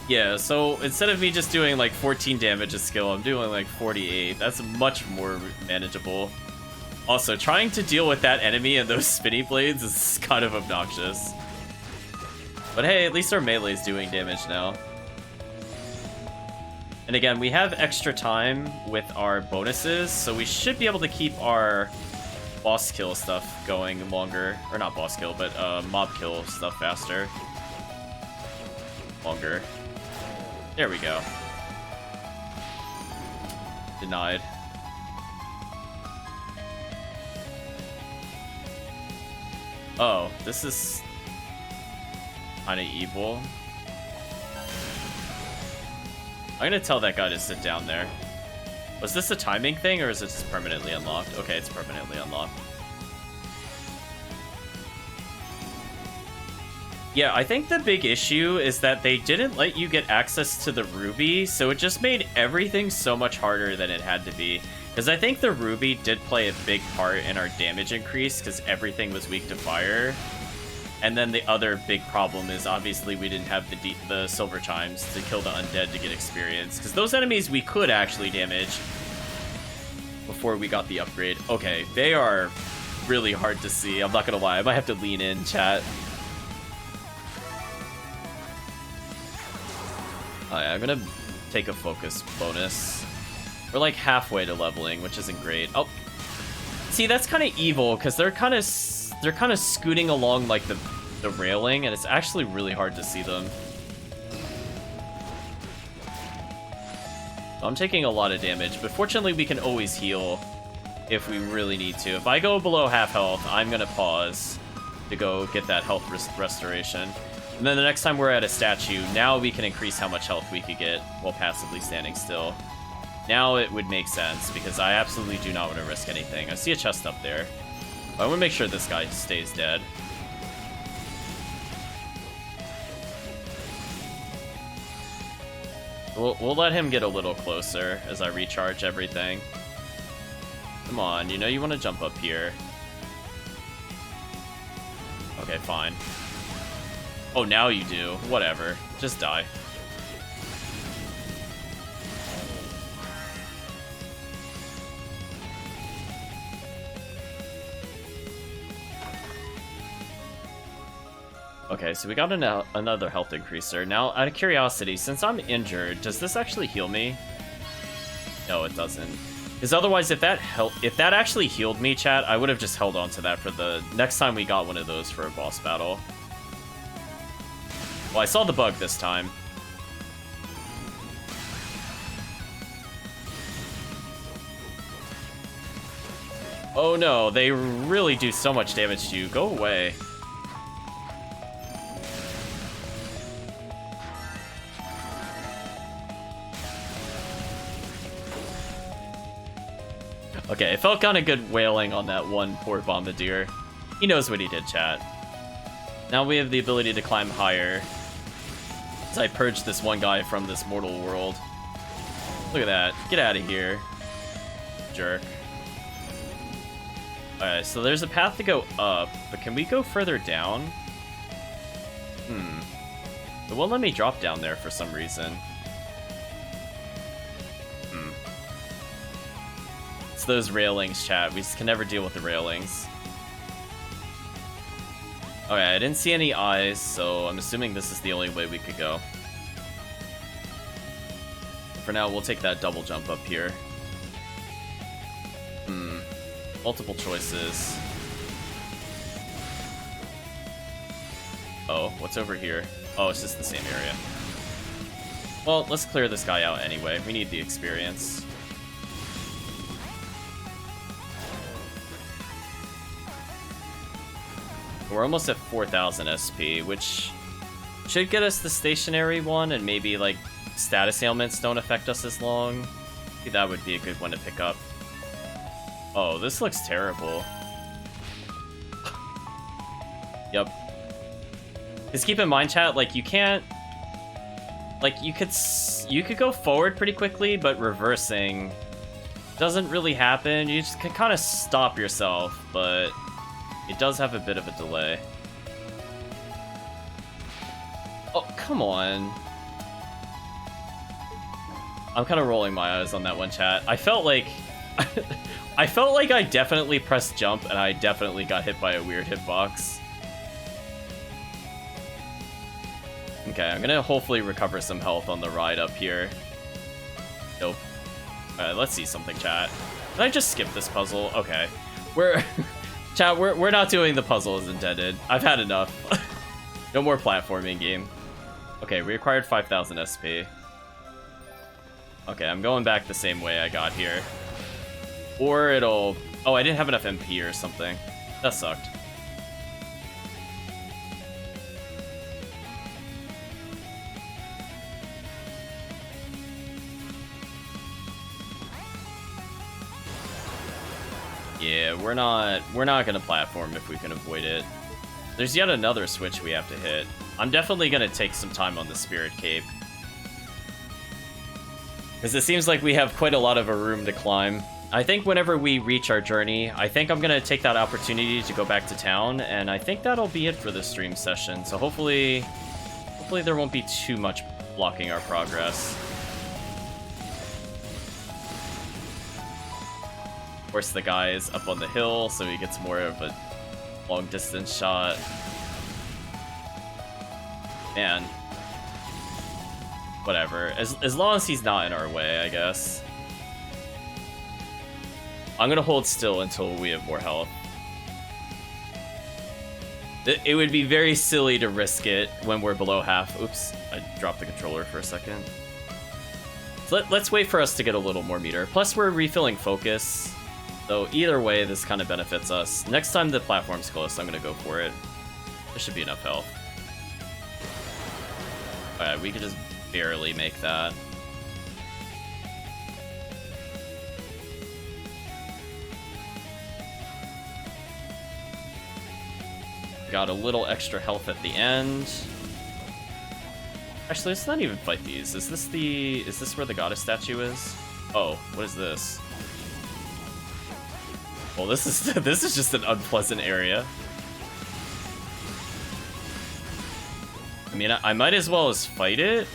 Yeah, so instead of me just doing like 14 damage a skill, I'm doing like 48. That's much more manageable. Also, trying to deal with that enemy and those spinny blades is kind of obnoxious. But hey, at least our melee's doing damage now. And again, we have extra time with our bonuses, so we should be able to keep our boss kill stuff going longer. Or not boss kill, but mob kill stuff faster. Longer. There we go. Denied. Oh, this is kind of evil. I'm gonna tell that guy to sit down there. Was this a timing thing, or is it just permanently unlocked? Okay, it's permanently unlocked. Yeah, I think the big issue is that they didn't let you get access to the ruby, so it just made everything so much harder than it had to be. Because I think the ruby did play a big part in our damage increase, because everything was weak to fire. And then the other big problem is obviously we didn't have the silver chimes to kill the undead to get experience. Because those enemies we could actually damage before we got the upgrade. Okay, they are really hard to see. I'm not going to lie. I might have to lean in, chat. Alright, I'm going to take a focus bonus. We're like halfway to leveling, which isn't great. Oh, see, that's kind of evil because they're kind of scooting along like the railing, and it's actually really hard to see them. I'm taking a lot of damage, but fortunately we can always heal if we really need to. If I go below half health, I'm gonna pause to go get that health restoration. And then the next time we're at a statue, now we can increase how much health we could get while passively standing still. Now it would make sense, because I absolutely do not want to risk anything. I see a chest up there. I want to make sure this guy stays dead. We'll let him get a little closer as I recharge everything. Come on, you know you want to jump up here. Okay, fine. Oh, now you do. Whatever. Just die. Okay, so we got another health increaser. Now, out of curiosity, since I'm injured, does this actually heal me? No, it doesn't. Because otherwise, if that actually healed me, chat, I would have just held on to that for the next time we got one of those for a boss battle. Well, I saw the bug this time. Oh no, they really do so much damage to you. Go away. Okay, it felt kind of good wailing on that one poor bombardier. He knows what he did, chat. Now we have the ability to climb higher. As I purge this one guy from this mortal world. Look at that. Get out of here. Jerk. Alright, so there's a path to go up, but can we go further down? It won't let me drop down there for some reason. It's those railings, chat. We just can never deal with the railings. Okay, I didn't see any eyes, so I'm assuming this is the only way we could go. For now, we'll take that double jump up here. Multiple choices. Oh, what's over here? Oh, it's just the same area. Well, let's clear this guy out anyway. We need the experience. We're almost at 4,000 SP, which should get us the stationary one, and maybe, like, status ailments don't affect us as long. Maybe that would be a good one to pick up. Oh, this looks terrible. Yep. Just keep in mind, chat, like, you can't... Like, you could go forward pretty quickly, but reversing doesn't really happen. You just can kind of stop yourself, but... it does have a bit of a delay. Oh, come on. I'm kind of rolling my eyes on that one, chat. I felt like... I felt like I definitely pressed jump, and I definitely got hit by a weird hitbox. Okay, I'm gonna hopefully recover some health on the ride up here. Nope. Alright, let's see something, chat. Did I just skip this puzzle? Okay. Chat, we're not doing the puzzle as intended. I've had enough. No more platforming game. Okay, we acquired 5,000 SP. Okay, I'm going back the same way I got here. Or it'll... Oh, I didn't have enough MP or something. That sucked. Yeah, we're not gonna platform if we can avoid it. There's yet another switch we have to hit. I'm definitely gonna take some time on the Spirit Cape. Because it seems like we have quite a lot of a room to climb. I think whenever we reach our journey, I think I'm gonna take that opportunity to go back to town, and I think that'll be it for this stream session. So hopefully there won't be too much blocking our progress. Of course, the guy is up on the hill, so he gets more of a long-distance shot. Man. Whatever. As long as he's not in our way, I guess. I'm gonna hold still until we have more health. It would be very silly to risk it when we're below half. Oops, I dropped the controller for a second. So let's wait for us to get a little more meter. Plus, we're refilling focus. So either way, this kind of benefits us. Next time the platform's close, I'm gonna go for it. There should be enough health. Alright, we could just barely make that. Got a little extra health at the end. Actually, let's not even fight these. Is this where the goddess statue is? Oh, what is this? Well, this is just an unpleasant area. I mean, I might as well as fight it,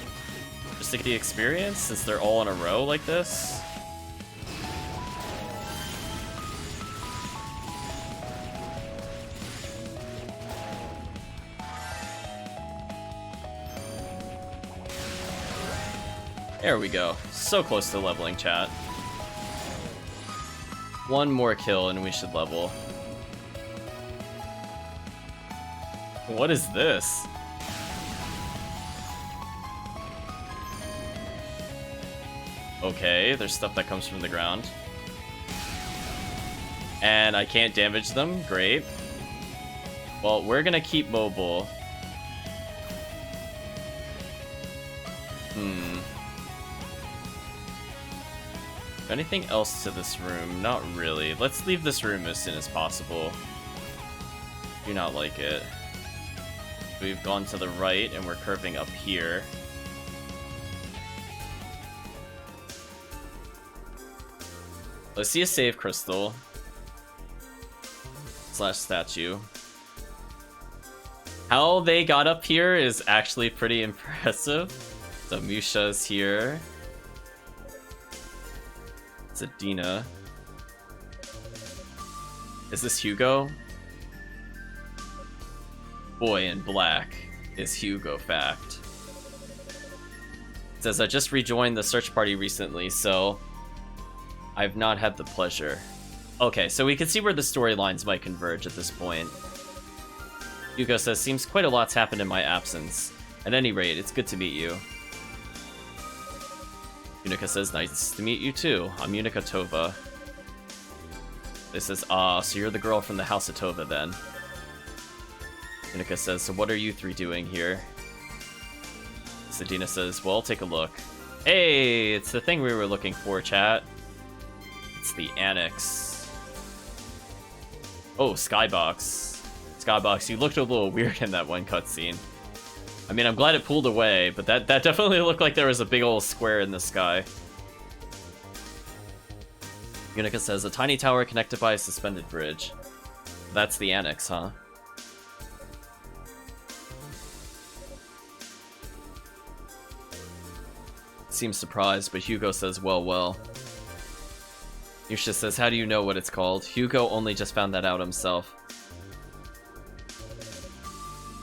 just to get the experience, since they're all in a row like this. There we go. So close to leveling, chat. One more kill and we should level. What is this? Okay, there's stuff that comes from the ground. And I can't damage them. Great. Well, we're gonna keep mobile. Anything else to this room? Not really. Let's leave this room as soon as possible. Do not like it. We've gone to the right and we're curving up here. Let's see a save crystal. / statue. How they got up here is actually pretty impressive. So Musha's here. It's Adina. Is this Hugo? Boy in black is Hugo, fact. It says, I just rejoined the search party recently, so I've not had the pleasure. Okay, so we can see where the storylines might converge at this point. Hugo says, seems quite a lot's happened in my absence. At any rate, it's good to meet you. Yunica says, nice to meet you too. I'm Yunica Tova. This says, so you're the girl from the House of Tova then. Yunica says, so what are you three doing here? Sedina says, well, take a look. Hey, it's the thing we were looking for, chat. It's the annex. Oh, Skybox. Skybox, you looked a little weird in that one cutscene. I mean, I'm glad it pulled away, but that definitely looked like there was a big old square in the sky. Yunica says, a tiny tower connected by a suspended bridge. That's the annex, huh? Seems surprised, but Hugo says, well. Yusha says, how do you know what it's called? Hugo only just found that out himself.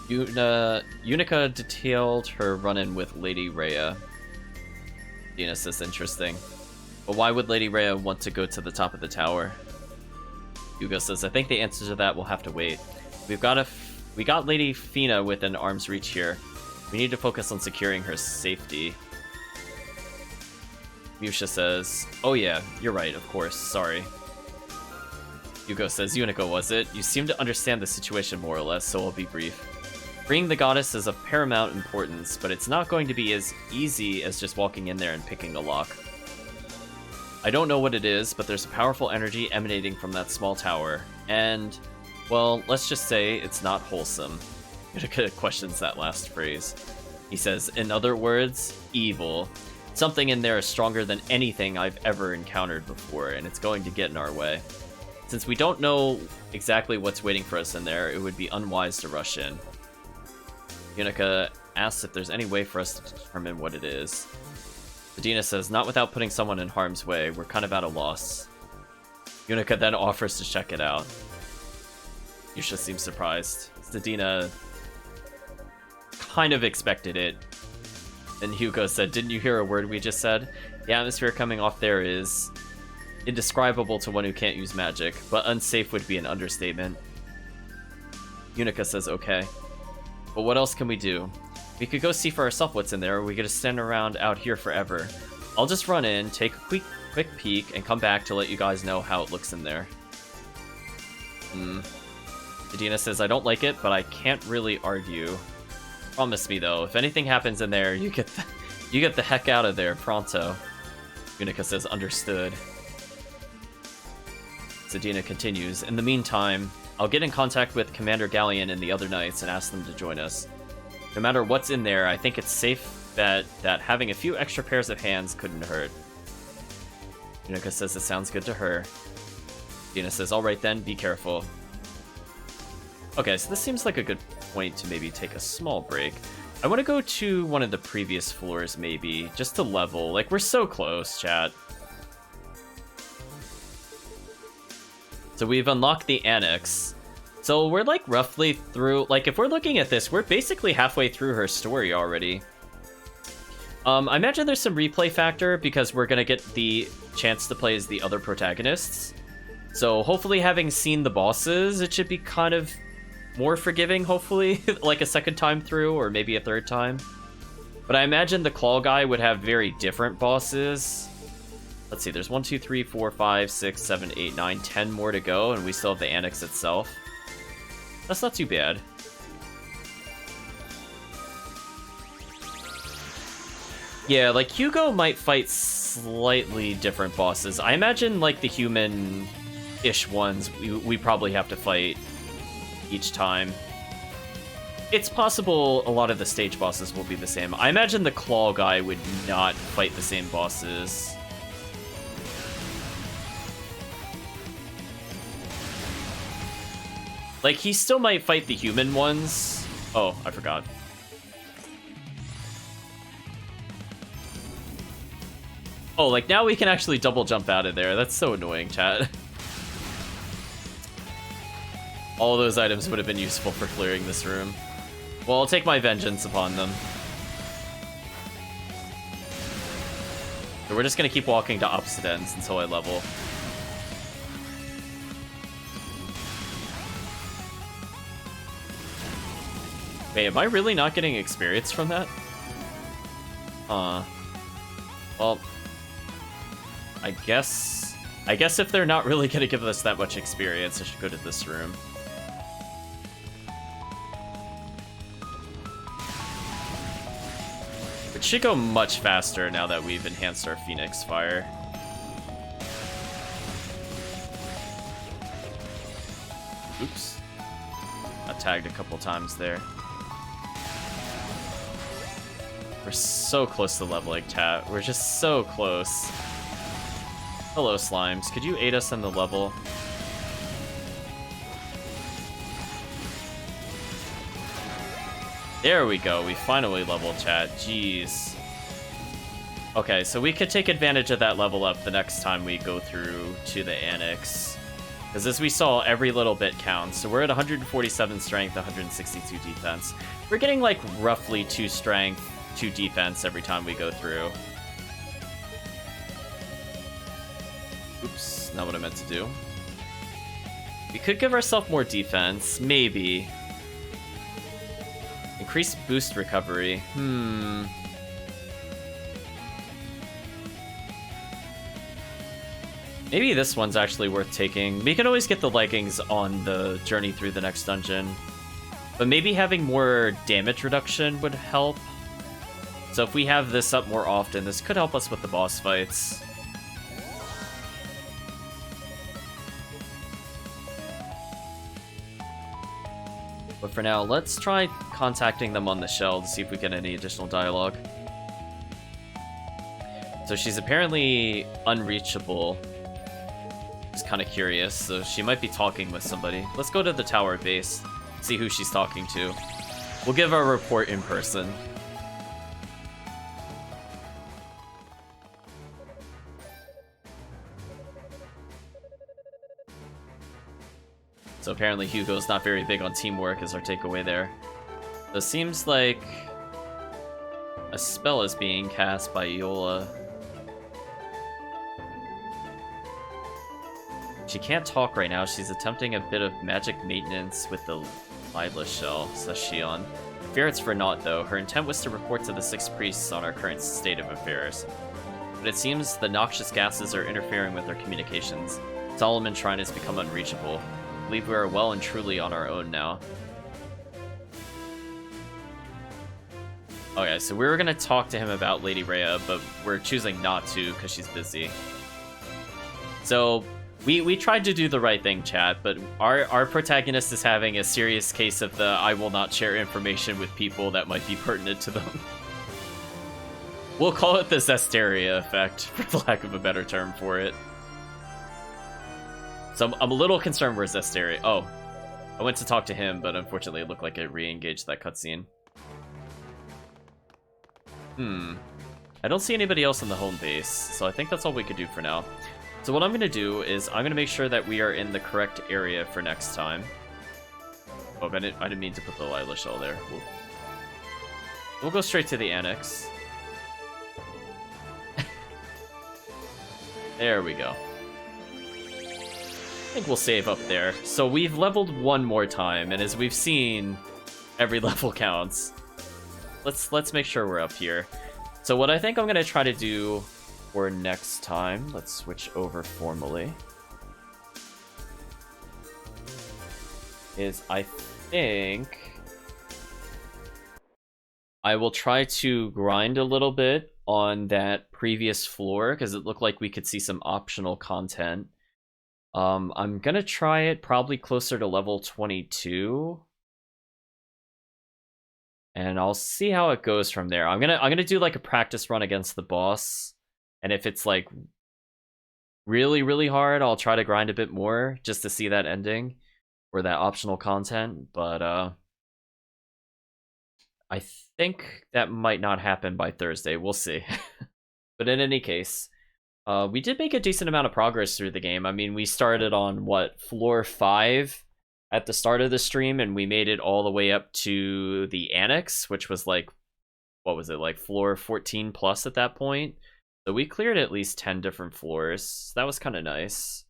Yunica detailed her run-in with Lady Rhea. Dina says, interesting. But why would Lady Rhea want to go to the top of the tower? Hugo says, I think the answer to that will have to wait. We got Lady Fina within arm's reach here. We need to focus on securing her safety. Musha says, oh yeah, you're right, of course, sorry. Hugo says, Yunica, was it? You seem to understand the situation more or less, so I'll be brief. Freeing the goddess is of paramount importance, but it's not going to be as easy as just walking in there and picking a lock. I don't know what it is, but there's a powerful energy emanating from that small tower, and, well, let's just say it's not wholesome. Yunica questions that last phrase. He says, in other words, evil. Something in there is stronger than anything I've ever encountered before, and it's going to get in our way. Since we don't know exactly what's waiting for us in there, it would be unwise to rush in. Yunica asks if there's any way for us to determine what it is. Sedina says, not without putting someone in harm's way. We're kind of at a loss. Yunica then offers to check it out. Yusha seems surprised. Sedina kind of expected it. And Hugo said, didn't you hear a word we just said? The atmosphere coming off there is indescribable to one who can't use magic, but unsafe would be an understatement. Yunica says, okay. But what else can we do? We could go see for ourselves what's in there, or we could just stand around out here forever. I'll just run in, take a quick peek, and come back to let you guys know how it looks in there. Adina says, I don't like it, but I can't really argue. Promise me, though, if anything happens in there, you get the heck out of there, pronto. Yunica says, understood. Sedina continues, in the meantime, I'll get in contact with Commander Galleon and the other knights and ask them to join us. No matter what's in there, I think it's safe that having a few extra pairs of hands couldn't hurt. Yunica says it sounds good to her. Dina says, alright then, be careful. Okay, so this seems like a good point to maybe take a small break. I want to go to one of the previous floors, maybe, just to level. Like, we're so close, chat. So we've unlocked the annex. So we're, like, roughly through... Like, if we're looking at this, we're basically halfway through her story already. I imagine there's some replay factor, because we're going to get the chance to play as the other protagonists. So hopefully, having seen the bosses, it should be kind of more forgiving, hopefully, like a second time through, or maybe a third time. But I imagine the Claw guy would have very different bosses. Let's see, there's 1, 2, 3, 4, 5, 6, 7, 8, 9, 10 more to go, and we still have the annex itself. That's not too bad. Yeah, like, Hugo might fight slightly different bosses. I imagine, like, the human-ish ones we probably have to fight each time. It's possible a lot of the stage bosses will be the same. I imagine the Claw guy would not fight the same bosses. Like, he still might fight the human ones. Oh, I forgot. Oh, like, now we can actually double jump out of there. That's so annoying, chat. All those items would have been useful for clearing this room. Well, I'll take my vengeance upon them. So we're just gonna keep walking to opposite ends until I level. Wait, am I really not getting experience from that? Well, I guess if they're not really gonna give us that much experience, I should go to this room. It should go much faster now that we've enhanced our Phoenix Fire. Oops. Got tagged a couple times there. We're so close to leveling, chat. We're just so close. Hello, Slimes. Could you aid us in the level? There we go. We finally leveled, chat. Jeez. Okay, so we could take advantage of that level up the next time we go through to the annex. Because as we saw, every little bit counts. So we're at 147 strength, 162 defense. We're getting like roughly 2 strength, 2 defense every time we go through. Oops, not what I meant to do. We could give ourselves more defense, maybe. Increase boost recovery. Maybe this one's actually worth taking. We can always get the leggings on the journey through the next dungeon. But maybe having more damage reduction would help. So if we have this up more often, this could help us with the boss fights. But for now, let's try contacting them on the shell to see if we get any additional dialogue. So she's apparently unreachable. Just kind of curious, so she might be talking with somebody. Let's go to the tower base, see who she's talking to. We'll give our report in person. So apparently Hugo's not very big on teamwork is our takeaway there. So it seems like a spell is being cast by Iola. She can't talk right now. She's attempting a bit of magic maintenance with the Lila shell, says Shion. Fear it's for naught, though. Her intent was to report to the six priests on our current state of affairs. But it seems the noxious gases are interfering with our communications. Solomon Shrine has become unreachable. I believe we are well and truly on our own now. Okay, so we were going to talk to him about Lady Rhea, but we're choosing not to because she's busy. So we tried to do the right thing, chat, but our protagonist is having a serious case of the I will not share information with people that might be pertinent to them. We'll call it the Zesteria effect, for the lack of a better term for it. So I'm a little concerned where Zesteria... Oh, I went to talk to him, but unfortunately it looked like it re-engaged that cutscene. I don't see anybody else on the home base, so I think that's all we could do for now. So what I'm going to do is I'm going to make sure that we are in the correct area for next time. Oh, I didn't mean to put the Lila shell there. We'll go straight to the annex. There we go. I think we'll save up there. So we've leveled one more time, and as we've seen, every level counts. Let's make sure we're up here. So what I think I'm going to try to do for next time, let's switch over formally, is I think I will try to grind a little bit on that previous floor, because it looked like we could see some optional content. I'm going to try it probably closer to level 22. And I'll see how it goes from there. I'm gonna do like a practice run against the boss, and if it's like really, really hard, I'll try to grind a bit more just to see that ending or that optional content. But I think that might not happen by Thursday. We'll see. But in any case, we did make a decent amount of progress through the game. I mean, we started on what, floor 5? At the start of the stream, and we made it all the way up to the annex, which was like, what was it, like floor 14 plus at that point. So we cleared at least 10 different floors. That was kind of nice.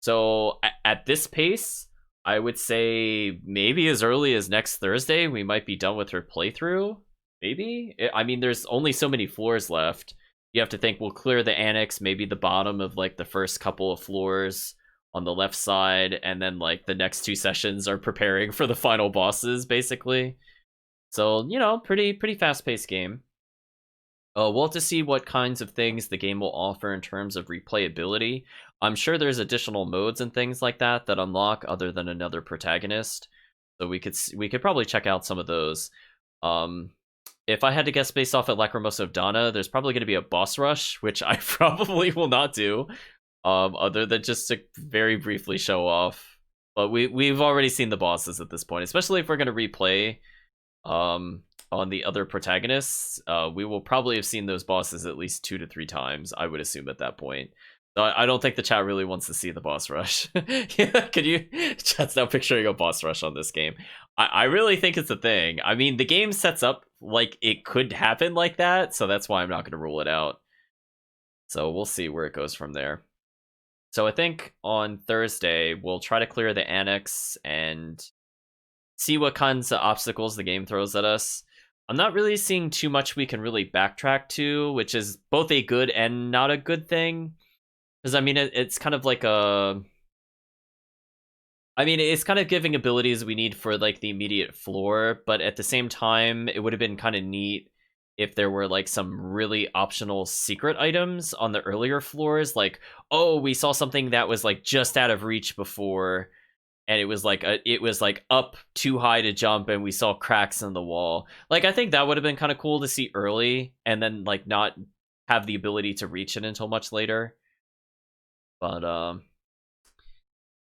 So at this pace, I would say maybe as early as next Thursday, we might be done with her playthrough. Maybe? I mean, there's only so many floors left. You have to think we'll clear the annex, maybe the bottom of like the first couple of floors on the left side, and then like the next 2 sessions are preparing for the final bosses, basically. So, you know, pretty fast-paced game. We'll have to see what kinds of things the game will offer in terms of replayability. I'm sure there's additional modes and things like that that unlock other than another protagonist. So we could probably check out some of those. If I had to guess based off at Lacrimosa of Dana, there's probably going to be a boss rush, which I probably will not do. Other than just to very briefly show off. But we've already seen the bosses at this point, especially if we're going to replay on the other protagonists. We will probably have seen those bosses at least 2 to 3 times, I would assume at that point. So I don't think the chat really wants to see the boss rush. Yeah, can you? Chat's now picturing a boss rush on this game. I really think it's a thing. I mean, the game sets up like it could happen like that, so that's why I'm not going to rule it out. So we'll see where it goes from there. So I think on Thursday, we'll try to clear the annex and see what kinds of obstacles the game throws at us. I'm not really seeing too much we can really backtrack to, which is both a good and not a good thing. Because I mean, it's kind of like a. I mean, it's kind of giving abilities we need for like the immediate floor, but at the same time, it would have been kind of neat if there were like some really optional secret items on the earlier floors. Like, oh, we saw something that was like just out of reach before, and it was like up too high to jump, and we saw cracks in the wall. Like, I think that would have been kind of cool to see early, and then like not have the ability to reach it until much later. But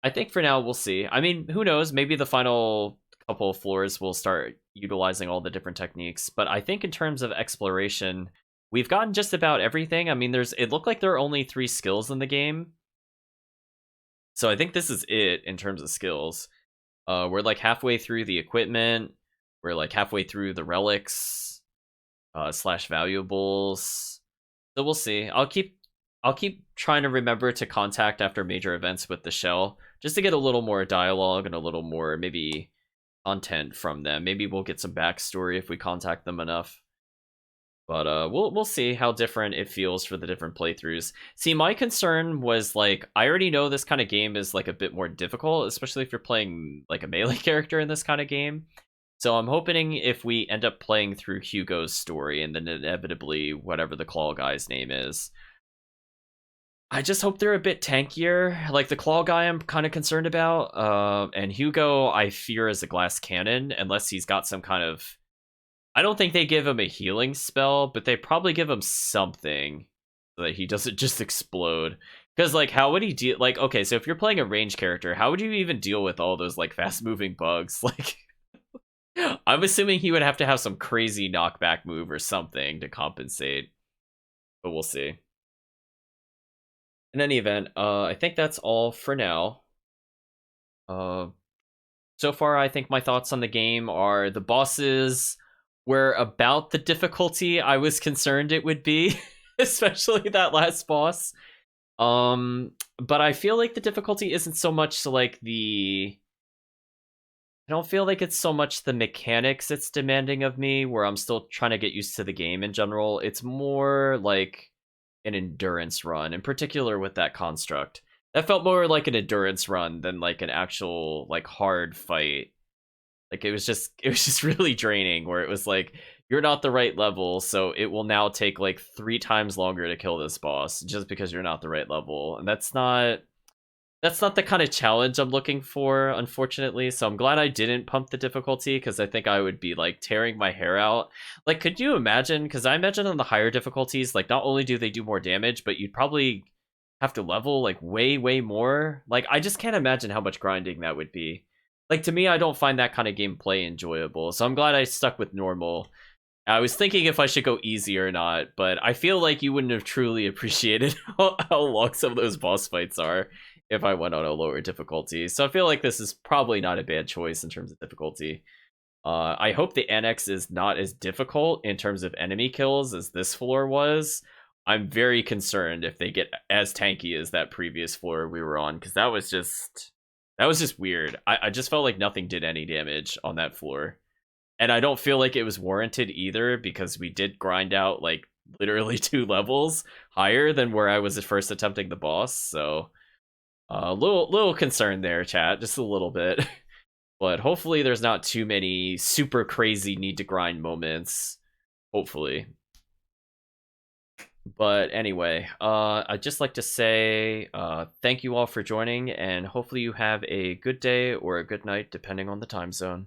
I think for now we'll see. I mean, who knows? Maybe the final couple of floors will start utilizing all the different techniques. But I think in terms of exploration, we've gotten just about everything. I mean, it looked like there are only 3 skills in the game. So I think this is it in terms of skills. We're like halfway through the equipment. We're like halfway through the relics, slash valuables. So we'll see. I'll keep trying to remember to contact after major events with the shell, just to get a little more dialogue and a little more maybe content from them. Maybe we'll get some backstory if we contact them enough. But we'll see how different it feels for the different playthroughs. See, my concern was like I already know this kind of game is like a bit more difficult, especially if you're playing like a melee character in this kind of game. So I'm hoping if we end up playing through Hugo's story and then inevitably whatever the claw guy's name is, I just hope they're a bit tankier. Like the claw guy, I'm kind of concerned about. And Hugo, I fear is a glass cannon, unless he's got some kind of. I don't think they give him a healing spell, but they probably give him something so that he doesn't just explode. Because like, how would he deal? Like, okay, so if you're playing a range character, how would you even deal with all those like fast moving bugs? Like, I'm assuming he would have to have some crazy knockback move or something to compensate. But we'll see. In any event, I think that's all for now. So far, I think my thoughts on the game are the bosses were about the difficulty I was concerned it would be, especially that last boss. But I feel like the difficulty isn't so much like the. I don't feel like it's so much the mechanics it's demanding of me, where I'm still trying to get used to the game in general. It's more like an endurance run, in particular with that construct. That felt more like an endurance run than like an actual like hard fight. Like it was just really draining where it was like you're not the right level, so it will now take like 3 times longer to kill this boss just because you're not the right level. And that's not the kind of challenge I'm looking for, unfortunately. So I'm glad I didn't pump the difficulty because I think I would be like tearing my hair out. Like, could you imagine? Because I imagine on the higher difficulties, like not only do they do more damage, but you'd probably have to level like way, way more. Like, I just can't imagine how much grinding that would be. Like, to me, I don't find that kind of gameplay enjoyable. So I'm glad I stuck with normal. I was thinking if I should go easy or not, but I feel like you wouldn't have truly appreciated how long some of those boss fights are if I went on a lower difficulty. So I feel like this is probably not a bad choice in terms of difficulty. I hope the annex is not as difficult in terms of enemy kills as this floor was. I'm very concerned if they get as tanky as that previous floor we were on, because that was just weird. I just felt like nothing did any damage on that floor. And I don't feel like it was warranted either, because we did grind out like literally 2 levels higher than where I was at first attempting the boss. So a little concerned there, chat, just a little bit. But hopefully there's not too many super crazy need to grind moments. Hopefully. But anyway, I'd just like to say thank you all for joining, and hopefully you have a good day or a good night, depending on the time zone.